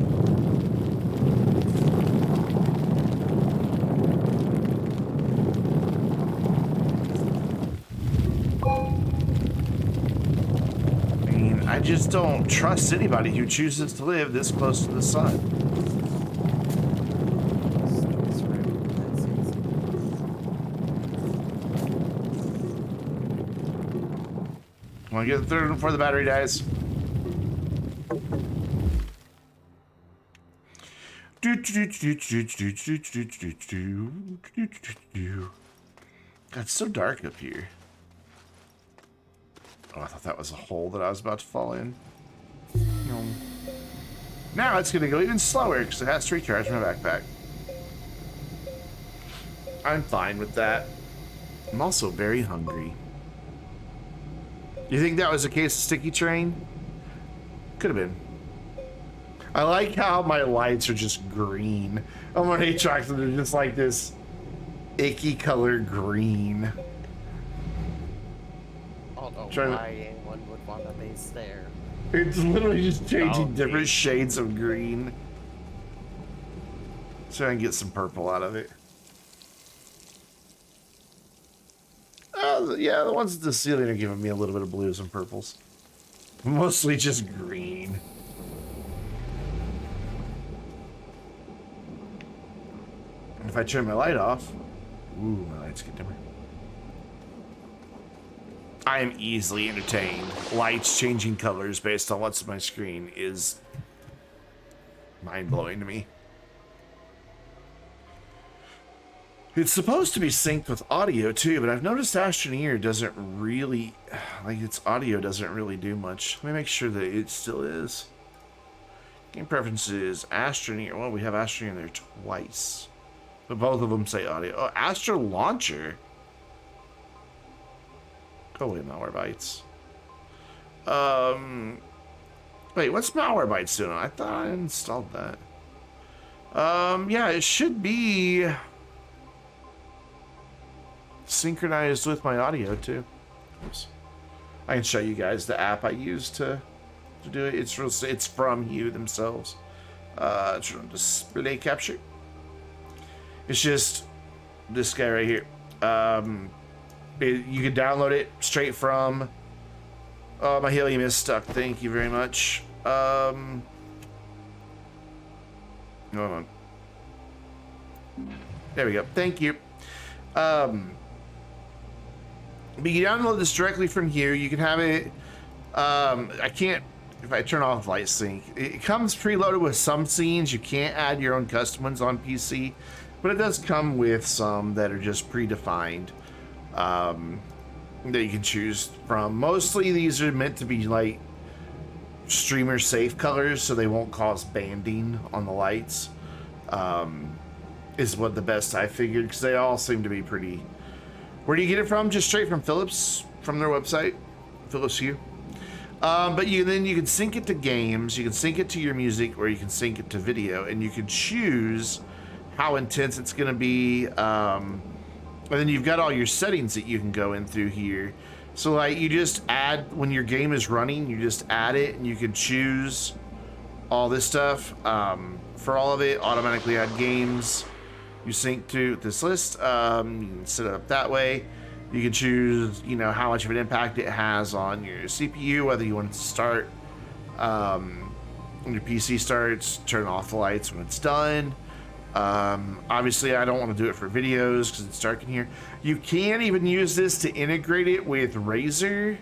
I just don't trust anybody who chooses to live this close to the sun. Want to get the third one before the battery dies? God, it's so dark up here. Oh, I thought that was a hole that I was about to fall in. No. Now it's going to go even slower because it has to recharge my backpack. I'm fine with that. I'm also very hungry. You think that was a case of sticky terrain? Could have been. I like how my lights are just green. I'm on Atrox and they're just like this icky color green. I don't know why anyone would want to base there. It's literally just changing different shades of green. So I can get some purple out of it. Yeah, the ones at the ceiling are giving me a little bit of blues and purples. Mostly just green. If I turn my light off, ooh, my lights get dimmer. I am easily entertained. Lights changing colors based on what's on my screen is mind-blowing to me. It's supposed to be synced with audio too, but I've noticed Astroneer doesn't really, like its audio doesn't really do much. Let me make sure that it still is. Game preferences, Astroneer. Well, we have Astroneer there twice, but both of them say audio. Oh, Astro Launcher. Go away, Malwarebytes. Wait, what's Malwarebytes doing? I thought I installed that. Yeah, it should be synchronized with my audio too. Oops. I can show you guys the app I use to do it. It's from Hue themselves. It's from display capture. It's just this guy right here. You can download it straight from. Oh, my helium is stuck. Thank you very much. Hold on. There we go. Thank you. But you can download this directly from here. You can have it. I can't. If I turn off light sync, it comes preloaded with some scenes. You can't add your own custom ones on PC, but it does come with some that are just predefined. That you can choose from. Mostly these are meant to be like streamer safe colors, so they won't cause banding on the lights. Is what the best I figured, because they all seem to be pretty. Where do you get it from? Just straight from Philips, from their website, Philips Hue. But then you can sync it to games, you can sync it to your music, or you can sync it to video, and you can choose how intense it's going to be. And then you've got all your settings that you can go in through here. So like you just add, when your game is running, you just add it, and you can choose all this stuff. For all of it, automatically add games. You sync to this list. You can set it up that way. You can choose, you know, how much of an impact it has on your CPU, whether you want it to start when your PC starts, turn off the lights when it's done. Obviously, I don't want to do it for videos because it's dark in here. You can even use this to integrate it with Razer,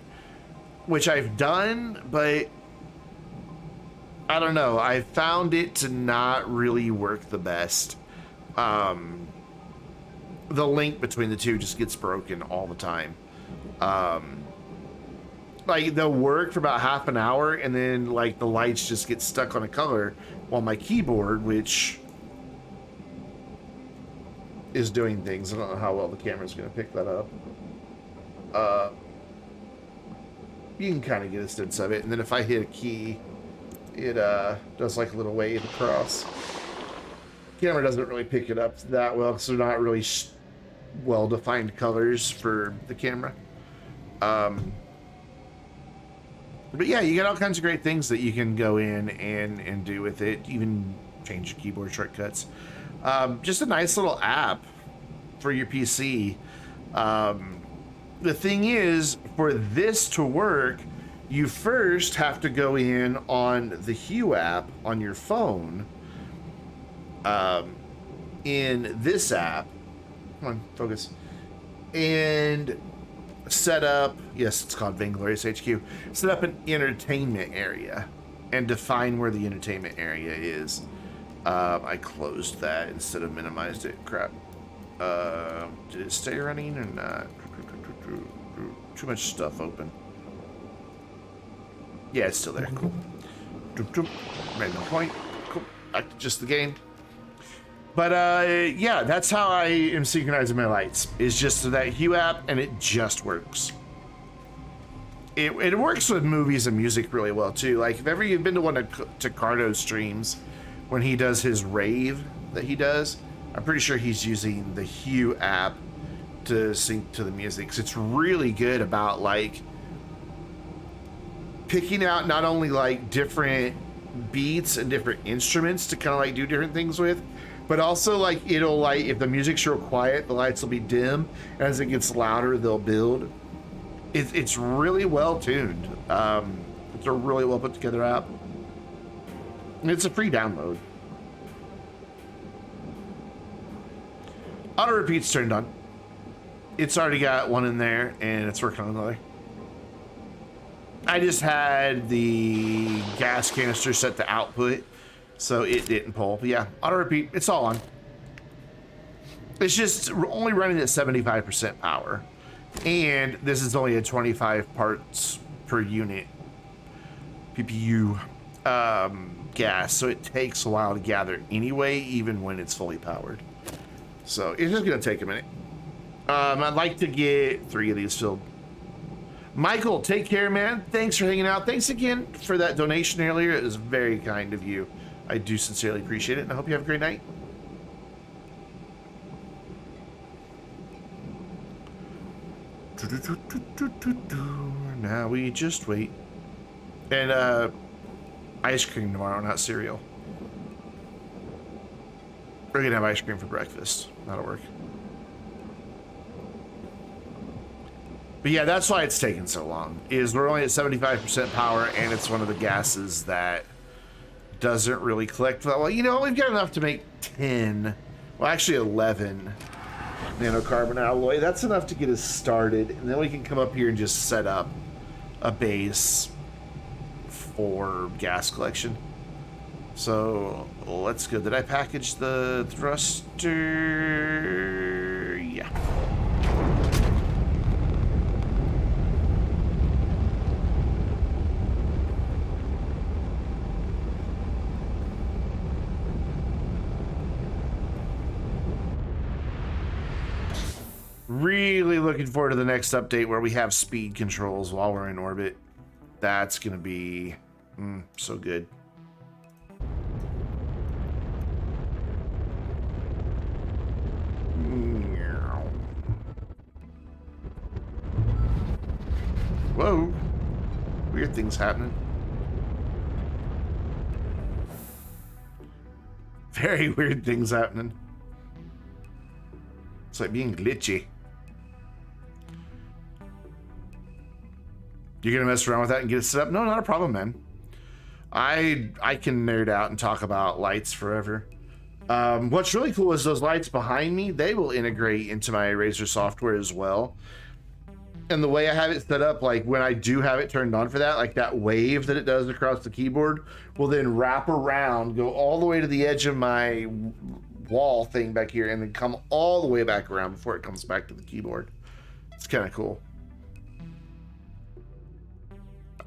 which I've done, but I don't know. I found it to not really work the best. The link between the two just gets broken all the time. Like they'll work for about half an hour and then like the lights just get stuck on a color, while my keyboard, which is doing things, I don't know how well the camera's going to pick that up. You can kind of get a sense of it, and then if I hit a key, it does like a little wave across. Camera doesn't really pick it up that well because they're not really well-defined colors for the camera. But yeah, you got all kinds of great things that you can go in and do with it. Even change your keyboard shortcuts. Just a nice little app for your PC. The thing is, for this to work, you first have to go in on the Hue app on your phone. In this app, come on, focus, and set up, yes, it's called Vainglorious HQ, set up an entertainment area and define where the entertainment area is. I closed that instead of minimized it. Crap. Did it stay running or not? Too much stuff open. Yeah, it's still there. Cool. Random point. Cool. Back to just the game. But yeah, that's how I am synchronizing my lights. Is just to that Hue app, and it just works. It works with movies and music really well too. Like if ever you've been to one of Cardo's streams, when he does his rave that he does, I'm pretty sure he's using the Hue app to sync to the music. 'Cause it's really good about like picking out not only like different beats and different instruments to kind of like do different things with, but also like it'll like, if the music's real quiet, the lights will be dim, and as it gets louder, they'll build. It's really well tuned. It's a really well put together app. And it's a free download. Auto repeat's turned on. It's already got one in there, and it's working on another. I just had the gas canister set to output, so it didn't pull. But yeah, auto repeat, it's all on. It's just only running at 75% power. And this is only a 25 parts per unit PPU gas, so it takes a while to gather anyway, even when it's fully powered. So it's just gonna take a minute. I'd like to get 3 of these filled. Michael, take care, man. Thanks for hanging out. Thanks again for that donation earlier. It was very kind of you. I do sincerely appreciate it, and I hope you have a great night. Now we just wait. And ice cream tomorrow, not cereal. We're gonna have ice cream for breakfast. That'll work. But yeah, that's why it's taking so long. Is we're only at 75% power, and it's one of the gases that doesn't really collect that well. You know, we've got enough to make 10, well, actually 11 nanocarbon alloy. That's enough to get us started, and then we can come up here and just set up a base for gas collection. So let's go. Did I package the thruster? Yeah. Really looking forward to the next update where we have speed controls while we're in orbit. That's gonna be so good. Whoa. Weird things happening. Very weird things happening. It's like being glitchy. You're gonna mess around with that and get it set up? No, not a problem, man. I can nerd out and talk about lights forever. What's really cool is those lights behind me, they will integrate into my Razer software as well. And the way I have it set up, like when I do have it turned on for that, like that wave that it does across the keyboard will then wrap around, go all the way to the edge of my wall thing back here, and then come all the way back around before it comes back to the keyboard. It's kind of cool.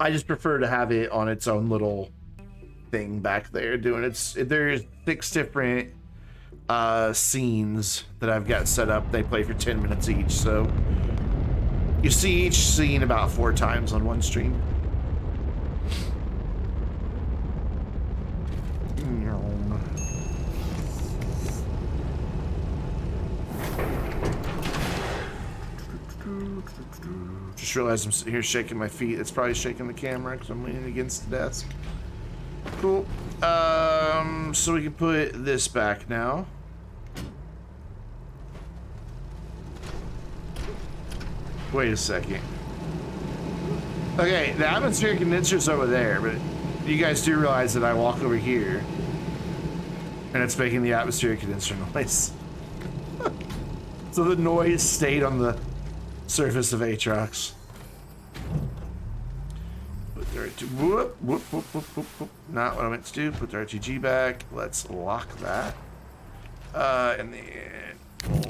I just prefer to have it on its own little thing back there doing its. There's 6 different scenes that I've got set up. They play for 10 minutes each, so you see each scene about 4 times on one stream. Just realized I'm sitting here shaking my feet. It's probably shaking the camera because I'm leaning against the desk. Cool. So we can put this back now. Wait a second. Okay, the atmospheric condenser's over there, but you guys do realize that I walk over here and it's making the atmospheric condenser noise. So the noise stayed on the surface of Atrox. Put the RTG, whoop, whoop, whoop, whoop, whoop, whoop. Not what I meant to do. Put the RTG back. Let's lock that. And then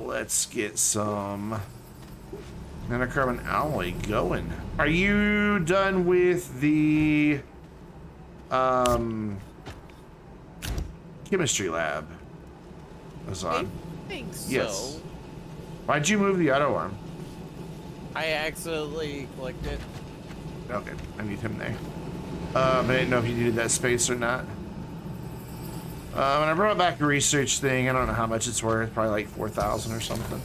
let's get some nanocarbon alloy going. Are you done with the chemistry lab? Azan? I think so. Yes. Why'd you move the auto arm? I accidentally clicked it. Okay, I need him there. I didn't know if you needed that space or not. When I brought back a research thing, I don't know how much it's worth, probably like 4,000 or something.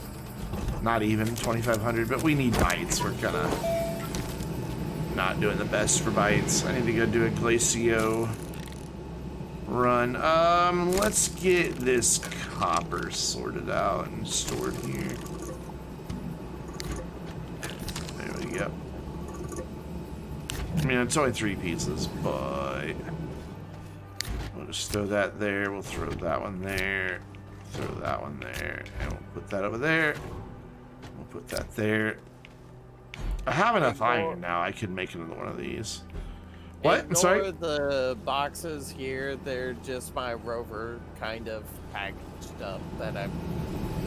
Not even 2,500, but we need bytes. We're kind of not doing the best for bytes. I need to go do a Glacio run. Let's get this copper sorted out and stored here. There we go. I mean, it's only 3 pieces, but we'll just throw that there. We'll throw that one there. Throw that one there. And we'll put that over there. We'll put that there. I have enough iron now. I could make another one of these. What? I'm sorry? The boxes here, they're just my rover kind of packaged up that I'm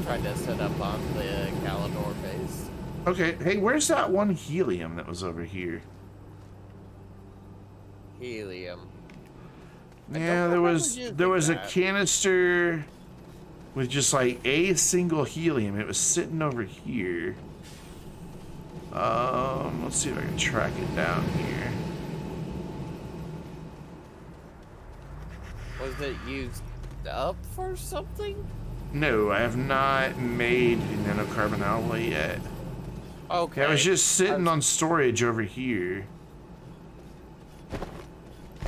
trying to set up on the Calidor base. Okay. Hey, where's that one helium that was over here? Helium. Yeah, there was a canister with just like a single helium. It was sitting over here. Let's see if I can track it down here. Was it used up for something? No, I have not made a nanocarbon alloy yet. Okay. I was just sitting on storage over here.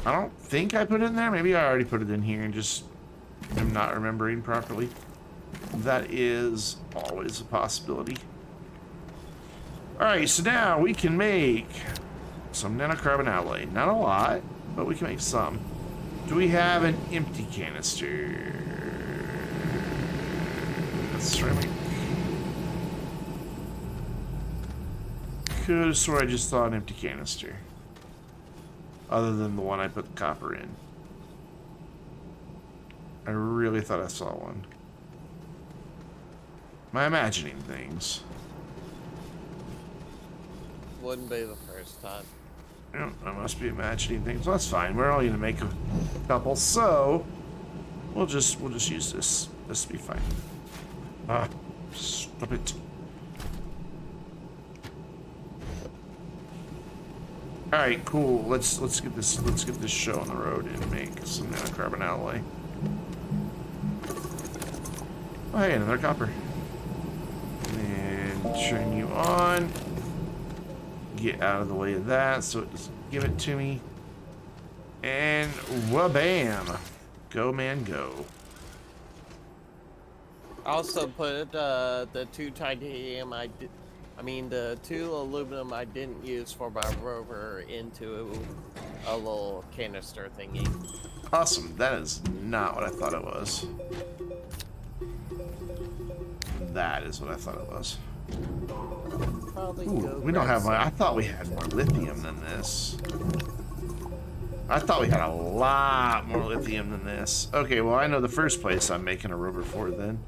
I don't think I put it in there. Maybe I already put it in here and just am not remembering properly. That is always a possibility. Alright, so now we can make some nanocarbon alloy. Not a lot, but we can make some. Do we have an empty canister? Ceramic. Could have sworn I just saw an empty canister. Other than the one I put the copper in. I really thought I saw one. Am I imagining things? Wouldn't be the first time. Yeah, I must be imagining things. Well, that's fine. We're only gonna make a couple, so we'll just use this. This will be fine. Ah, stop it. All right, cool. Let's get this show on the road and make some nanocarbon alloy. Oh, hey, another copper. And turn you on. Get out of the way of that so it doesn't give it to me. And wha-bam. Go, man, go. Also put the 2 titanium the 2 aluminum I didn't use for my rover into a little canister thingy. Awesome. That is not what I thought it was. That is what I thought it was. Ooh, we don't have my. I thought we had more lithium than this. I thought we had a lot more lithium than this. Okay, well I know the first place I'm making a rover for then.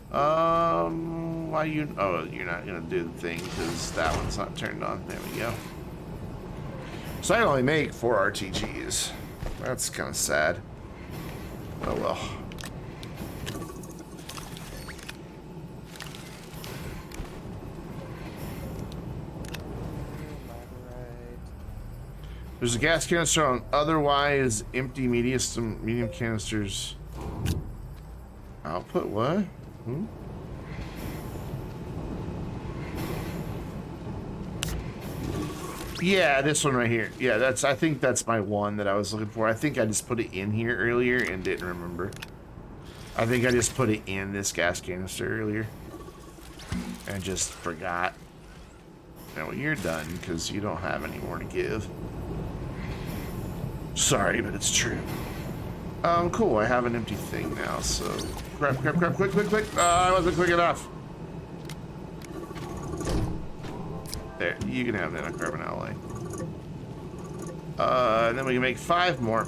Why you? Oh, you're not gonna do the thing because that one's not turned on. There we go. So I only make 4 RTGs. That's kind of sad. Oh well. There's a gas canister on otherwise empty medium canisters. Output what? Hmm? Yeah, this one right here. Yeah, I think that's my one that I was looking for. I think I just put it in here earlier and didn't remember. I think I just put it in this gas canister earlier and just forgot. Now you're done because you don't have any more to give. Sorry, but it's true. Cool. I have an empty thing now, so grab, quick. I wasn't quick enough. There, you can have nanocarbon alloy. And then we can make 5 more.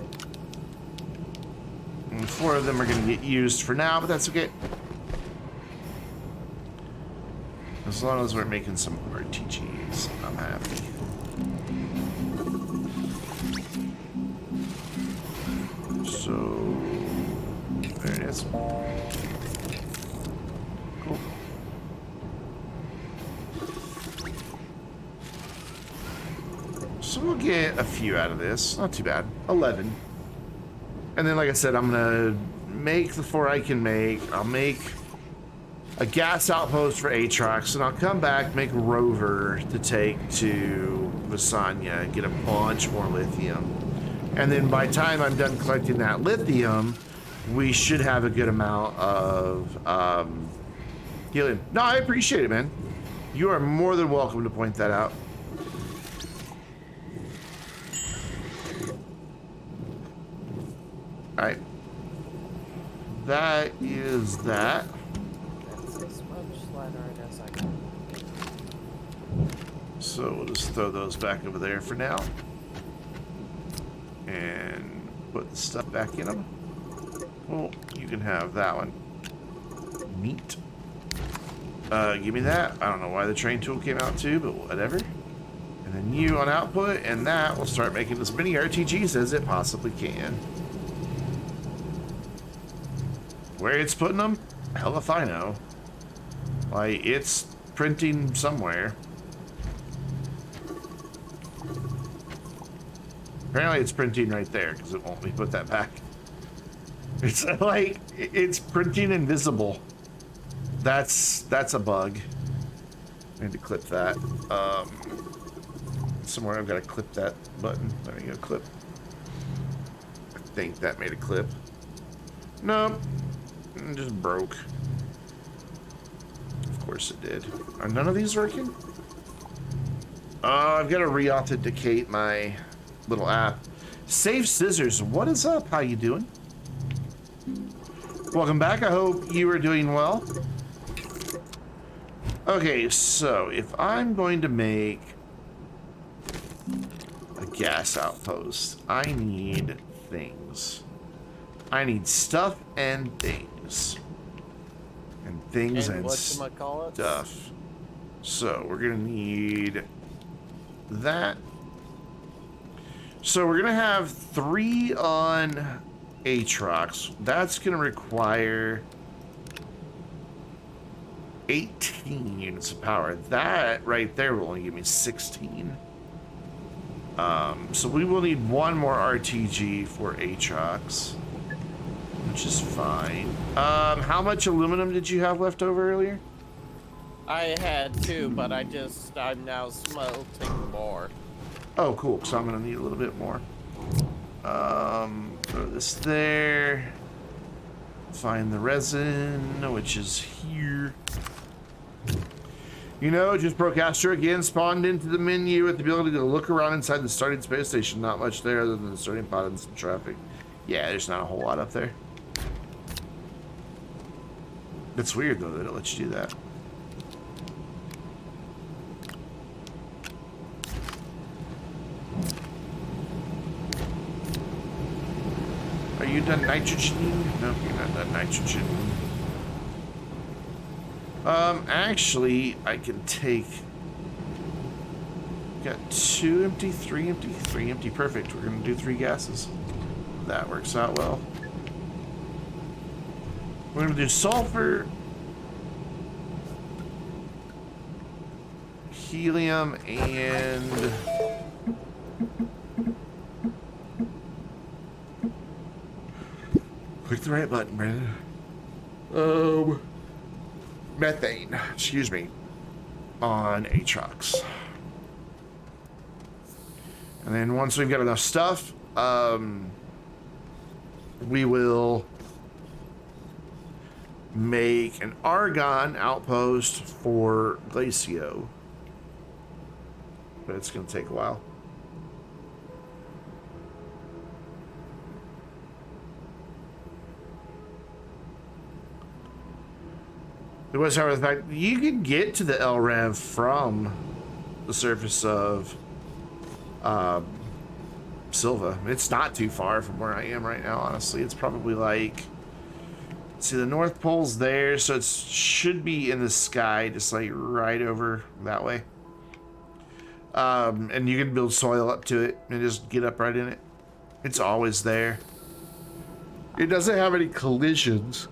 And 4 of them are going to get used for now, but that's okay. As long as we're making some RTGs, I'm happy. So, there it is. Cool. So we'll get a few out of this. Not too bad. 11. And then, like I said, I'm going to make the 4 I can make. I'll make a gas outpost for Atrox, and I'll come back, make a rover to take to Vasanya, get a bunch more lithium. And then by the time I'm done collecting that lithium, we should have a good amount of helium. No, I appreciate it, man. You are more than welcome to point that out. All right. That is that. That's as much slattery as I can. So we'll just throw those back over there for now. And put the stuff back in them. Well, you can have that one. Neat. Give me that. I don't know why the train tool came out too, but whatever. And then you on output, and that will start making as many RTGs as it possibly can. Where it's putting them? Hell if I know. Like, it's printing somewhere. Apparently it's printing right there, because it won't let me put that back. It's like, it's printing invisible. That's a bug. I need to clip that. Somewhere I've got to clip that button. There we go, clip. I think that made a clip. Nope. It just broke. Of course it did. Are none of these working? I've got to re-authenticate my little app. Save Scissors, what is up? How you doing? Welcome back. I hope you are doing well. Okay, so if I'm going to make a gas outpost, I need things. I need stuff and things. And things and stuff. So we're gonna need that. So we're gonna have 3 on Atrox. That's gonna require 18 units of power. That right there will only give me 16. So we will need one more RTG for Atrox, which is fine. How much aluminum did you have left over earlier? I had 2, but I'm now smelting more. Oh, cool. So I'm gonna need a little bit more. Throw this there. Find the resin, which is here. You know, just broke Astro again, spawned into the menu with the ability to look around inside the starting space station. Not much there other than the starting pod and some traffic. Yeah, there's not a whole lot up there. It's weird though that it lets you do that. Are you done nitrogen? No, you're not done nitrogen. Actually, I can take... Got 2 empty, 3 empty, 3 empty. Perfect. We're gonna do 3 gases. That works out well. We're gonna do sulfur, helium, and... Click the right button, Brandon. Methane, excuse me, on Atrox. And then once we've got enough stuff, we will make an argon outpost for Glacio. But it's going to take a while. It was, however, the fact you can get to the LREV from the surface of Silva. It's not too far from where I am right now, honestly. It's probably like, see, the North Pole's there, so it should be in the sky, just like right over that way. And you can build soil up to it and just get up right in it. It's always there. It doesn't have any collisions.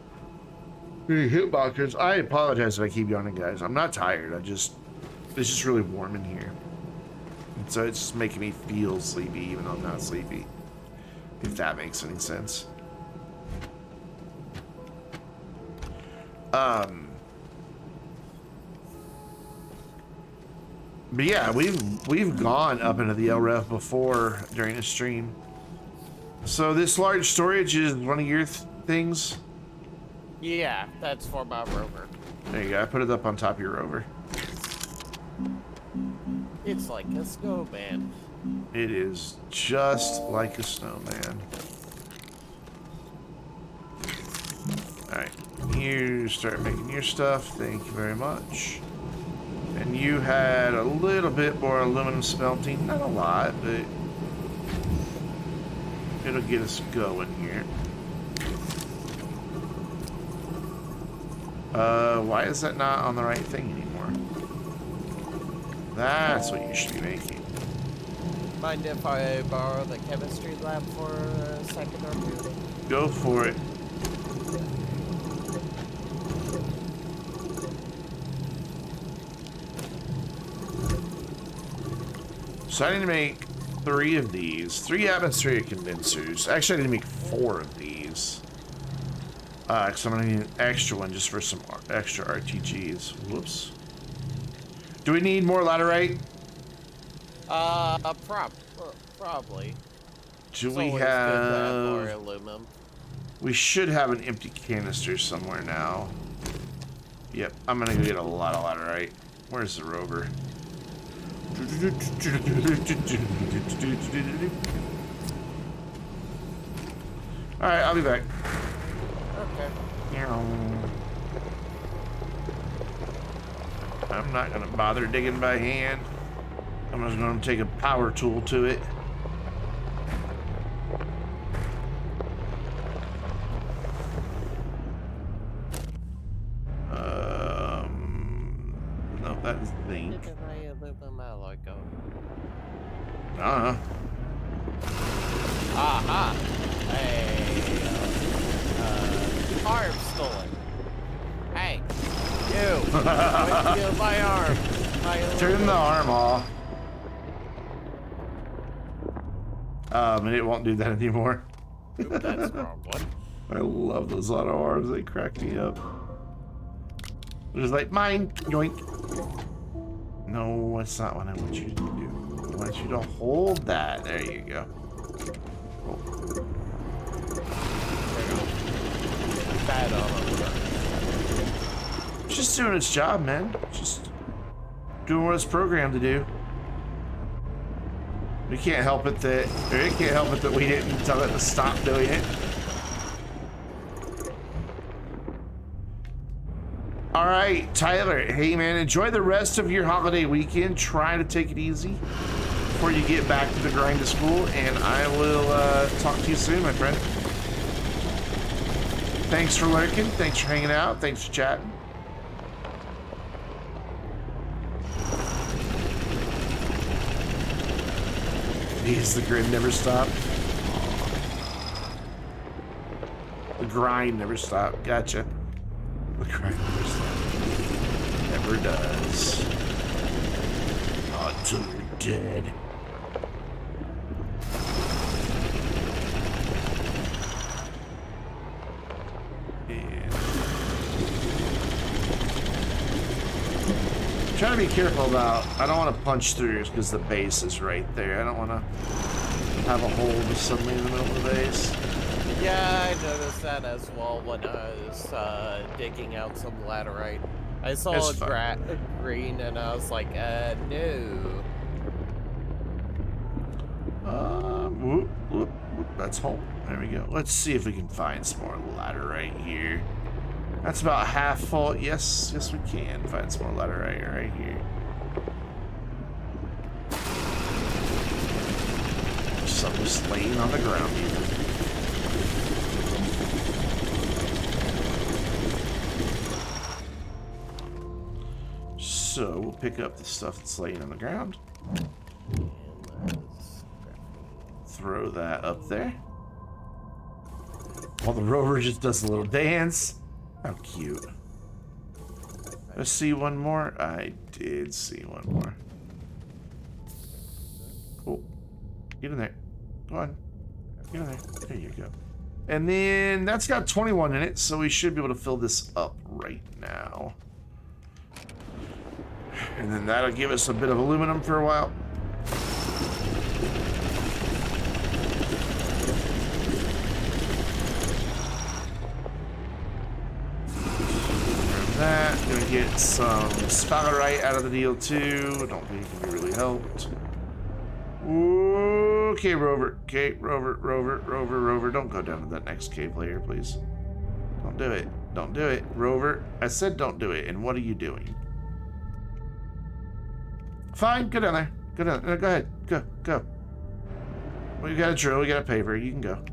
Hitboxers. I apologize if I keep yawning, guys. I'm not tired. It's just really warm in here. And so it's just making me feel sleepy even though I'm not sleepy. If that makes any sense. But yeah, we've gone up into the LREF before during a stream. So this large storage is one of your things? Yeah, that's for my rover. There you go. I put it up on top of your rover. It's like a snowman. It is just like a snowman. Alright. You start making your stuff. Thank you very much. And you had a little bit more aluminum smelting. Not a lot, but it'll get us going here. Why is that not on the right thing anymore? That's what you should be making. Mind if I borrow the chemistry lab for a second or two? Go for it. So I need to make 3 of these. 3 atmospheric condensers. Actually, I need to make 4 of these. Because I'm going to need an extra one just for some extra RTGs. Whoops. Do we need more laterite? Probably. Do It's we always good to have more have... aluminum. We should have an empty canister somewhere now. Yep, I'm going to go get a lot of laterite. Where's the rover? Alright, I'll be back. Okay. I'm not gonna bother digging by hand. I'm just gonna take a power tool to it. No, that's zinc. Did my aluminum alloy go? Aha! Arm stolen. Hey, you! What'd you do with my arm? Turn the arm off. And it won't do that anymore. Oop, that's the wrong one. I love those auto arms. They crack me up. They're just like, mine, yoink. No, that's not what I want you to do. I want you to hold that. There you go. Oh. Bad auto. It's just doing its job, man. Just doing what it's programmed to do. We can't help it that, or it can't help it that we didn't tell it to stop doing it. All right, Tyler. Hey, man, enjoy the rest of your holiday weekend. Try to take it easy before you get back to the grind of school, and I will talk to you soon, my friend. Thanks for lurking. Thanks for hanging out. Thanks for chatting. Because the grind never stopped. The grind never stopped. Gotcha. The grind never stopped. Never does. Until you're dead. Trying to be careful about, I don't want to punch through because the base is right there. I don't want to have a hole just suddenly in the middle of the base. Yeah, I noticed that as well when I was digging out some laterite. I saw a green and I was like, no. Whoop, whoop, whoop. That's hole. There we go. Let's see if we can find some more laterite here. That's about half full. Yes, yes, we can find some more laterite right here. Some just laying on the ground here. So we'll pick up the stuff that's laying on the ground. Throw that up there. While the rover just does a little dance. How cute. I see one more. I did see one more. Cool. Get in there. Go on. Get in there. There you go. And then that's got 21 in it, so we should be able to fill this up right now. And then that'll give us a bit of aluminum for a while. That. Gonna get some sphalerite out of the deal too. Don't think it can be really helped. Okay, Rover. Okay, Rover. Don't go down to that next cave layer, please. Don't do it. Don't do it, Rover. I said don't do it, and what are you doing? Fine, go down there. Go down. No, go ahead. Go. We got a drill. We got a paver. You can go.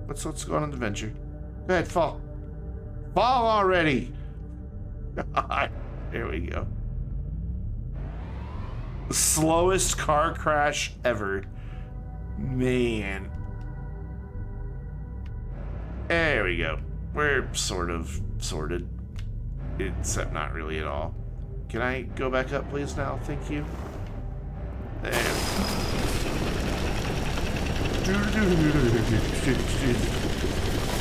Let's go on an adventure. Go ahead, fall. Fall already. There we go. The slowest car crash ever. Man. There we go. We're sort of sorted. Except not really at all. Can I go back up, please, now? Thank you. There we go.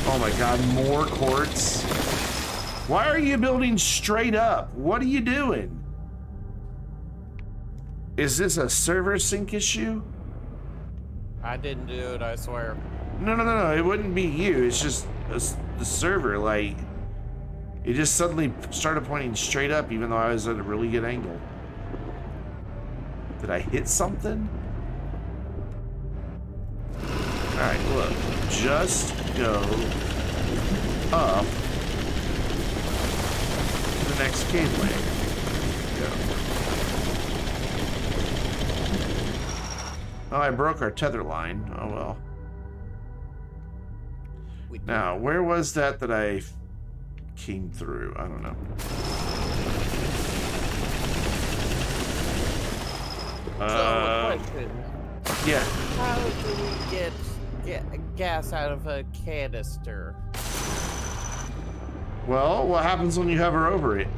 Oh my god, more quartz. Why are you building straight up? What are you doing? Is this a server sync issue? I didn't do it, I swear. No. It wouldn't be you. It's just the server. Like, it just suddenly started pointing straight up, even though I was at a really good angle. Did I hit something? All right, look. Just go up. The next cave layer. Go. Oh, I broke our tether line. Oh well. Now, where was that I came through? I don't know. So, question. Yeah. How do we get gas out of a canister? Well, what happens when you hover over it?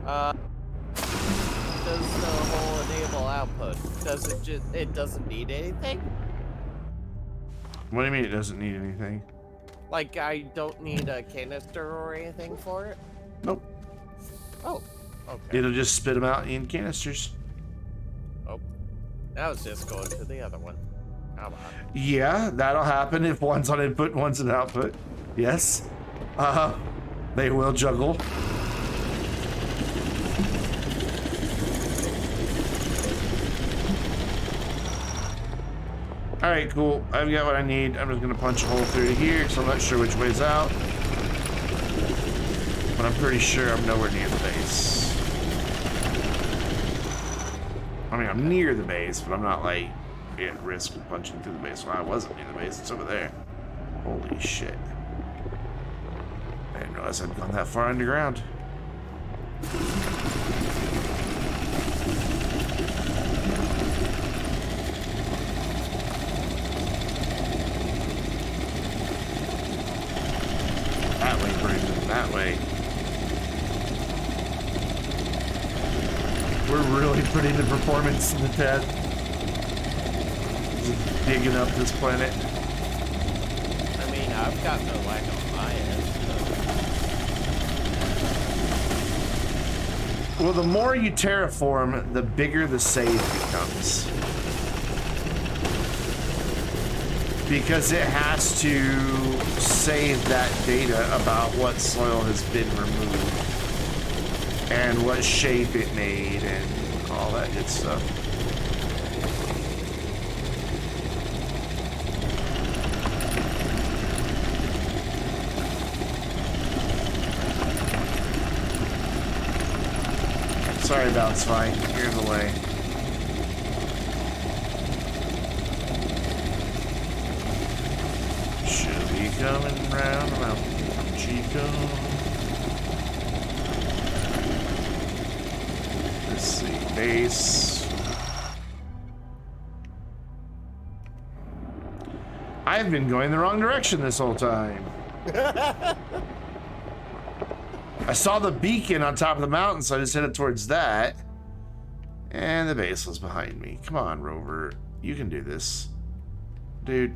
Does the whole enable output? Does it just, it doesn't need anything? What do you mean it doesn't need anything? Like, I don't need a canister or anything for it? Nope. Oh, okay. It'll just spit them out in canisters. Oh, now it's just going to the other one. How about? Yeah, that'll happen if one's on input and one's an output. Yes. They will juggle. All right, cool. I've got what I need. I'm just gonna punch a hole through here because I'm not sure which way's out. But I'm pretty sure I'm nowhere near the base. I mean, I'm near the base, but I'm not like at risk of punching through the base. Well, I wasn't near the base. It's over there. Holy shit. I didn't realize I'd gone that far underground. That way, Brandon. That way. We're really putting the performance in the test. Just digging up this planet. I mean, I've got no lag on my end. So. Well, the more you terraform, the bigger the save becomes. Because it has to save that data about what soil has been removed. And what shape it made and all that good stuff. Sorry about it's fine. You're in the way. She'll be coming round the mountain, Chico. Let's see, base. I've been going the wrong direction this whole time. I saw the beacon on top of the mountain, so I just headed towards that. And the base was behind me. Come on, Rover. You can do this. Dude.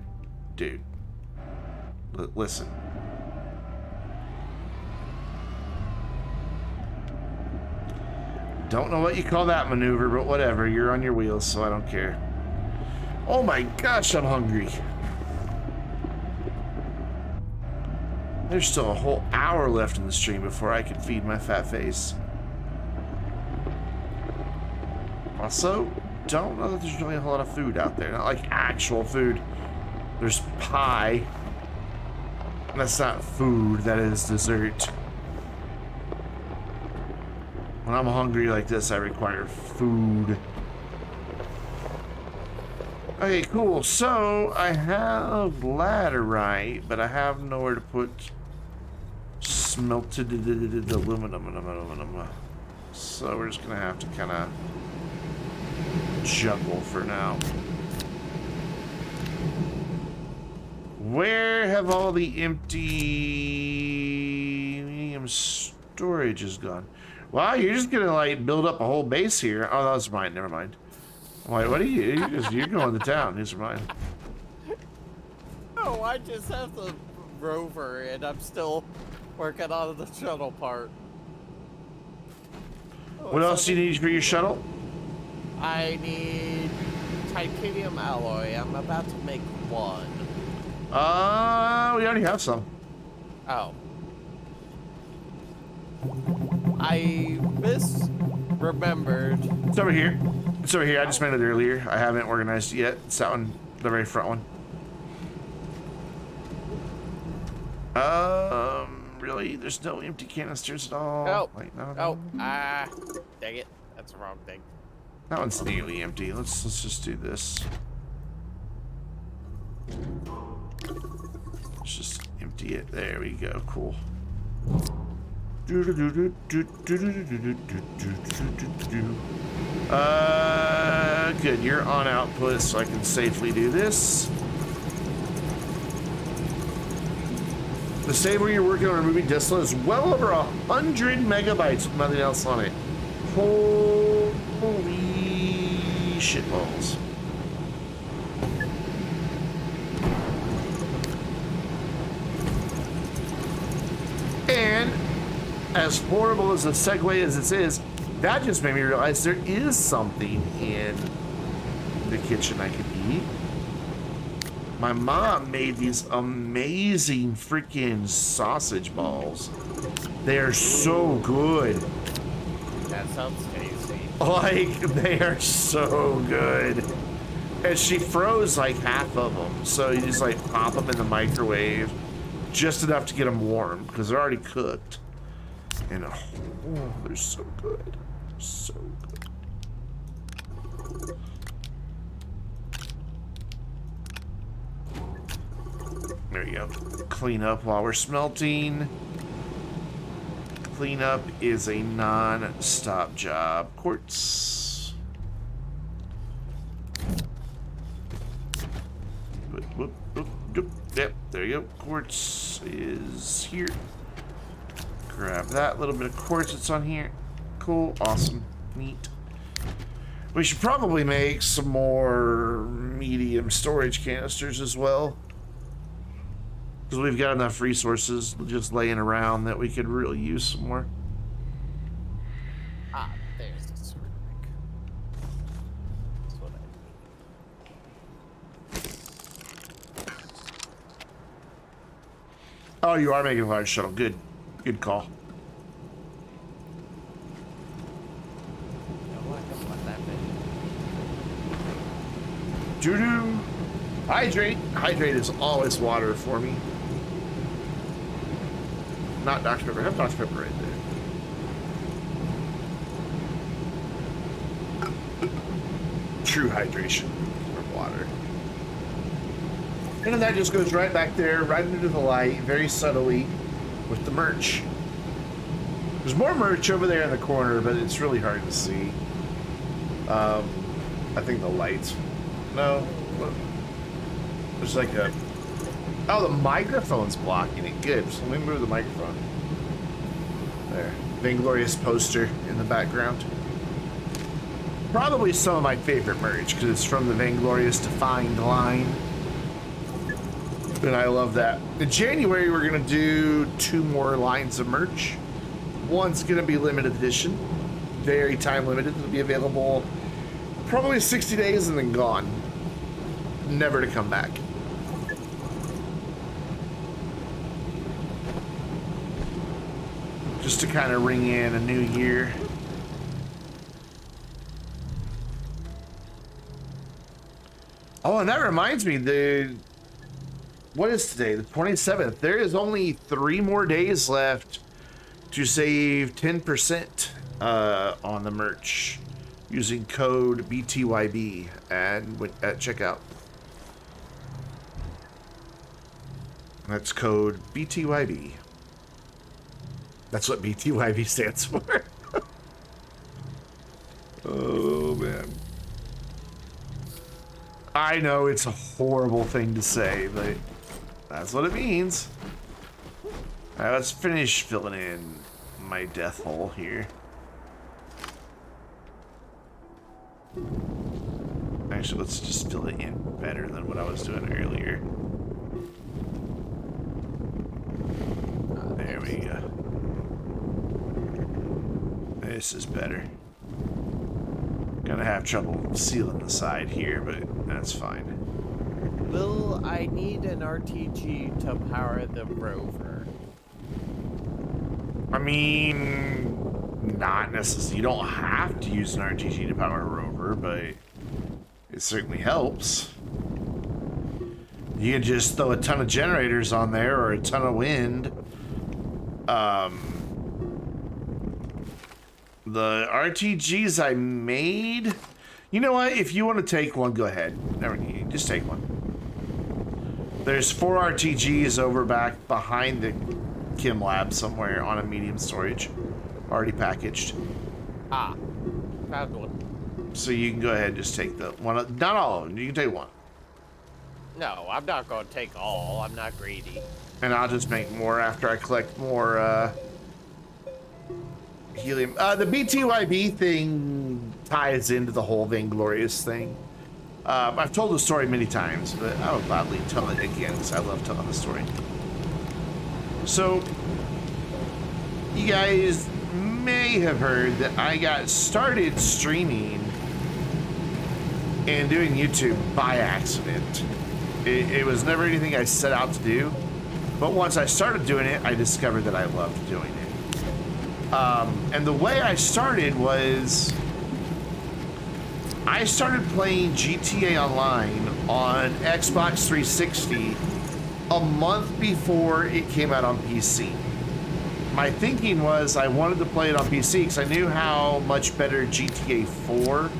Listen. Don't know what you call that maneuver, but whatever. You're on your wheels, so I don't care. Oh my gosh, I'm hungry. There's still a whole hour left in the stream before I can feed my fat face. Also, don't know that there's really a whole lot of food out there. Not like actual food. There's pie. That's not food, that is dessert. When I'm hungry like this, I require food. Okay, cool. So, I have laterite, but I have nowhere to put smelted aluminum. So, we're just gonna have to kind of juggle for now. Where have all the empty medium storages gone? Wow, you're just gonna like build up a whole base here. Oh, that was mine. Never mind. Wait, what are you? You're going to town. These are mine. Oh, I just have the rover, and I'm still working on the shuttle part. Oh, What else do you need for your shuttle? I need titanium alloy. I'm about to make one. We already have some. Oh. I misremembered. It's over here. It's over here. I just made it earlier. I haven't organized it yet. It's that one, the very front one. Really? There's no empty canisters at all? Oh. Like, no, Oh. Dang it. That's the wrong thing. That one's nearly empty. Let's just do this. Let's just empty it. There we go. Cool. Good. You're on output, so I can safely do this. The save where you're working on removing distillate is well over 100 megabytes with nothing else on it. Holy shitballs. as horrible as a segue as this is, that just made me realize there is something in the kitchen I could eat. My mom made these amazing freaking sausage balls. They are so good. That sounds tasty. Like, they are so good. And she froze like half of them. So you just like pop them in the microwave just enough to get them warm because they're already cooked. And oh, they're so good. So good. There you go. Clean up while we're smelting. Cleanup is a non-stop job. Quartz. Whoop, whoop, whoop. Yep, there you go. Quartz is here. Grab that little bit of quartz that's on here. Cool, awesome, neat. We should probably make some more medium storage canisters as well. Because we've got enough resources just laying around that we could really use some more. Ah, there's the ceramic. That's what I need. Oh, you are making a large shuttle. Good. Good call. No, I don't want that bit. Doo-doo. Hydrate. Hydrate is always water for me. Not Dr. Pepper. I have Dr. Pepper right there. True hydration from water. And then that just goes right back there, right into the light, very subtly, with the merch. There's more merch over there in the corner, but it's really hard to see. I think the lights. No. There's like a... Oh, the microphone's blocking it. Good. So let me move the microphone. There. Vainglorious poster in the background. Probably some of my favorite merch because it's from the Vainglorious Defined line. And I love that. In January, we're going to do 2 more lines of merch. One's going to be limited edition. Very time limited. It'll be available probably 60 days and then gone. Never to come back. Just to kind of ring in a new year. Oh, and that reminds me, what is today? The 27th. There is only 3 more days left to save 10% on the merch using code BTYB at checkout. That's code BTYB. That's what BTYB stands for. Oh, man. I know it's a horrible thing to say, but that's what it means. All right, let's finish filling in my death hole here. Actually, let's just fill it in better than what I was doing earlier. There we go. This is better. Gonna have trouble sealing the side here, but that's fine. Will I need an RTG to power the rover? I mean, not necessarily. You don't have to use an RTG to power a rover, but it certainly helps. You can just throw a ton of generators on there or a ton of wind. The RTGs I made, you know what? If you want to take one, go ahead. Never need. Just take one. There's 4 RTGs over back behind the Chem Lab somewhere on a medium storage, already packaged. Ah, found one. So you can go ahead and just take the one. Not all of them. You can take one. No, I'm not going to take all. I'm not greedy. And I'll just make more after I collect more helium. The BTYB thing ties into the whole Vainglorious thing. I've told the story many times, but I will gladly tell it again because I love telling the story. So, you guys may have heard that I got started streaming and doing YouTube by accident. It was never anything I set out to do, but once I started doing it, I discovered that I loved doing it. And the way I started was I started playing GTA Online on Xbox 360 a month before it came out on PC. My thinking was I wanted to play it on PC because I knew how much better GTA 4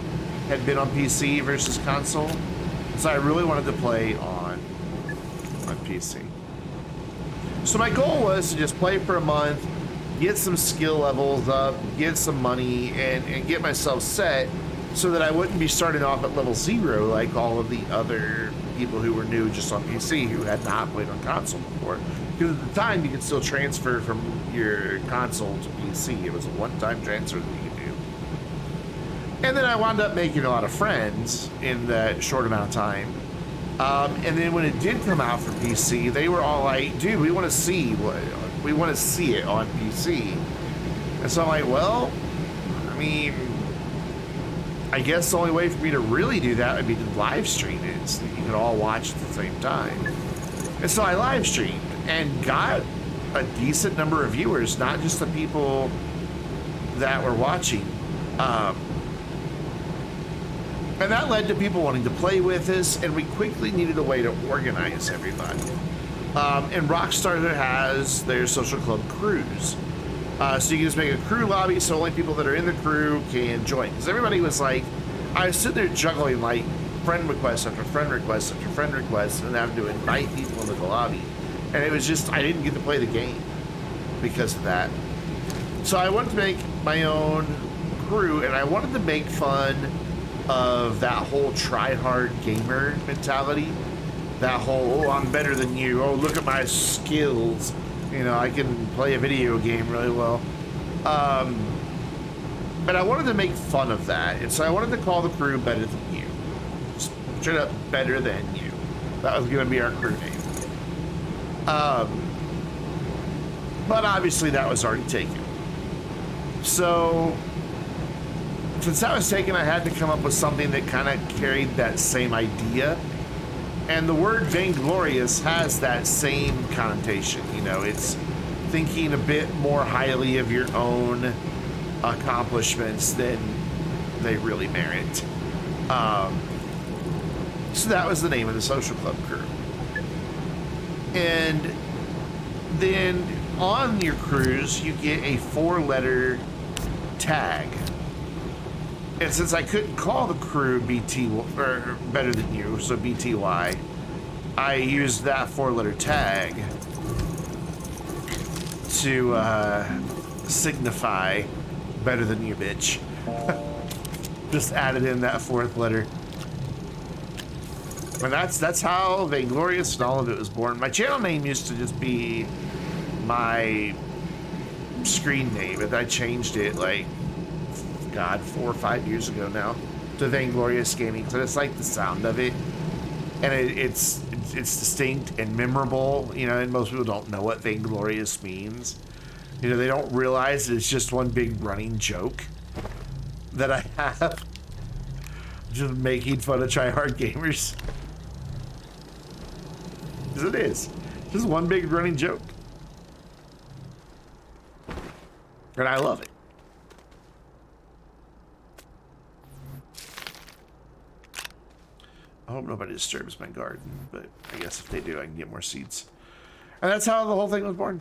had been on PC versus console. So I really wanted to play on PC. So my goal was to just play for a month, get some skill levels up, get some money, and get myself set so that I wouldn't be starting off at level 0 like all of the other people who were new just on PC who had not played on console before. Because at the time, you could still transfer from your console to PC. It was a one-time transfer that you could do. And then I wound up making a lot of friends in that short amount of time. And then when it did come out for PC, they were all like, dude, we want to see it on PC. And so I'm like, well, I mean, I guess the only way for me to really do that would be to live stream it so that you could all watch at the same time. And so I live streamed and got a decent number of viewers, not just the people that were watching. And that led to people wanting to play with us, and we quickly needed a way to organize everybody. And Rockstar has their social club crews. So you can just make a crew lobby so only people that are in the crew can join. Because everybody was like, I was sitting there juggling like friend requests after friend requests after friend requests and having to invite people into the lobby. And it was just, I didn't get to play the game because of that. So I wanted to make my own crew, and I wanted to make fun of that whole try-hard gamer mentality. That whole, oh, I'm better than you. Oh, look at my skills. You know, I can play a video game really well. But I wanted to make fun of that. And so I wanted to call the crew Better Than You. Just straight up Better Than You. That was going to be our crew name. But obviously that was already taken. So since that was taken, I had to come up with something that kind of carried that same idea. And the word vainglorious has that same connotation. You know, it's thinking a bit more highly of your own accomplishments than they really merit. So that was the name of the social club crew. And then on your cruise, you get a 4-letter tag. And since I couldn't call the crew BT or Better Than You, so BTY, I used that 4-letter tag to signify Better Than You, bitch. Just added in that 4th letter. And that's how Vainglorious and all of it was born. My channel name used to just be my screen name, but I changed it like, God, 4 or 5 years ago now to Vainglorious Gaming. So it's like the sound of it, and it's distinct and memorable, you know. And most people don't know what Vainglorious means. You know, they don't realize that it's just one big running joke that I have, just making fun of try-hard gamers. Because it is just one big running joke, and I love it. I hope nobody disturbs my garden, but I guess if they do, I can get more seeds. And that's how the whole thing was born.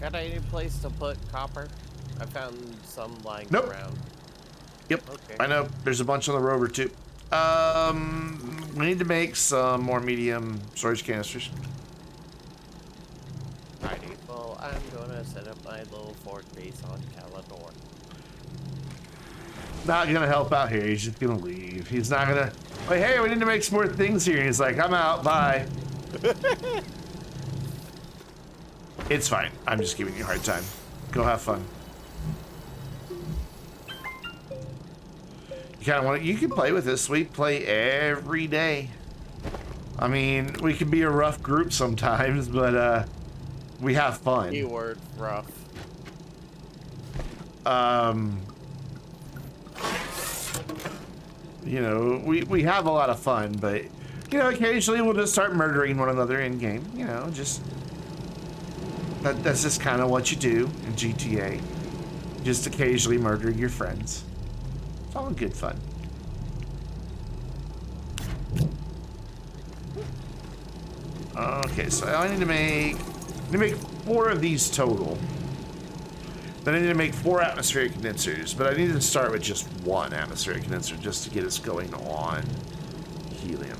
Got any place to put copper? I found some lying Nope. around. Yep. Okay. I know. There's a bunch on the rover too. We need to make some more medium storage canisters. Alrighty, well, I'm gonna set up my little fort base on Calidor. Not gonna help out here. He's just gonna leave. He's not gonna, like, hey, we need to make some more things here. And he's like, I'm out. Bye. It's fine. I'm just giving you a hard time. Go have fun. You kind of want to, you can play with this. We play every day. I mean, we can be a rough group sometimes, but We have fun. Keyword rough. You know, we have a lot of fun, but you know, occasionally we'll just start murdering one another in game. You know, just that's just kind of what you do in GTA. Just occasionally murder your friends. It's all good fun. Okay, so I need to make 4 of these total. Then I need to make 4 atmospheric condensers, but I need to start with just 1 atmospheric condenser just to get us going on helium.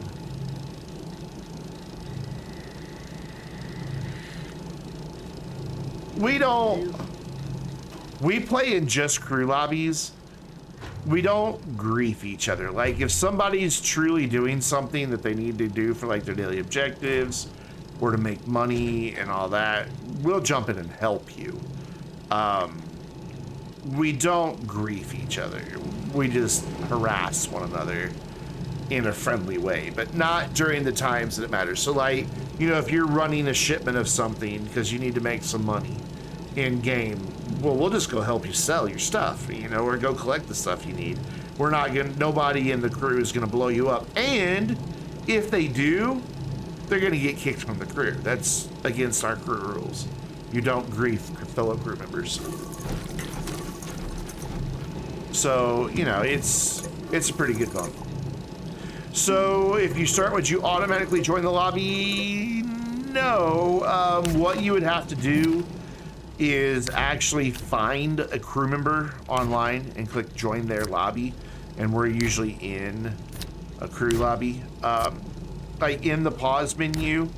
We play in just crew lobbies. We don't grief each other. Like, if somebody's truly doing something that they need to do for like their daily objectives or to make money and all that, we'll jump in and help you. We don't grief each other. We just harass one another in a friendly way, but not during the times that it matters. So like, you know, if you're running a shipment of something because you need to make some money in game, well, we'll just go help you sell your stuff, you know, or go collect the stuff you need. We're not gonna, nobody in the crew is gonna blow you up. And if they do, they're gonna get kicked from the crew. That's against our crew rules. You don't grief fellow crew members. So, you know, it's a pretty good bump. So if you start, would you automatically join the lobby? No. What you would have to do is actually find a crew member online and click join their lobby, and we're usually in a crew lobby. Like in the pause menu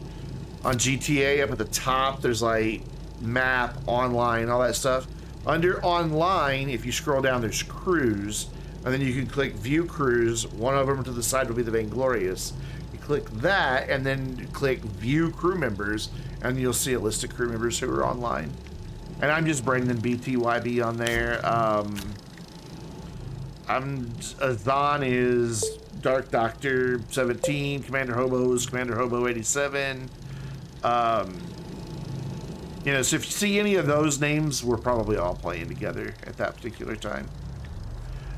on GTA up at the top, there's like map, online, all that stuff. Under online, if you scroll down, there's crews, and then you can click view crews. One of them to the side will be the Vainglorious. You click that and then click view crew members, and you'll see a list of crew members who are online. And I'm just Brendan BTYB on there. Azan is Dark Doctor 17, Commander Hobo's Commander Hobo 87. You know, so if you see any of those names, we're probably all playing together at that particular time.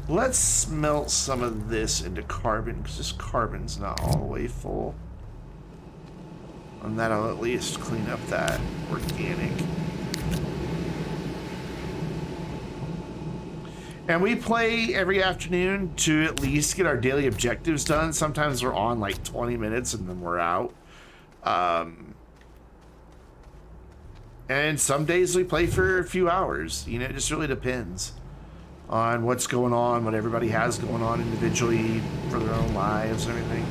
Let's smelt some of this into carbon, because this carbon's not all the way full. And that'll at least clean up that organic. And we play every afternoon to at least get our daily objectives done. Sometimes we're on like 20 minutes and then we're out. And some days we play for a few hours. You know, it just really depends on what's going on, what everybody has going on individually for their own lives and everything.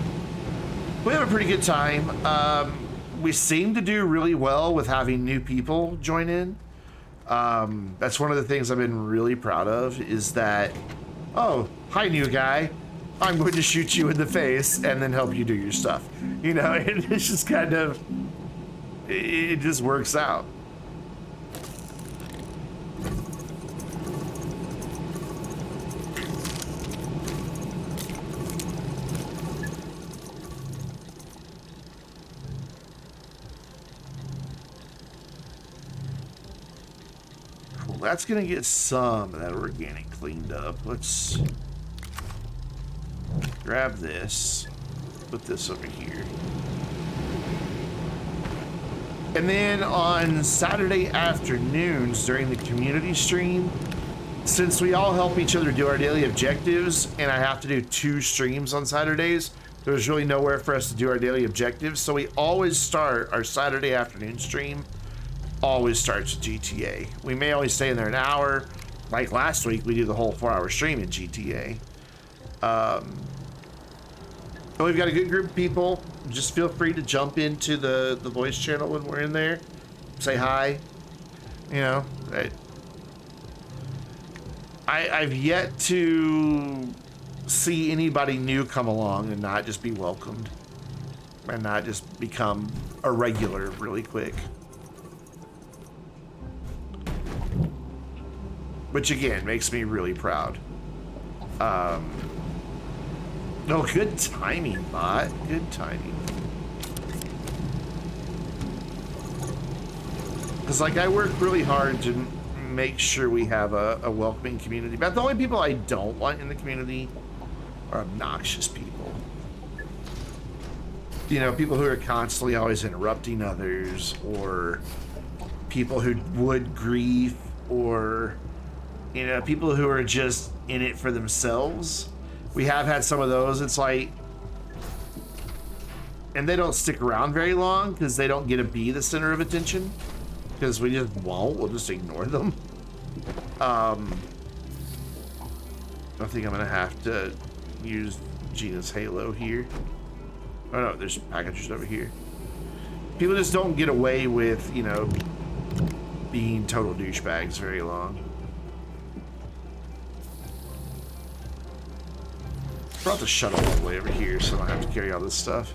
We have a pretty good time. We seem to do really well with having new people join in. That's one of the things I've been really proud of, is that, oh, hi new guy, I'm going to shoot you in the face and then help you do your stuff. You know, it's just kind of, it just works out. That's gonna get some of that organic cleaned up. Let's grab this, put this over here. And then on Saturday afternoons during the community stream, since we all help each other do our daily objectives, and I have to do 2 streams on Saturdays, there's really nowhere for us to do our daily objectives. So we always start our Saturday afternoon stream always starts with GTA. We may only stay in there an hour. Like last week, we did the whole 4-hour stream in GTA. But we've got a good group of people. Just feel free to jump into the voice channel when we're in there. Say hi. You know, I've yet to see anybody new come along and not just be welcomed and not just become a regular really quick. Which again makes me really proud. No, good timing, bot. Good timing. like I work really hard to make sure we have a welcoming community. But the only people I don't want in the community are obnoxious people. You know, people who are constantly always interrupting others, or people who would grief, or, you know, people who are just in it for themselves. We have had some of those. It's like, and they don't stick around very long because they don't get to be the center of attention, because we just won't. We'll just ignore them. I think I'm gonna have to use Gina's halo here. Oh no, there's packages over here. People just don't get away with, you know, being total douchebags very long. Brought the shuttle all the way over here so I don't have to carry all this stuff.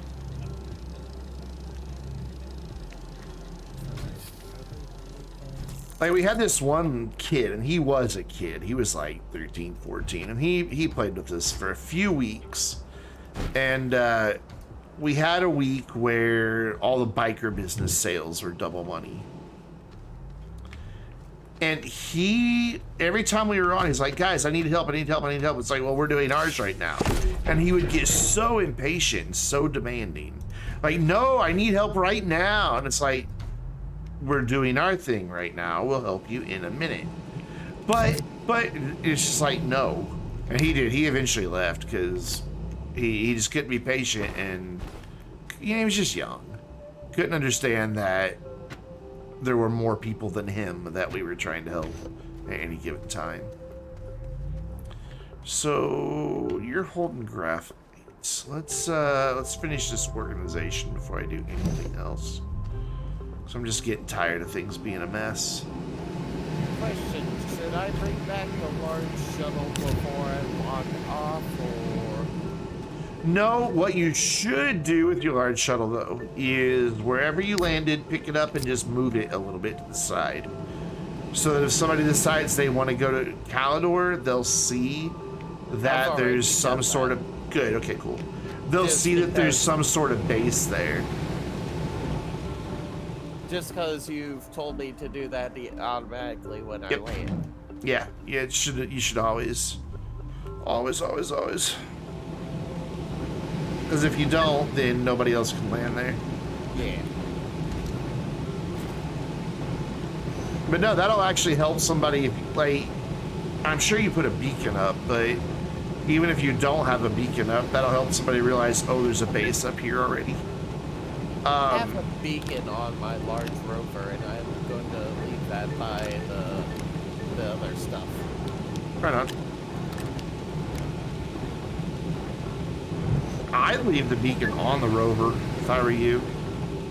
Like, we had this one kid, and he was a kid. He was like 13, 14, and he played with us for a few weeks. And we had a week where all the biker business sales were double money. And he, every time we were on, he's like, guys, I need help, I need help, I need help. It's like, well, we're doing ours right now. And he would get so impatient, so demanding. Like, no, I need help right now. And it's like, we're doing our thing right now. We'll help you in a minute. But it's just like, no. And he did. He eventually left because he just couldn't be patient, and you know, he was just young. Couldn't understand that there were more people than him that we were trying to help at any given time. So you're holding graphites. Let's finish this organization before I do anything else. So I'm just getting tired of things being a mess. Question, should I bring back the large shuttle before I log off, or? No, what you should do with your large shuttle, though, is wherever you landed, pick it up and just move it a little bit to the side. So that if somebody decides they want to go to Calidor, they'll see that there's some sort of... Good, okay, cool. They'll see that there's some sort of base there. Just because you've told me to do that automatically when I land. Yeah, it should. You should always. Because if you don't, then nobody else can land there. Yeah. But no, that'll actually help somebody if, like, I'm sure you put a beacon up, but even if you don't have a beacon up, that'll help somebody realize, oh, there's a base up here already. I have a beacon on my large rover, and I'm going to leave that by the other stuff. Right on. I'd leave the beacon on the rover if I were you.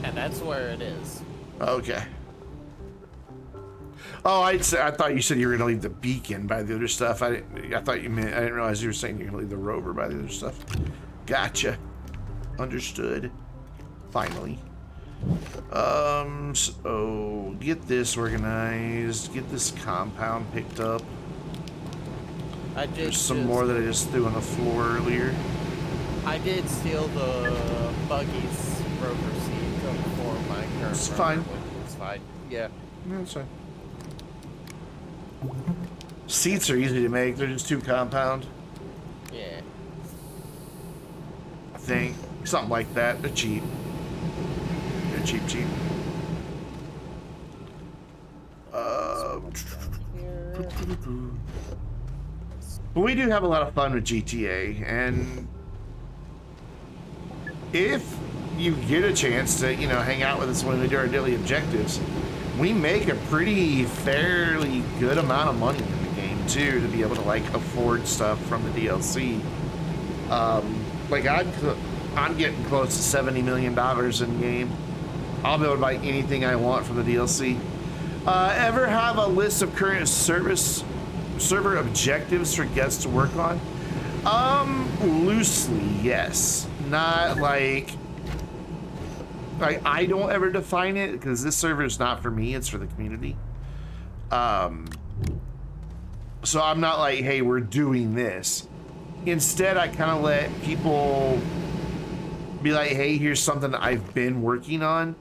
And that's where it is. Okay. Oh, I thought you said you were gonna leave the beacon by the other stuff. I thought you meant, I didn't realize you were saying you're gonna leave the rover by the other stuff. Gotcha. Understood. Finally. So get this organized, get this compound picked up. There's some more that I just threw on the floor earlier. I did steal the buggy's rover seat for my current It's rover, fine. which is fine. Yeah. No, it's fine. Seats are easy to make, they're just too compound. Yeah. I think. Something like that. They're cheap. They're cheap. But we do have a lot of fun with GTA, and if you get a chance to, you know, hang out with us when we do our daily objectives, we make a fairly good amount of money in the game too, to be able to like afford stuff from the DLC. Like I'm getting close to $70 million in game. I'll be able to buy anything I want from the DLC. Ever have a list of current server objectives for guests to work on? Loosely, yes. Not like I don't ever define it, because this server is not for me, it's for the community. So I'm not like, hey, we're doing this. Instead, I kind of let people be like, hey, here's something I've been working on.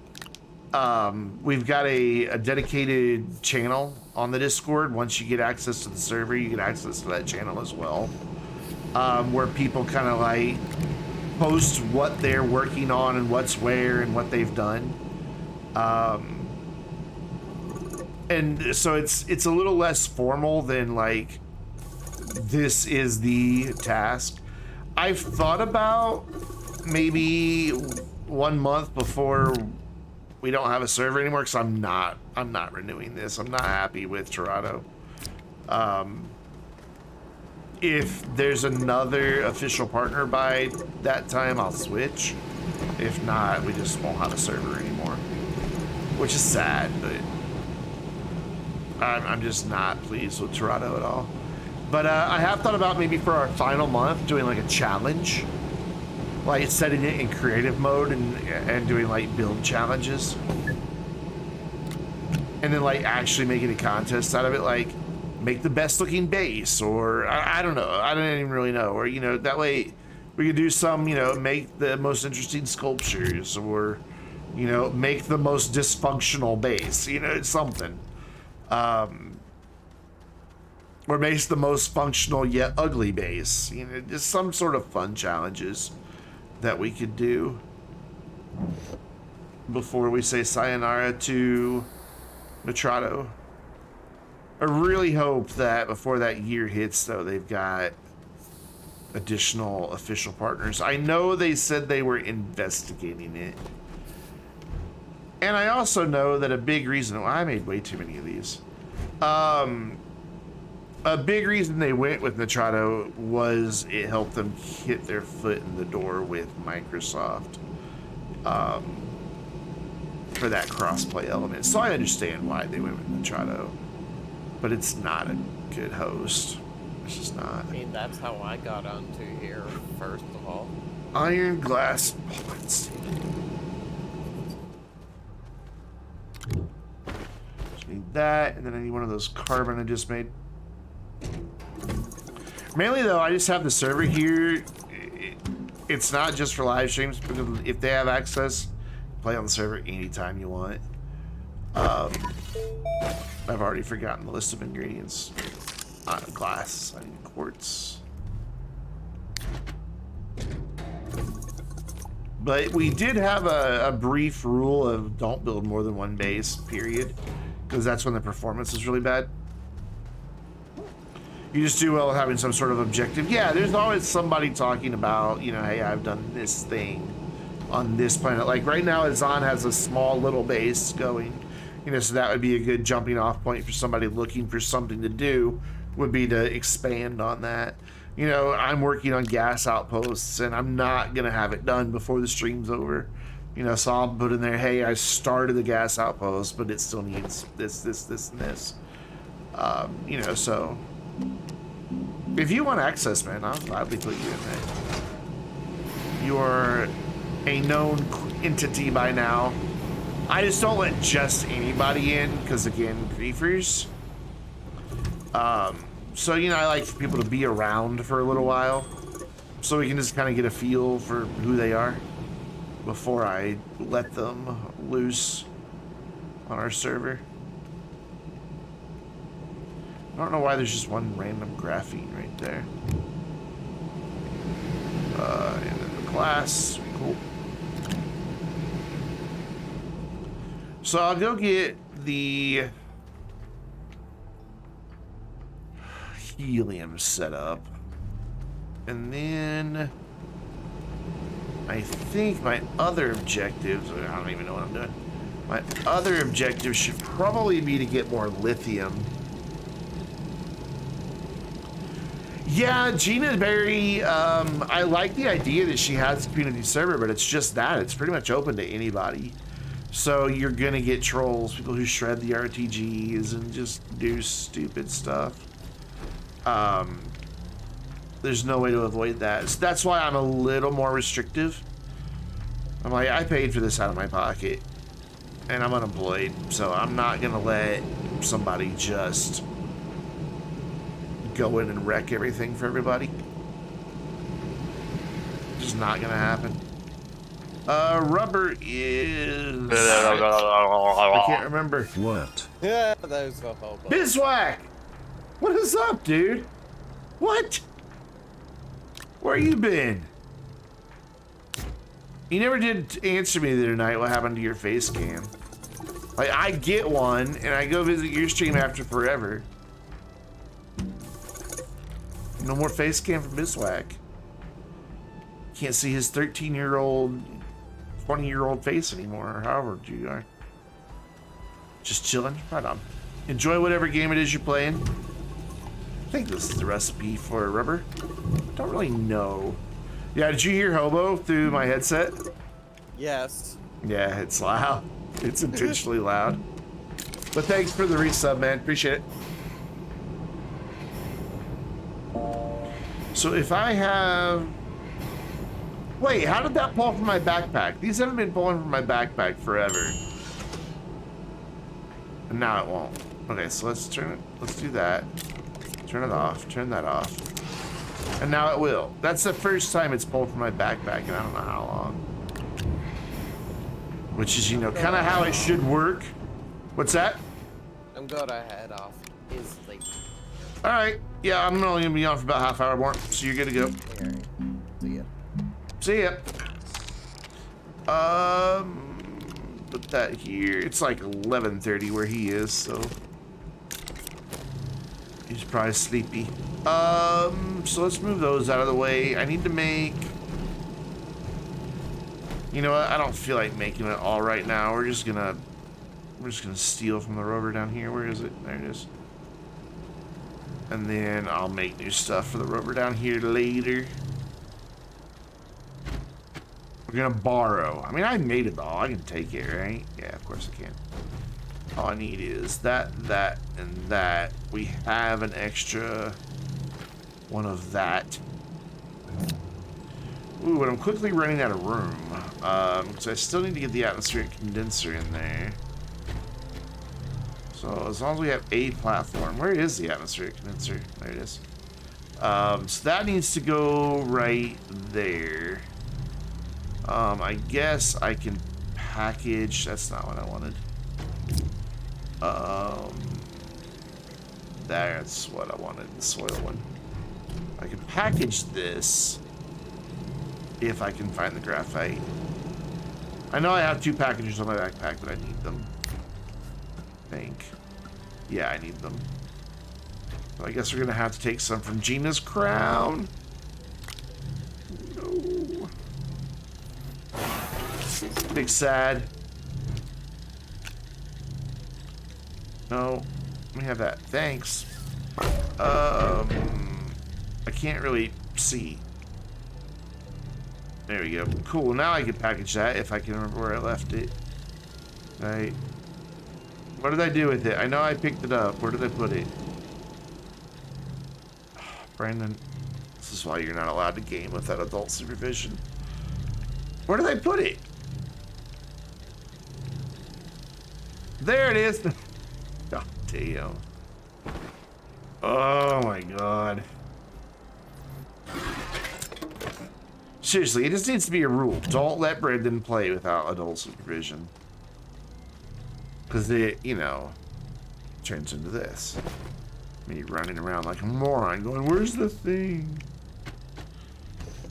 We've got a dedicated channel on the Discord. Once you get access to the server, you get access to that channel as well, where people kind of like post what they're working on and what's where and what they've done. And so it's a little less formal than like, this is the task. I've thought about maybe 1 month before we don't have a server anymore, because I'm not renewing this. I'm not happy with Toronto. If there's another official partner by that time, I'll switch. If not, we just won't have a server anymore, which is sad, but I'm just not pleased with Toronto at all. But I have thought about maybe for our final month doing like a challenge, like setting it in creative mode and doing like build challenges, and then like actually making a contest out of it, like make the best looking base, or I don't know, I don't even really know, or you know, that way we could do some, you know, make the most interesting sculptures, or you know, make the most dysfunctional base, you know, it's something. Or makes the most functional yet ugly base. You know, just some sort of fun challenges that we could do before we say sayonara to Matrado. I really hope that before that year hits, though, they've got additional official partners. I know they said they were investigating it. And I also know that a big reason, well, I made way too many of these. A big reason they went with Matrado was it helped them hit their foot in the door with Microsoft for that crossplay element. So I understand why they went with Matrado, but it's not a good host. It's just not. I mean, that's how I got onto here, first of all. Iron glass points. Just need that, and then I need one of those carbon I just made. Mainly though, I just have the server here. It's not just for live streams, but if they have access, play on the server anytime you want. I've already forgotten the list of ingredients. Glass, I need quartz. But we did have a brief rule of don't build more than one base, period. Because that's when the performance is really bad. You just do well having some sort of objective. Yeah, there's always somebody talking about, you know, hey, I've done this thing on this planet. Like right now, Azan has a small little base going, you know, so that would be a good jumping off point for somebody looking for something to do, would be to expand on that. You know, I'm working on gas outposts and I'm not going to have it done before the stream's over. You know, so I'll put in there, hey, I started the gas outpost, but it still needs this, and this. You know, so if you want access, man, I'll gladly put you in there. You are a known entity by now. I just don't let just anybody in, because again, griefers. So, you know, I like for people to be around for a little while, so we can just kind of get a feel for who they are before I let them loose on our server. I don't know why there's just one random graphene right there. And then the glass, cool. So I'll go get the helium set up, and then I think my other objectives, I don't even know what I'm doing. My other objectives should probably be to get more lithium. Yeah, Gina Berry, I like the idea that she has a community server, but it's just that. It's pretty much open to anybody. So you're gonna get trolls, people who shred the RTGs and just do stupid stuff. There's no way to avoid that. So that's why I'm a little more restrictive. I'm like, I paid for this out of my pocket, and I'm unemployed, so I'm not gonna let somebody just go in and wreck everything for everybody. Just not gonna happen. Rubber is... I can't remember. What? Yeah, there's the hobo. Biswack! What is up, dude? What? Where you been? You never did answer me the other night. What happened to your face cam? Like, I get one, and I go visit your stream after forever. No more face cam from Biswack. Can't see his 13-year-old, 20-year-old face anymore, or however old you are. Just chilling? Right on. Enjoy whatever game it is you're playing. I think this is the recipe for rubber. Don't really know. Yeah, did you hear hobo through my headset? Yes. Yeah, it's loud. It's intentionally loud. But thanks for the resub, man. Appreciate it. So if I have... Wait, how did that pull from my backpack? These haven't been pulling from my backpack forever. And now it won't. Okay, so let's turn it. Let's do that. Turn it off. Turn that off. And now it will. That's the first time it's pulled from my backpack, and I don't know how long. Which is, you know, kind of how it should work. What's that? I'm gonna head off. He's late. All right. Yeah, I'm only gonna be on for about half hour more, so you're good to go. Alright. See ya. See ya. Put that here. It's like 11:30 where he is, so he's probably sleepy. So let's move those out of the way. I need to make... You know what? I don't feel like making it all right now. We're just gonna steal from the rover down here. Where is it? There it is. And then I'll make new stuff for the rover down here later. We're gonna borrow. I mean, I made it all. I can take it, right? Yeah, of course I can. All I need is that, and that. We have an extra one of that. Ooh, but I'm quickly running out of room. So I still need to get the atmospheric condenser in there. So as long as we have a platform. Where is the atmospheric condenser? There it is. So that needs to go right there. I guess I can package. That's not what I wanted. That's what I wanted, the soil one. I can package this if I can find the graphite. I know I have 2 packages on my backpack, but I need them. I think. Yeah, I need them. So I guess we're gonna have to take some from Gina's crown. No. Big sad. No. Let me have that. Thanks. I can't really see. There we go. Cool. Now I can package that if I can remember where I left it. Right. What did I do with it? I know I picked it up. Where did I put it? Brandon, this is why you're not allowed to game without adult supervision. Where did I put it? There it is. God damn. Oh my god. Seriously, it just needs to be a rule. Don't let Brendan play without adult supervision. Because it, you know, turns into this. Me running around like a moron going, where's the thing?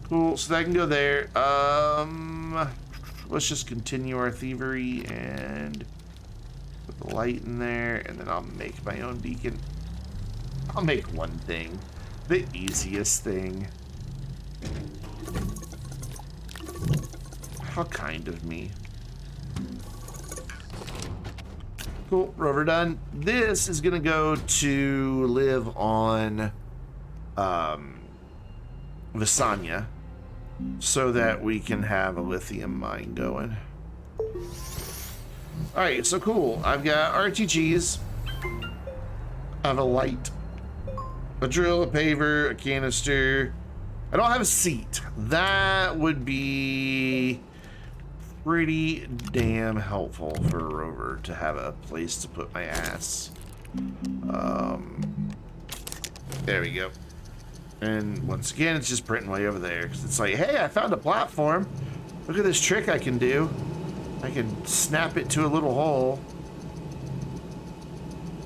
Cool, so that can go there. Let's just continue our thievery and put the light in there, and then I'll make my own beacon. I'll make one thing. The easiest thing. How kind of me. Cool, rover done. This is gonna go to live on Visanya so that we can have a lithium mine going. Alright, so cool. I've got RTGs. I have a light, a drill, a paver, a canister. I don't have a seat. That would be pretty damn helpful for a rover to have a place to put my ass. There we go. And once again, it's just printing way over there because it's like, hey, I found a platform. Look at this trick I can do. I can snap it to a little hole.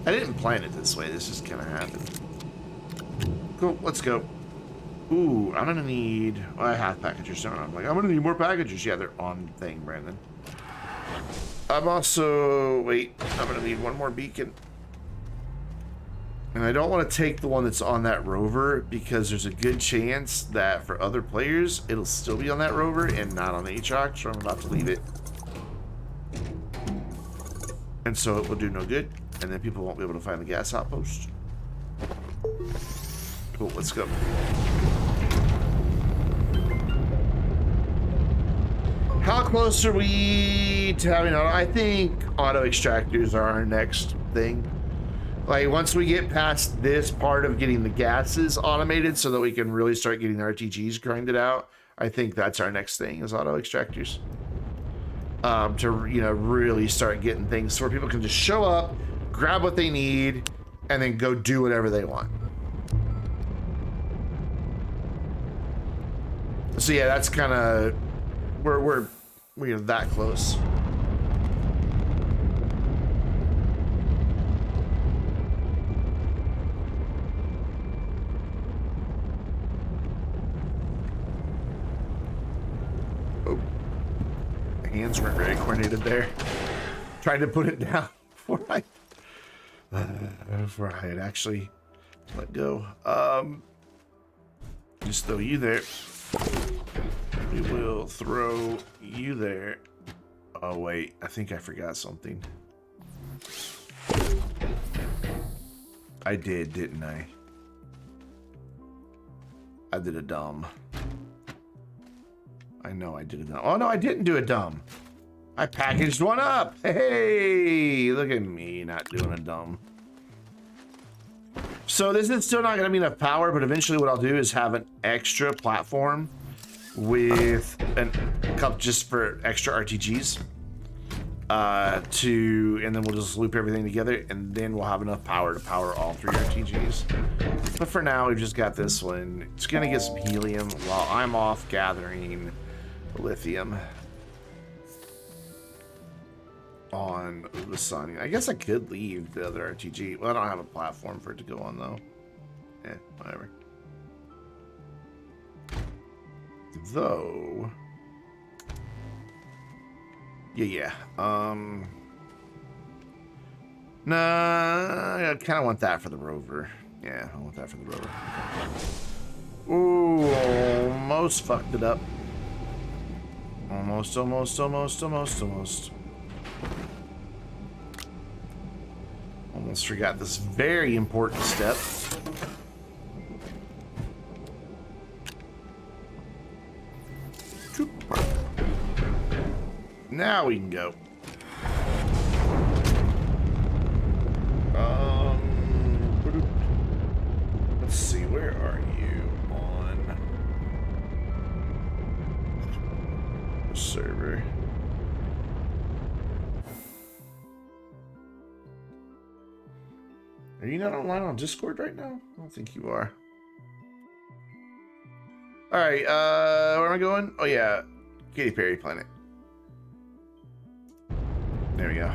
I didn't plan it this way. This just kind of happened. Cool, let's go. Ooh, I'm gonna need... Well, I have packages, don't I? I'm like, I'm gonna need more packages. Yeah, they're on thing, Brandon. I'm also... Wait, I'm gonna need one more beacon. And I don't want to take the one that's on that rover because there's a good chance that for other players, it'll still be on that rover and not on the Atrox, so I'm about to leave it. And so it will do no good, and then people won't be able to find the gas outpost. Cool, let's go. How close are we to having auto? I think auto extractors are our next thing. Like, once we get past this part of getting the gases automated so that we can really start getting the RTGs grinded out, I think that's our next thing, is auto extractors. To, you know, really start getting things where people can just show up, grab what they need, and then go do whatever they want. So yeah, that's kind of, we're that close. Oh, my hands weren't very coordinated there. Tried to put it down before I had actually let go. Just throw you there. We will throw you there. Oh wait, I think I forgot something. I did, didn't I? I did a dumb. I know I did a dumb. Oh no, I didn't do a dumb. I packaged one up. Hey, look at me not doing a dumb. So this is still not going to be enough power, but eventually what I'll do is have an extra platform with a cup just for extra RTGs. And then we'll just loop everything together, and then we'll have enough power to power all 3 RTGs. But for now, we've just got this one. It's going to get some helium while I'm off gathering lithium on the sun. I guess I could leave the other RTG. Well, I don't have a platform for it to go on, though. Eh, whatever. Though... Yeah. Nah, I kind of want that for the rover. Yeah, I want that for the rover. Ooh, almost fucked it up. Almost. Almost forgot this very important step. Now we can go. Let's see, where are you on the server? Are you not online on Discord right now? I don't think you are. Alright, where am I going? Oh yeah, Katy Perry Planet. There we go.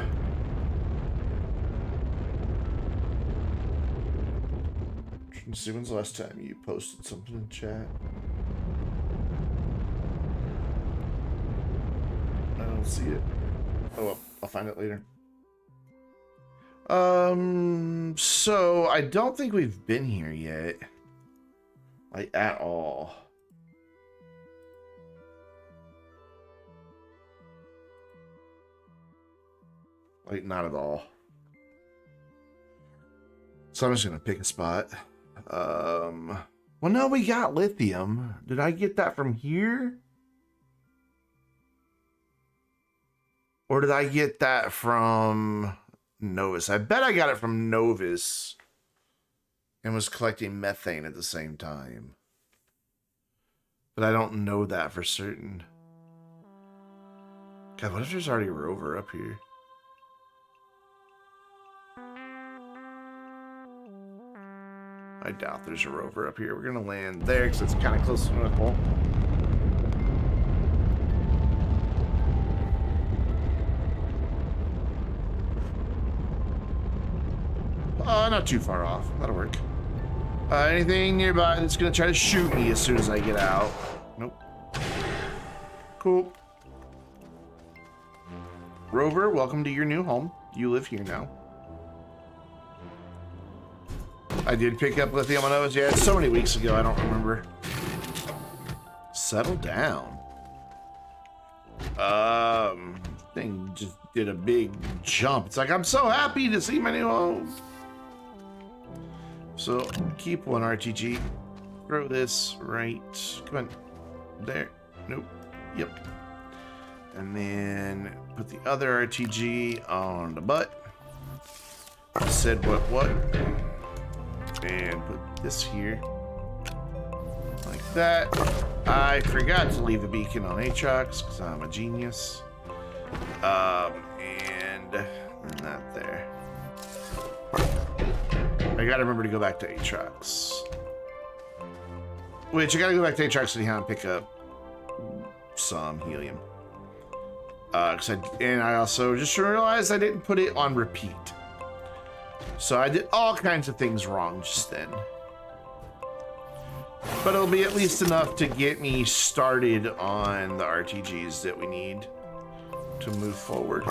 Trying to see, when's the last time you posted something in chat? I don't see it. Oh well, I'll find it later. So I don't think we've been here yet. Like, at all. Like, not at all. So I'm just gonna pick a spot. Well, no, we got lithium. Did I get that from here? Or did I get that from Novus? I bet I got it from Novus and was collecting methane at the same time. But I don't know that for certain. God, what if there's already a rover up here? I doubt there's a rover up here. We're gonna land there because it's kind of close to the North Pole. Not too far off. That'll work. Anything nearby that's gonna try to shoot me as soon as I get out? Nope. Cool. Rover, welcome to your new home. You live here now. I did pick up lithium on those. Yeah, so many weeks ago, I don't remember. Settle down. Thing just did a big jump. It's like, I'm so happy to see my new home. So, keep one RTG. Throw this right. Come on. There. Nope. Yep. And then put the other RTG on the butt. Said what? And put this here. Like that. I forgot to leave a beacon on Atrox because I'm a genius. And that there. I gotta remember to go back to Atrox. Which I gotta go back to Atrox anyhow and pick up some helium. And I also just realized I didn't put it on repeat. So I did all kinds of things wrong just then. But it'll be at least enough to get me started on the RTGs that we need to move forward.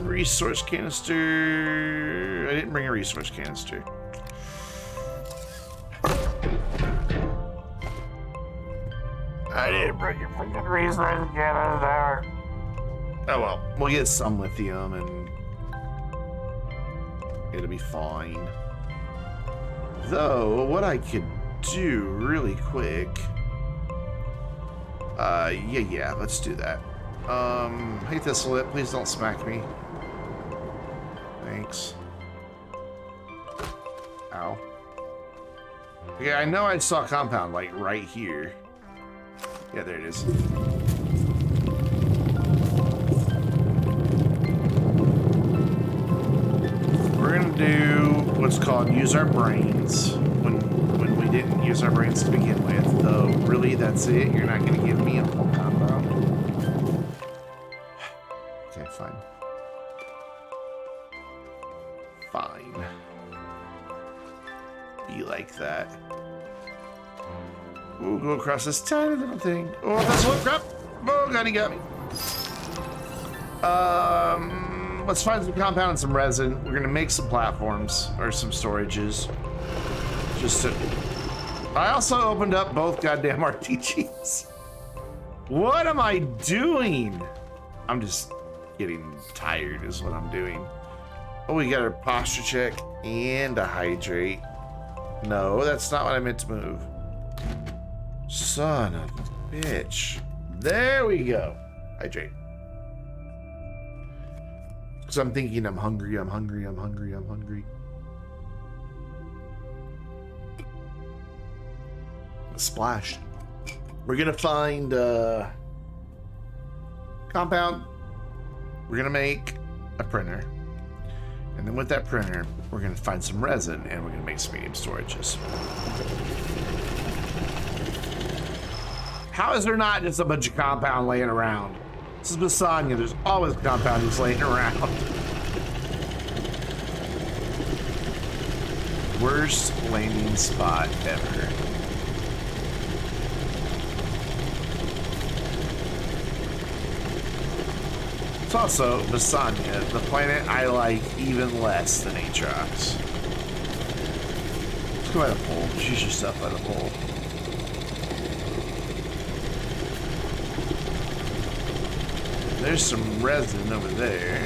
Resource canister. I didn't bring a resource canister. I didn't bring a freaking resource canister. Oh well, we'll get some lithium and it'll be fine. Though, what I could do really quick. Yeah, let's do that. Hey Thistlet, please don't smack me. Thanks. Ow. Yeah, I know I saw a compound, like, right here. Yeah, there it is. We're gonna do what's called use our brains when we didn't use our brains to begin with. Though, really, that's it? You're not gonna give me a full compound? Okay, fine. Fine. Be like that. Ooh, go across this tiny little thing. Oh, that's what crap! Oh, God, he got me. Let's find some compound and some resin. We're gonna make some platforms or some storages. Just to... I also opened up both goddamn RTGs. What am I doing? I'm just getting tired is what I'm doing. Oh, we got a posture check and a hydrate. No, that's not what I meant to move. Son of a bitch. There we go. Hydrate. Because I'm thinking I'm hungry, I'm hungry, I'm hungry, I'm hungry. Splash. We're gonna find compound. We're gonna make a printer. And then with that printer, we're gonna find some resin and we're gonna make some medium storages. How is there not just a bunch of compound laying around? This is Basanya, there's always compound just laying around. Worst landing spot ever. It's also Basanya, the planet I like even less than Atrox. Let's go by the pole. Choose yourself by the pole. There's some resin over there.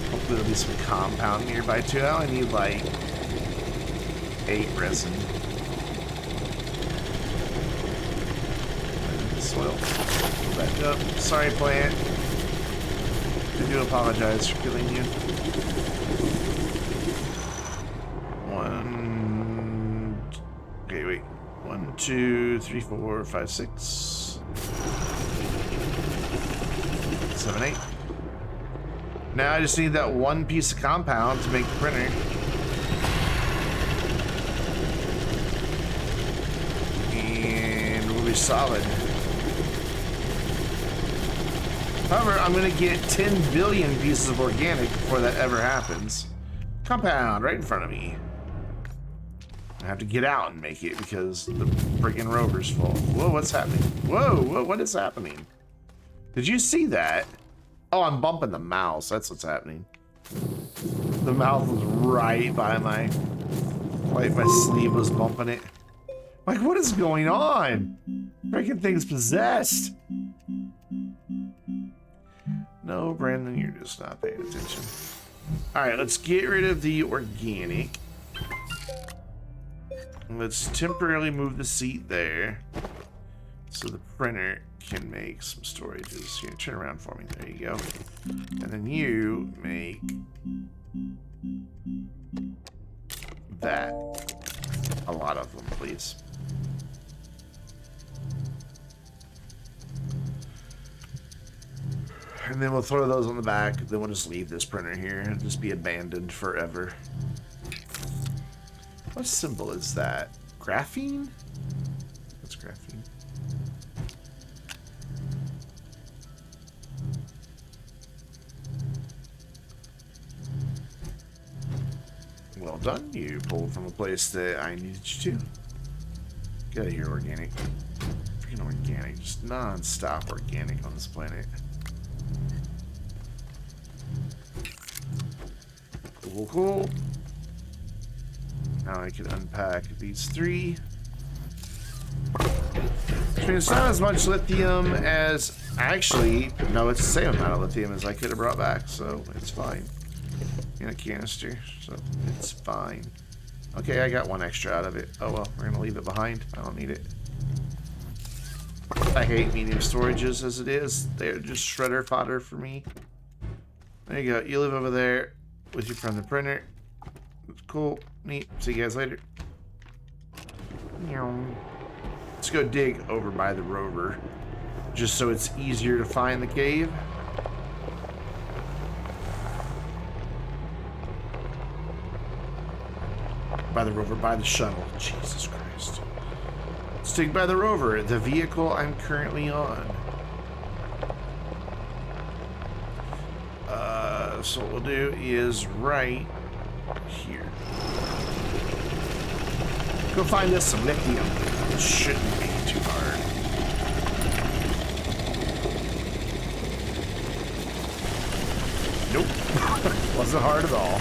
Hopefully there'll be some compound nearby too. I only need like 8 resin. Soil. Go back up. Sorry, plant. I do apologize for killing you. 1. Okay, wait. 1, 2, 3, 4, 5, 6. 7, 8. Now I just need that one piece of compound to make the printer. And we'll be solid. However, I'm gonna get 10 billion pieces of organic before that ever happens. Compound right in front of me. I have to get out and make it because the freaking rover's full. Whoa, what's happening? Whoa, what is happening? Did you see that? Oh, I'm bumping the mouse. That's what's happening. The mouse was right by my... Like my sleeve was bumping it. Like, what is going on? Freaking thing's possessed. No, Brandon, you're just not paying attention. Alright, let's get rid of the organic. Let's temporarily move the seat there so the printer can make some storages. Here, turn around for me. There you go. And then you make that. A lot of them, please. And then we'll throw those on the back. Then we'll just leave this printer here and just be abandoned forever. What symbol is that? Graphene? What's graphene? Well done. You pulled from a place that I needed you to. Get out of here, organic. Freaking organic. Just non-stop organic on this planet. Cool. Now I can unpack these three. I mean, it's not as much lithium as... Actually, no, it's the same amount of lithium as I could have brought back, so it's fine. In a canister, so it's fine. Okay, I got one extra out of it. Oh well, we're gonna leave it behind. I don't need it. I hate medium storages as it is. They're just shredder fodder for me. There you go. You live over there with your friend the printer. Cool. Neat. See you guys later. Let's go dig over by the rover, just so it's easier to find the cave. By the rover, by the shuttle. Jesus Christ. Let's dig by the rover, the vehicle I'm currently on. So what we'll do is right here. Go find us some lithium. It shouldn't be too hard. Nope. Wasn't hard at all.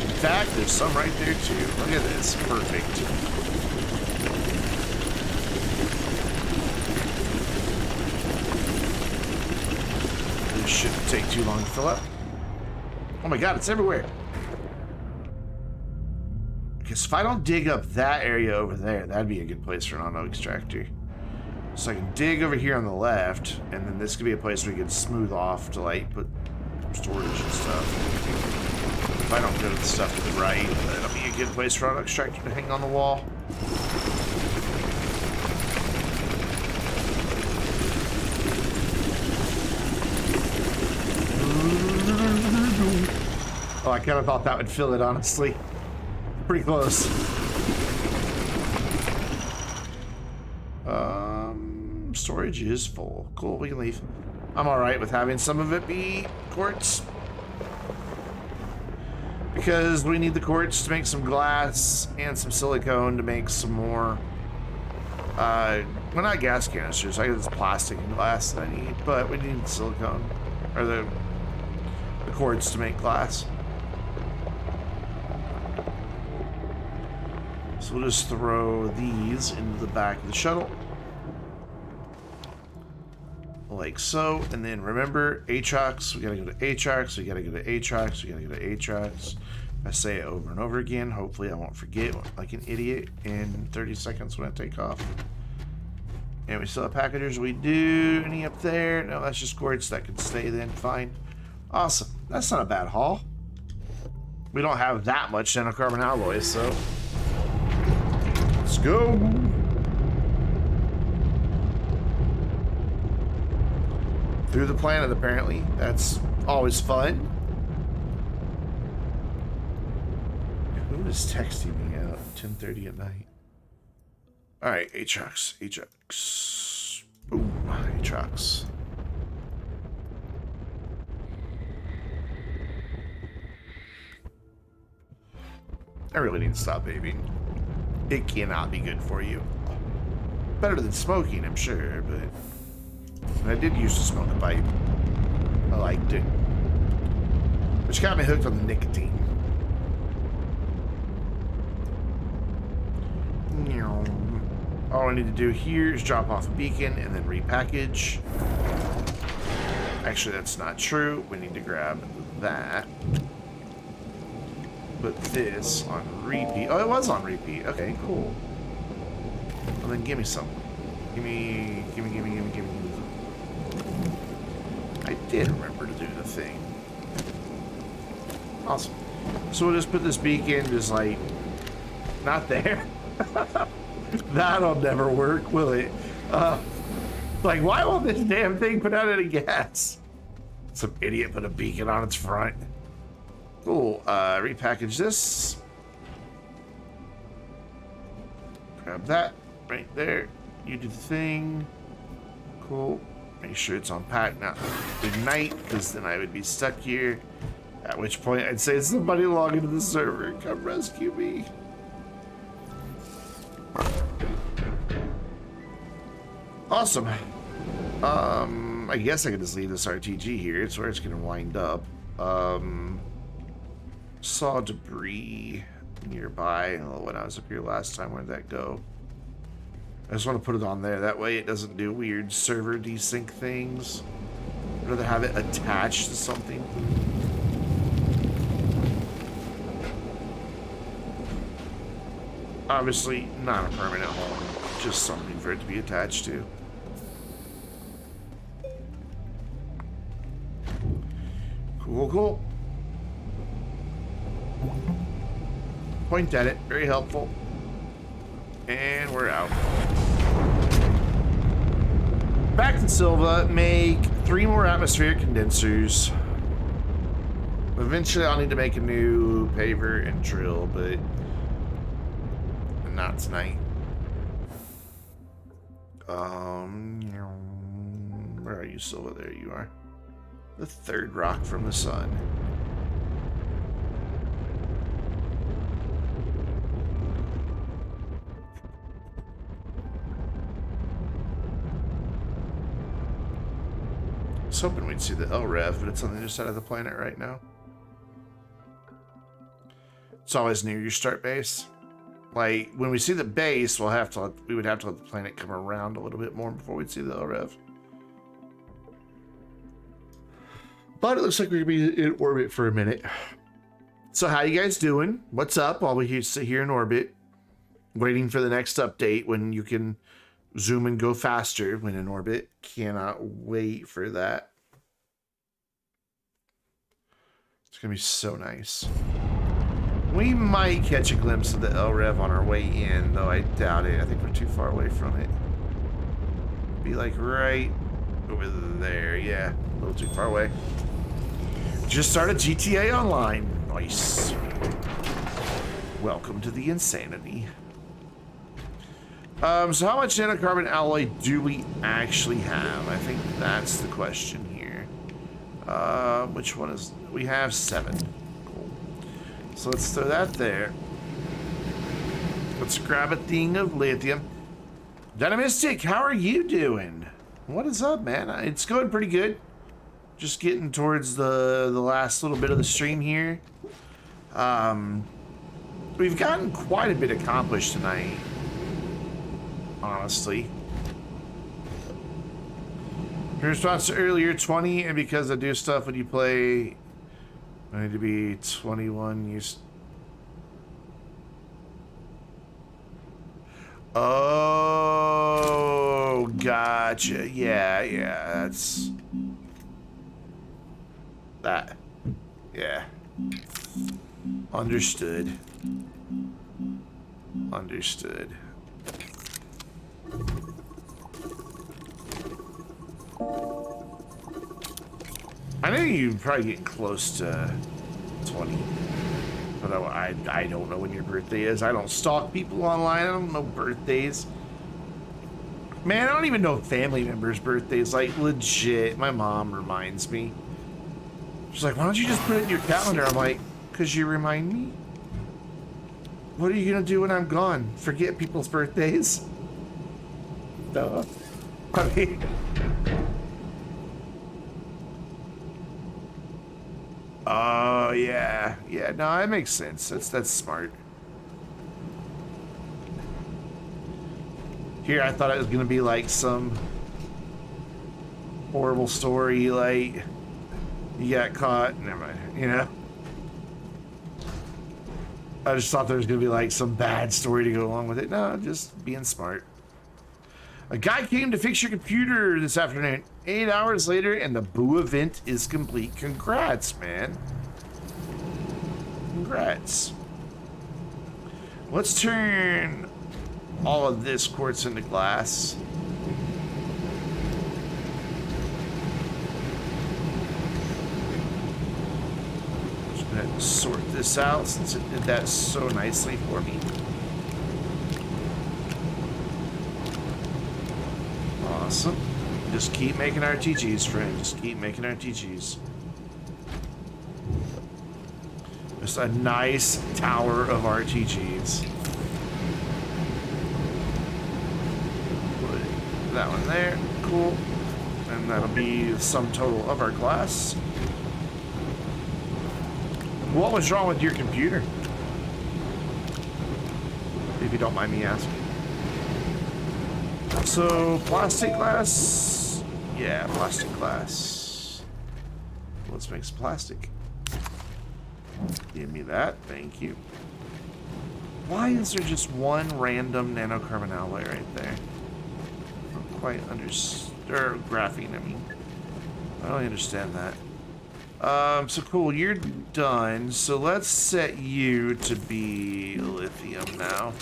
In fact, there's some right there too. Look at this. Perfect. This shouldn't take too long to fill up. Oh my god, it's everywhere. Because if I don't dig up that area over there, that'd be a good place for an auto extractor. So I can dig over here on the left, and then this could be a place where we could smooth off to like put storage and stuff. If I don't go to the stuff to the right, that'll be a good place for auto extractor to hang on the wall. Oh, I kind of thought that would fill it, honestly. Pretty close. Storage is full. Cool, we can leave. I'm alright with having some of it be quartz. Because we need the quartz to make some glass and some silicone to make some more... well, not gas canisters. I got this plastic and glass that I need. But we need silicone. Or the quartz to make glass. So we'll just throw these into the back of the shuttle. Like so. And then remember, Atrox. We gotta go to Atrox. We gotta go to Atrox. We gotta go to Atrox. I say it over and over again. Hopefully I won't forget like an idiot in 30 seconds when I take off. And we still have packagers. We do any up there? No, that's just quartz. That can stay then. Fine. Awesome. That's not a bad haul. We don't have that much nanocarbon alloys, so... Let's go. Through the planet, apparently. That's always fun. Who is texting me out at 10:30 at night? All right, Atrox. Boom. Atrox. I really need to stop vaping. It cannot be good for you. Better than smoking, I'm sure, but I did used to smoke a pipe. I liked it. Which got me hooked on the nicotine. All I need to do here is drop off a beacon and then repackage. Actually, that's not true. We need to grab that. Put this on repeat. Oh, it was on repeat. Okay, cool. Well, then give me some. Give me. I did remember to do the thing. Awesome. So we'll just put this beacon just like not there. That'll never work, will it? Like, why won't this damn thing put out any gas? Some idiot put a beacon on its front. Cool. Repackage this. Grab that right there. You do the thing. Cool. Make sure it's on pack, not ignite, because then I would be stuck here. At which point I'd say, somebody log into the server. Come rescue me. Awesome. I guess I could just leave this RTG here. It's where it's gonna wind up. Saw debris nearby. Oh, when I was up here last time, where'd that go? I just want to put it on there. That way it doesn't do weird server desync things. I'd rather have it attached to something. Obviously, not a permanent home. Just something for it to be attached to. Cool, cool. Point at it. Very helpful. And we're out. Back to Silva. Make 3 more atmospheric condensers. Eventually, I'll need to make a new paver and drill, but not tonight. Where are you, Silva? There you are. The 3rd rock from the sun. I was hoping we'd see the LREV, but it's on the other side of the planet right now. It's always near your start base. Like, when we see the base, we would have to let the planet come around a little bit more before we'd see the LREV. But it looks like we're gonna be in orbit for a minute. So how you guys doing? What's up? While we sit here in orbit, waiting for the next update when you can zoom and go faster when in orbit. Cannot wait for that. It's gonna be so nice. We might catch a glimpse of the LREV on our way in, though I doubt it. I think we're too far away from it. Be like right over there. Yeah, a little too far away. Just started GTA Online. Nice. Welcome to the insanity. So how much nanocarbon alloy do we actually have? I think that's the question here. Which one is... We have 7. Cool. So let's throw that there. Let's grab a thing of lithium. Dynamistic, how are you doing? What is up, man? It's going pretty good. Just getting towards the last little bit of the stream here. We've gotten quite a bit accomplished tonight. Honestly. In response to earlier, 20, and because I do stuff when you play, I need to be 21 years. Oh, gotcha. Yeah, that's that. Yeah. Understood. I know you're probably getting close to 20, but I don't know when your birthday is. I don't stalk people online. I don't know birthdays. Man, I don't even know family members' birthdays. Like, legit, my mom reminds me. She's like, why don't you just put it in your calendar? I'm like, because you remind me? What are you going to do when I'm gone? Forget people's birthdays? Duh. I mean... Oh, yeah. Yeah, no, that makes sense. That's smart. Here, I thought it was going to be like some horrible story, like you got caught. Never mind, you know? I just thought there was going to be like some bad story to go along with it. No, just being smart. A guy came to fix your computer this afternoon. 8 hours later, and the Boo event is complete. Congrats, man. Congrats. Let's turn all of this quartz into glass. Just gonna sort this out since it did that so nicely for me. Awesome. Just keep making RTGs, friend. Just keep making RTGs. Just a nice tower of RTGs. Put that one there. Cool. And that'll be the sum total of our glass. What was wrong with your computer? If you don't mind me asking. So, plastic glass? Yeah, plastic glass. Let's make some plastic. Give me that, thank you. Why is there just one random nanocarbon alloy right there? I don't quite understand. Or graphene, I mean. I don't really understand that. So cool, you're done. So let's set you to be lithium now.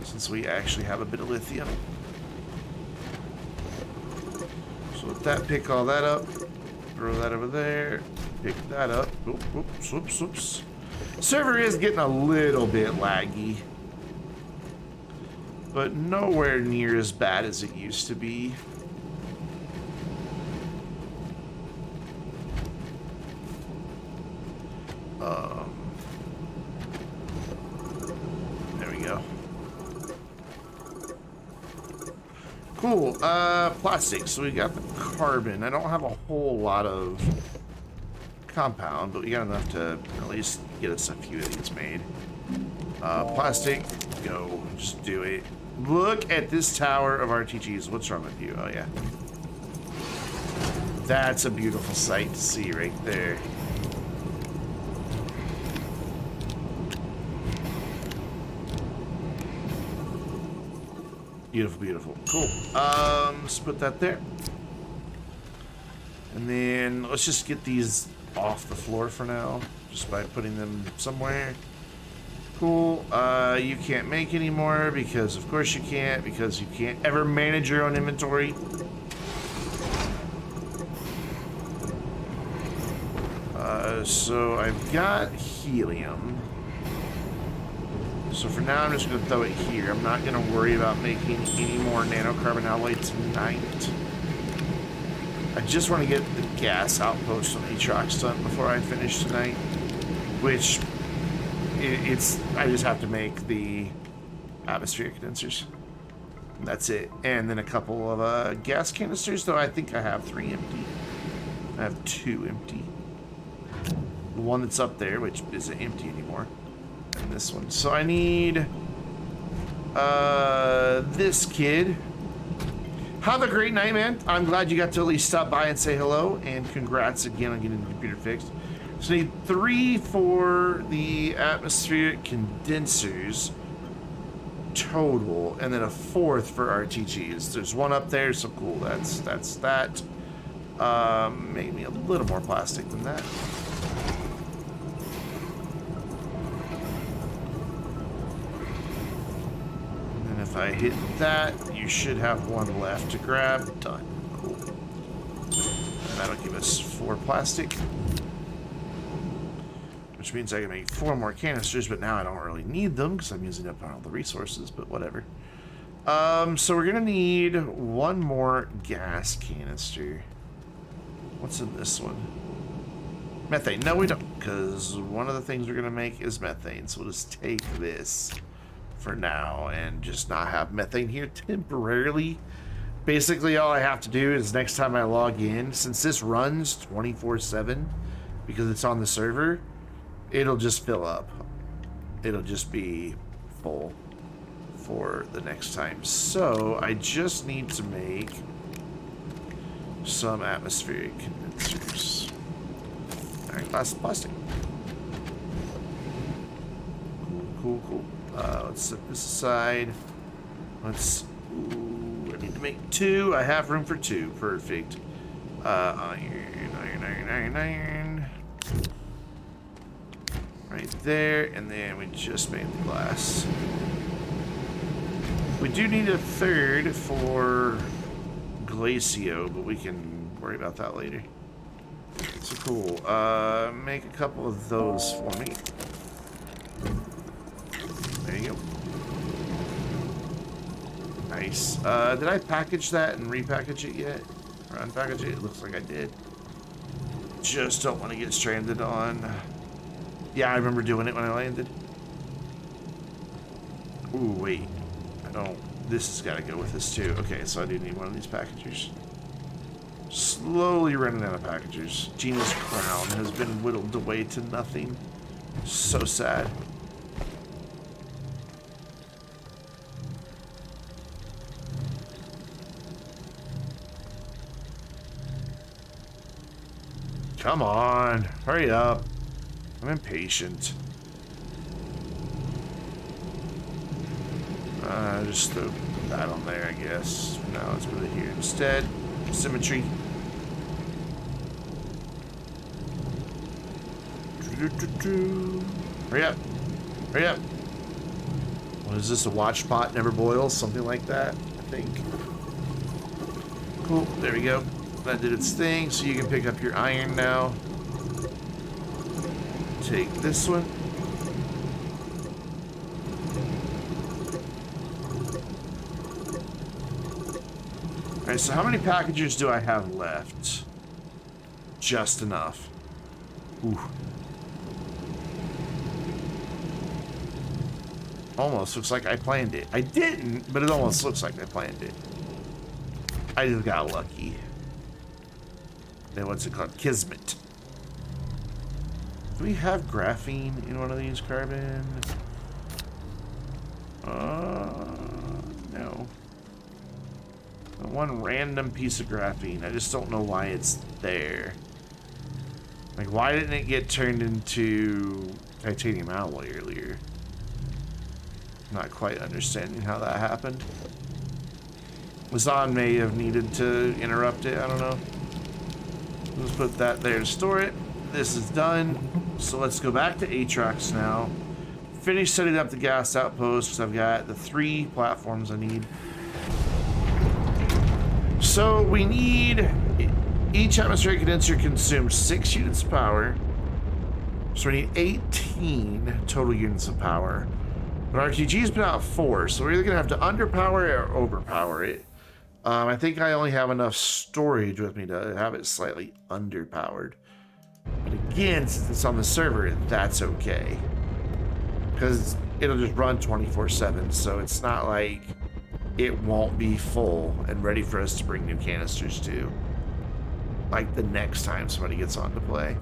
Since we actually have a bit of lithium. So with that, pick all that up. Throw that over there. Pick that up. Oops, oops, oops. Server is getting a little bit laggy. But nowhere near as bad as it used to be. There we go. Cool, plastic. So we got the carbon. I don't have a whole lot of compound, but we got enough to at least get us a few of these made. Plastic, go. Just do it. Look at this tower of RTGs. What's wrong with you? Oh, yeah. That's a beautiful sight to see right there. Beautiful, beautiful. Cool. Let's put that there. And then let's just get these off the floor for now, just by putting them somewhere. Cool. You can't make any more because of course you can't, because you can't ever manage your own inventory. So I've got helium. So for now, I'm just going to throw it here. I'm not going to worry about making any more nanocarbon alloy tonight. I just want to get the gas outpost on Atrox done before I finish tonight. Which, I just have to make the atmospheric condensers. And that's it. And then a couple of gas canisters, though I think I have 3 empty. I have 2 empty. The one that's up there, which isn't empty anymore. And this one. So I need this kid. Have a great night, man. I'm glad you got to at least stop by and say hello, and congrats again on getting the computer fixed. So I need 3 for the atmospheric condensers total, and then a 4th for RTGs. There's one up there, so cool. That's that. Maybe a little more plastic than that. If I hit that, you should have 1 left to grab. Done. Cool. And that'll give us 4 plastic. Which means I can make 4 more canisters, but now I don't really need them because I'm using up all the resources, but whatever. So we're gonna need one more gas canister. What's in this one? Methane. No, we don't, because one of the things we're gonna make is methane. So we'll just take this for now and just not have methane here temporarily. Basically, all I have to do is next time I log in, since this runs 24/7 because it's on the server, it'll just fill up. It'll just be full for the next time. So I just need to make some atmospheric condensers. All right, glass plastic. Cool. Let's set this aside. Let's. Ooh, I need to make 2. I have room for 2. Perfect. Iron. Right there, and then we just made the glass. We do need a 3rd for Glacio, but we can worry about that later. So cool. Make a couple of those for me. There you go. Nice. Did I package that and repackage it yet? Or unpackage it? It looks like I did. Just don't want to get stranded on... Yeah, I remember doing it when I landed. Ooh, wait. I don't... This has got to go with this too. Okay, so I do need one of these packagers. Slowly running out of packagers. Gina's crown has been whittled away to nothing. So sad. Come on, hurry up. I'm impatient. Just throw that on there, I guess. No, let's put it here instead. Symmetry. Hurry up. Hurry up. What is this, a watch pot never boils? Something like that, I think. Cool, there we go. That did its thing, so you can pick up your iron now. Take this one. Alright, so how many packagers do I have left? Just enough. Ooh. Almost looks like I planned it. I didn't, but it almost looks like I planned it. I just got lucky. Then what's it called? Kismet. Do we have graphene in one of these, carbon? No. One random piece of graphene. I just don't know why it's there. Like, why didn't it get turned into titanium alloy earlier? Not quite understanding how that happened. Lazan may have needed to interrupt it, I don't know. Let's put that there to store it. This is done. So let's go back to Atrox now. Finish setting up the gas outpost because I've got the 3 platforms I need. So we need... Each atmospheric condenser consumes 6 units of power. So we need 18 total units of power. But RTG's been out 4, so we're either going to have to underpower it or overpower it. I think I only have enough storage with me to have it slightly underpowered. But again, since it's on the server, that's okay. Because it'll just run 24/7, so it's not like it won't be full and ready for us to bring new canisters to. Like the next time somebody gets on to play.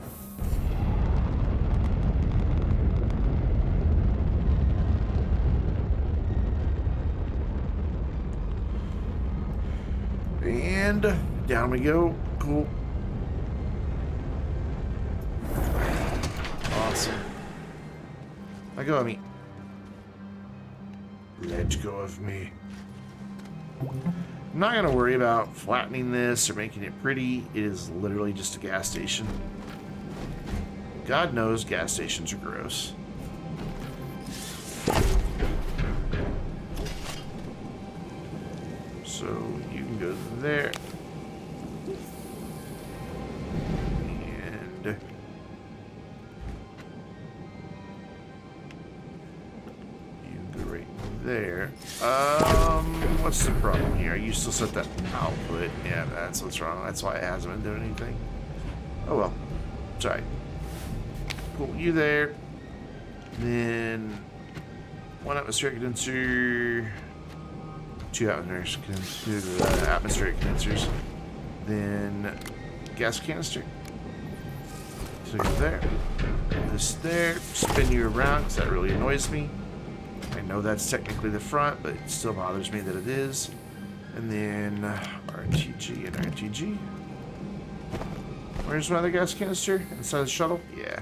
And down we go. Cool. Awesome. Let go of me. Let go of me. I'm not going to worry about flattening this or making it pretty. It is literally just a gas station. God knows gas stations are gross. So you can go there. And you can go right there. what's the problem here? You still set that output. Yeah, that's what's wrong. That's why it hasn't been doing anything. Oh well. It's alright. Cool, you there. Then 1 atmospheric condenser, 2 atmospheric condensers, then gas canister. So you're there. This there. Spin you around because that really annoys me. I know that's technically the front, but it still bothers me that it is. And then RTG and RTG. Where's my other gas canister? Inside the shuttle? Yeah.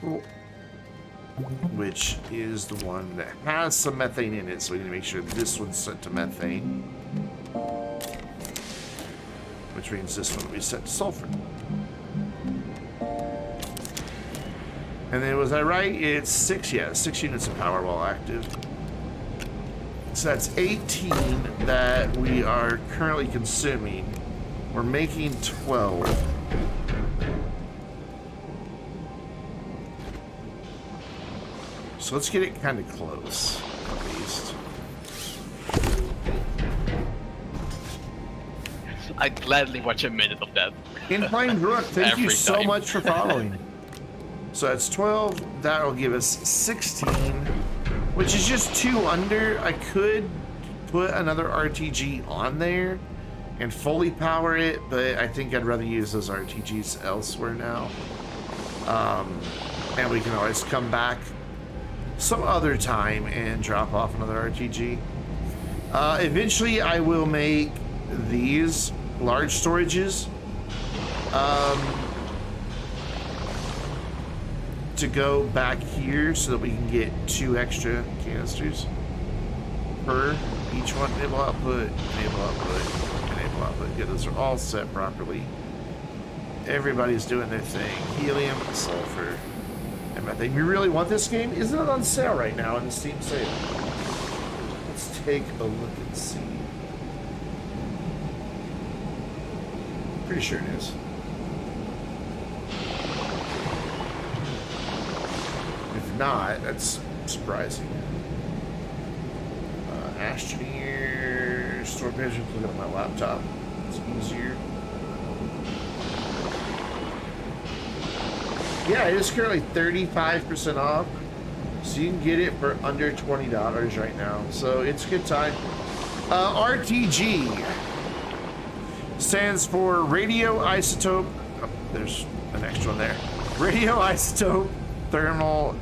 Cool. Which is the one that has some methane in it, so we need to make sure this one's set to methane. Which means this one will be set to sulfur. And then, was I right? It's 6, yeah, 6 units of power while active. So that's 18 that we are currently consuming. We're making 12. So let's get it kind of close, at least. I'd gladly watch a minute of that. In Plain Brook, thank you so time. much for following. So that's 12. That'll give us 16, which is just 2 under. I could put another RTG on there and fully power it, but I think I'd rather use those RTGs elsewhere now. And we can always come back some other time and drop off another RTG. Eventually, I will make these large storages. To go back here so that we can get 2 extra canisters per each one. Enable output, enable output, enable output. Yeah, those are all set properly. Everybody's doing their thing. Helium, sulfur, and methane. You really want this game? Isn't it on sale right now in the Steam sale? Let's take a look and see. Pretty sure it is. Not, that's surprising. Astroneer, store page, put it on my laptop. It's easier. Yeah, it is currently 35% off. So you can get it for under $20 right now. So it's a good time. RTG stands for radioisotope. Oh, there's an extra one there. Radioisotope thermal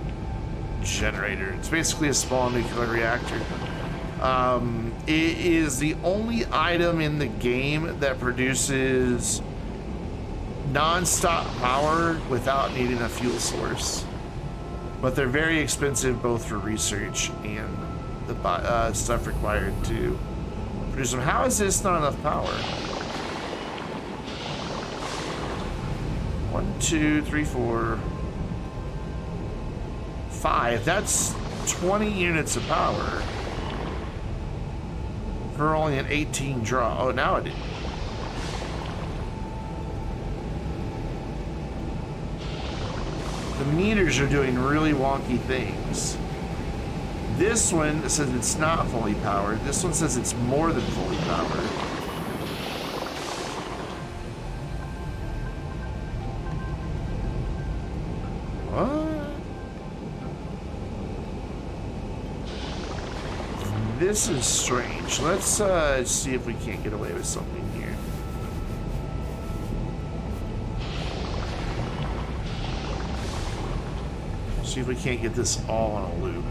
generator. It's basically a small nuclear reactor. It is the only item in the game that produces non-stop power without needing a fuel source. But they're very expensive both for research and the stuff required to produce them. How is this not enough power? 1, 2, 3, 4, 5. That's 20 units of power for only an 18 draw. Oh, now it is. The meters are doing really wonky things. This one says it's not fully powered. This one says it's more than fully powered. What? This is strange. Let's see if we can't get away with something here. See if we can't get this all on a loop.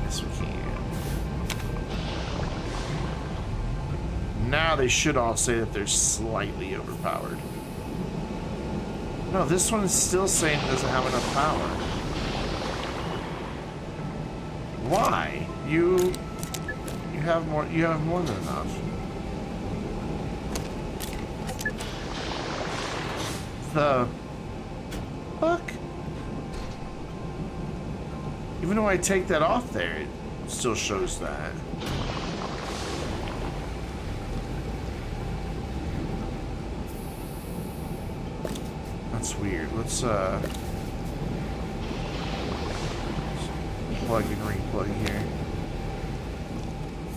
Yes, we can. Now they should all say that they're slightly overpowered. No, this one is still saying it doesn't have enough power. Why? You have more. You have more than enough. The fuck? Even though I take that off there, it still shows that. That's weird. Let's plug and replug here.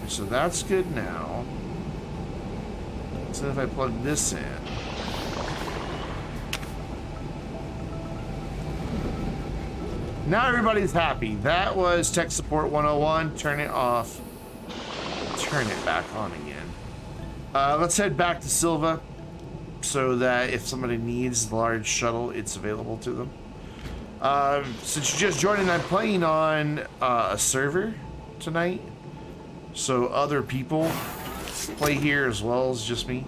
So that's good now. So if I plug this in. Now everybody's happy. That was Tech Support 101. Turn it off. Turn it back on again. Let's head back to Silva so that if somebody needs the large shuttle, it's available to them. Since you just joined in, I'm playing on a server tonight. So other people play here as well as just me.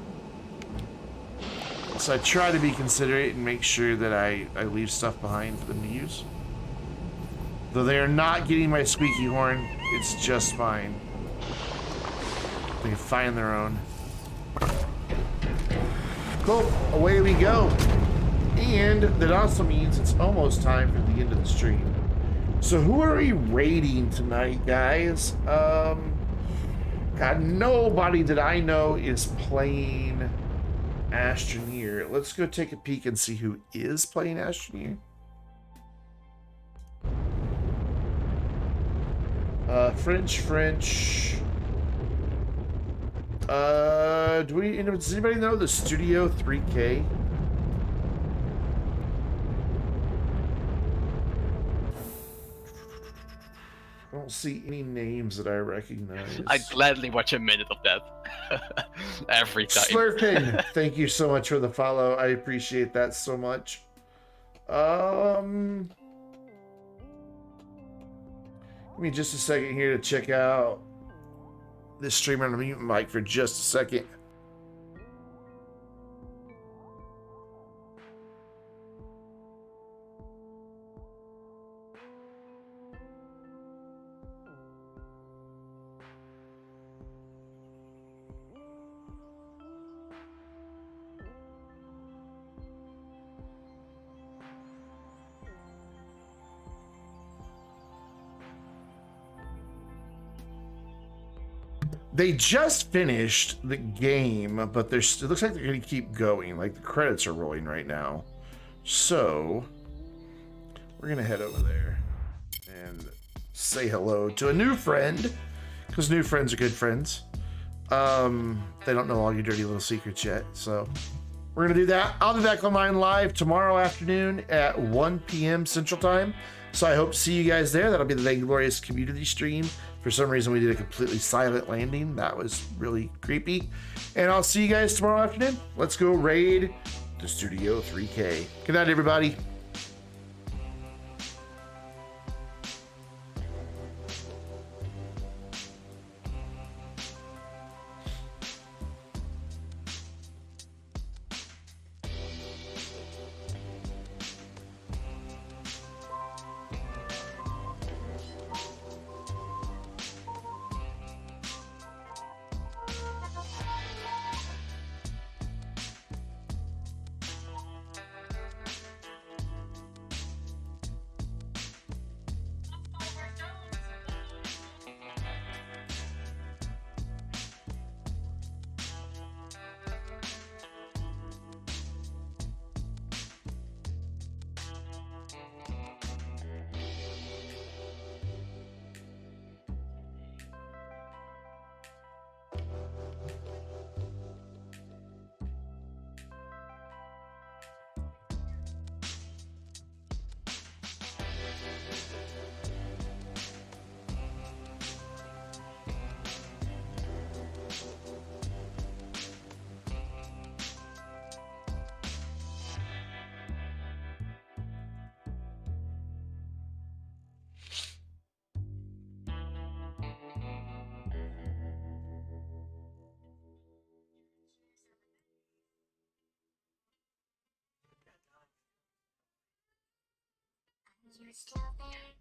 So I try to be considerate and make sure that I leave stuff behind for them to use. Though they are not getting my squeaky horn, it's just fine. They can find their own. Cool, away we go. And that also means it's almost time for the end of the stream. So who are we raiding tonight, guys? God, nobody that I know is playing Astroneer. Let's go take a peek and see who is playing Astroneer. French. Does anybody know the Studio 3K? I don't see any names that I recognize. I'd gladly watch a minute of that. Every time. Slurpin, thank you so much for the follow. I appreciate that so much. Give me just a second here to check out this stream on the mute mic for just a second. They just finished the game, but it looks like they're going to keep going. Like the credits are rolling right now. So we're going to head over there and say hello to a new friend, because new friends are good friends. They don't know all your dirty little secrets yet. So we're going to do that. I'll be back online live tomorrow afternoon at 1 p.m. Central Time. So I hope to see you guys there. That'll be the Vainglorious community stream. For some reason, we did a completely silent landing. That was really creepy. And I'll see you guys tomorrow afternoon. Let's go raid the Studio 3K. Good night, everybody. You're still there.